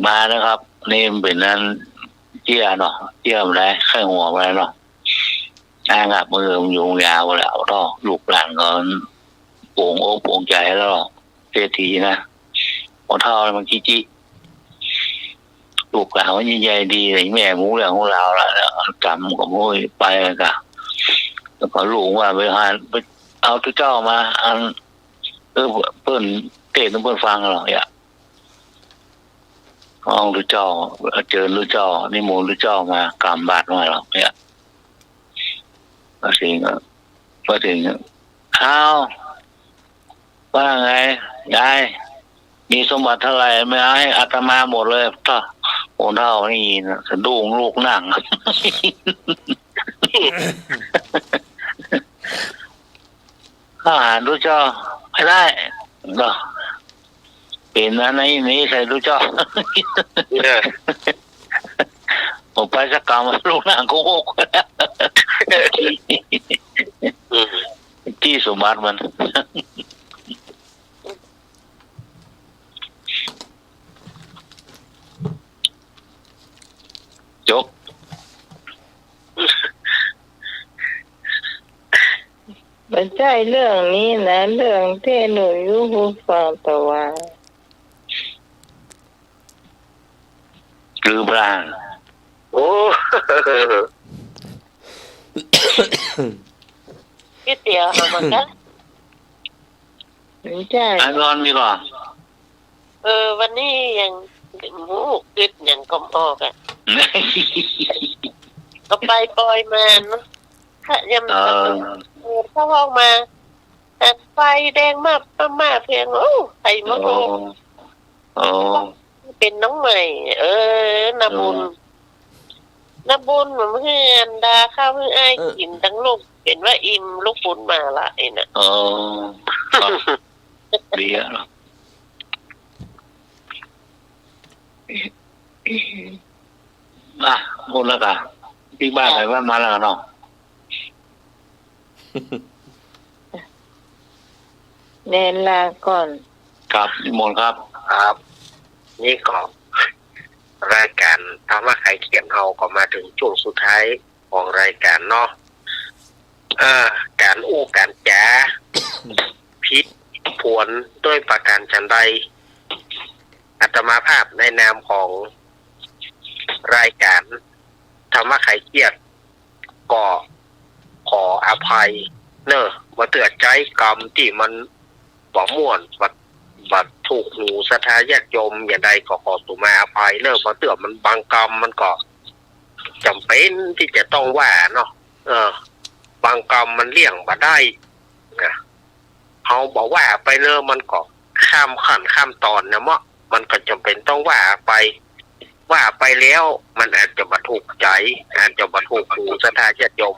มานะครับ นี่เป็นนั้นเจ้าเนาะเจ้าอะไรไข้หัวอะไรเนาะงับเอิมยุงยาวแล้วเนาะลูกหลานก็โป่งโอ้โป่งใจแล้วเศรษฐีนะคนเท่ามันขี้จิลูกหลานมันใหญ่ดีเลยแม่หมูเรื่องของเราแล้วจำกับมุ้ยไปกันแล้วก็ลูกว่าไปหาไปเอาตัวเจ้ามาอันเปิ้นเต้นเปิ้นฟังหรอกอย่าเอาตัวเจ้าเจอตัวเจ้านิมนต์ตัวเจ้ามากำบาดมาหรอกเนี่ยพอถึงอ้าวว่าไงยายมีสมบัติเท่าไหร่ไม่ให้อาตมาหมดเลยถ้าโอนเท่านี่สะดุ้งลูกนั่งอาหารรู้เจ้าไม่ได้ก็เป็นอะไรนี้ใส่รู้เจ้าผมไปสักกรรมลูกนั่งโกหกที่สมบัติมันจบไม่ใช่เรื่องนี้นะเรื่องที่หนูรู้ผู้ฟังแต่ว่า ลืมร่าง โอ้ พี่เตี๋ยวเอามากัน ไม่ใช่ อันนอนมีก่อน วันนี้ยังหมูกึดยังกลมออกอ่ะก็ไปปล่อยมาเนาะถ้ายังเข้าห้องมาแต่ไฟแดงมากมาเพียงโอ้ใครมาโทรเป็นน้องใหม่นาบุญเหมือนเพื่อนดาข้าวเพื่อไอ้กินทั้งลูกเป็นว่าอิ่มลูกปุ้นมาละไอ้น่ะดีอ่ะหมดแล้วกันพี่บ้านไหนบ้านมาแล้วเนาะเดินลาก่อน ครับนิมนต์ครับ ครับ นี่ก็รายการธรรมะไขเขียนเราก็มาถึงช่วงสุดท้ายของรายการเนาะการอู้การจ้าพิษผวนด้วยประการฉันใดอาตมาภาพในนามของรายการธรรมะไขเขียนก็ขออภัยเนอะมาเตือนใจกรรมที่มันบ่ม่วนบัดถูกหูศรัทธาญาติโยมอย่างใดก็ขอตุมาอภัยเนอะเพราะเตือนมันบางกรรมมันก็จำเป็นที่จะต้องว่าเนาะบางกรรมมันเลี่ยงมาได้นะเขาบอกว่าไปเนอะมันก็ข้ามขั้นข้ามตอนนะมั้งมันก็จำเป็นต้องว่าไปแล้วมันอาจจะมาถูกใจอาจจะมาถูกหูศรัทธาญาติโยม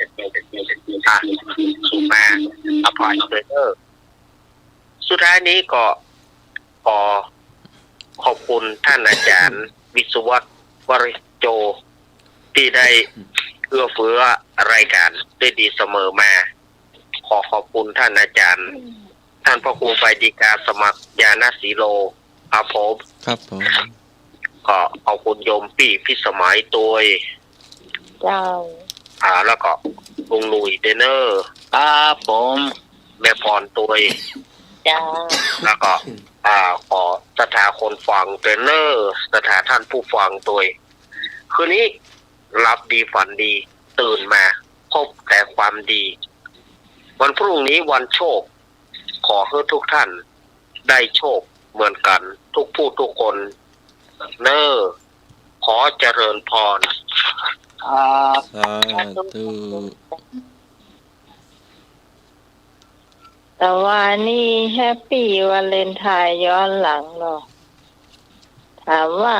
สุมาอภัยเลยเนอะสุดท้ายนี้ก็ขอขอบคุณท่านอาจารย์ วิศวัตวริโจที่ได้เอื้อเฟื้อรายการได้ดีเสมอมาขอขอบคุณท่านอาจารย์ท่านพระครูไปดีกาสมัครยานาสีโลครับผม ครับผม ก็ขอบคุณโยมปี่พิสมัยตัว เจ้า แล้วก็ลุงหนุ่ยเดนเนอร์ ครับผม แม่พรตัว เจ้า แล้วก็ขอสถาคนฟังเทรนเนอร์สถาท่านผู้ฟังตัวคืนนี้รับดีฝันดีตื่นมาพบแต่ความดี วันพรุ่งนี้วันโชคขอให้ทุกท่านได้โชคเหมือนกันทุกผู้ทุกคนเนอขอเจริญพร ครับ สาธุ แต่ว่านี่แฮปปี้วาเลนไทน์ย้อนหลังหรอถามว่า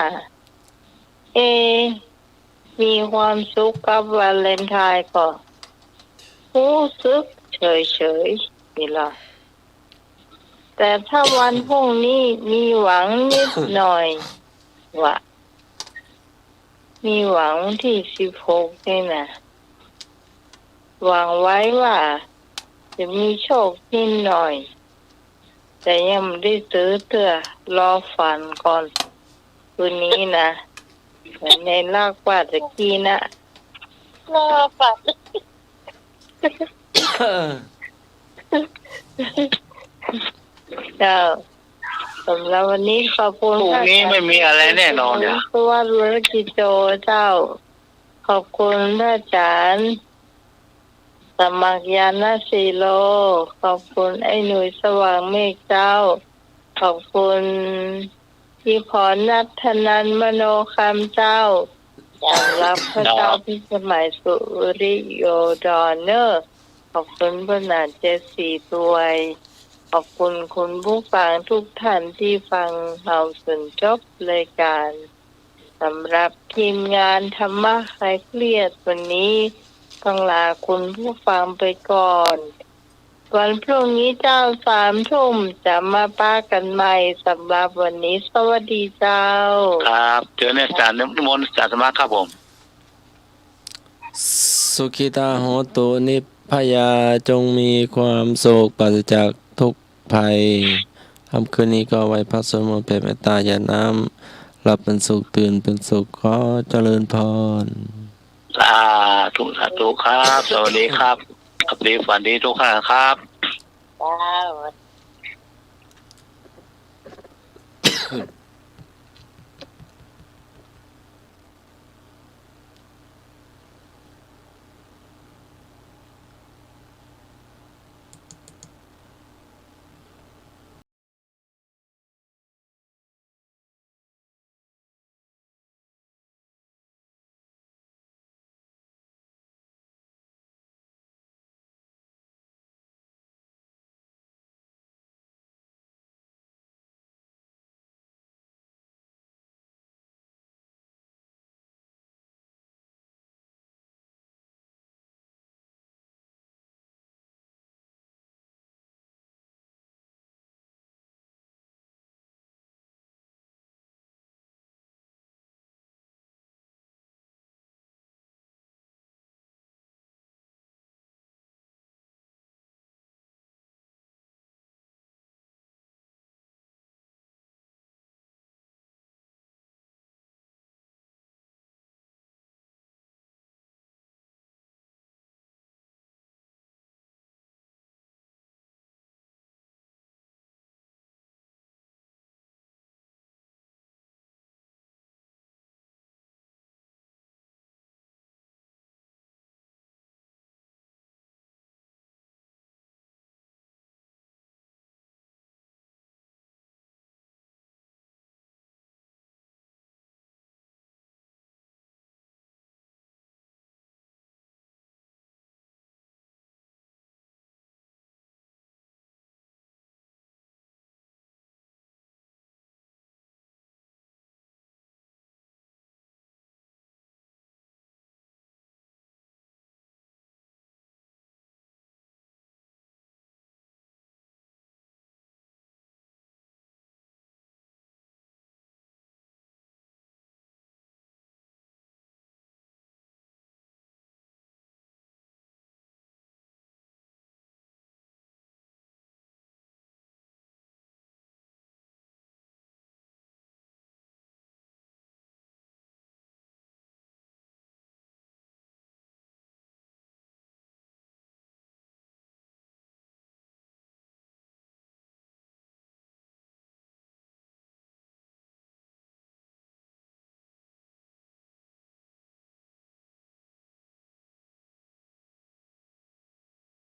มีความสุขกับวาเลนไทน์ก็รู้สึกเฉยๆนี่ล่ะแต่ถ้าวันพรุ่งนี้มีหวังนิดหน่อยว่ามีหวังที่16นี่นะหวังไว้ว่าจะมีโชคนิดหน่อย แต่ยังไม่ได้ซื้อเตื้อรอฝันก่อนคืนนี้นะเหมือนในลากว่าตะกี้นะรอฝัน เจ้าสำหรับวันนี้ขอบคุณ พรุ่งนี้ไม่มีอะไรแน่นอนเนี่ย เพราะว่าธุรกิจโจเจ้า ขอบคุณพระอาจารย์สมัครยานาสีโลขอบคุณไอ้หนุ่ยสว่างเมฆเจ้า ขอบคุณพี่พรนัทธนันมโนคำเจ้าสำหรับพระเจ้าพิสมัยสุริโยดอนเนอร์ขอบคุณพระนาเจสีด้วยขอบคุณคุณผู้ฟังทุกท่านที่ฟังเราจนจบรายการสำหรับทีมงานธรรมะคลายเครียดวันนี้ต้องลาคุณผู้ฟังไปก่อนวันพรุ่งนี้เจ้า3 ทุ่มจะมาป้ากันใหม่สำหรับวันนี้สวัสดีเจ้า ครับเจอในอาจารย์นิมนต์อาจารย์สมาครับผม สุขิตาโหตุนิพพยาจงมีความโศกปราศจากทุกภัยค่ำคืนนี้ก็ไว้พักสวดมนต์แผ่เมตตาอย่าน้ำหลับเป็นสุขตื่นเป็นสุขขอเจริญพร สาธุสาธุครับ สวัสดีครับขับดีฝันดีทุกท่านครับ สวัส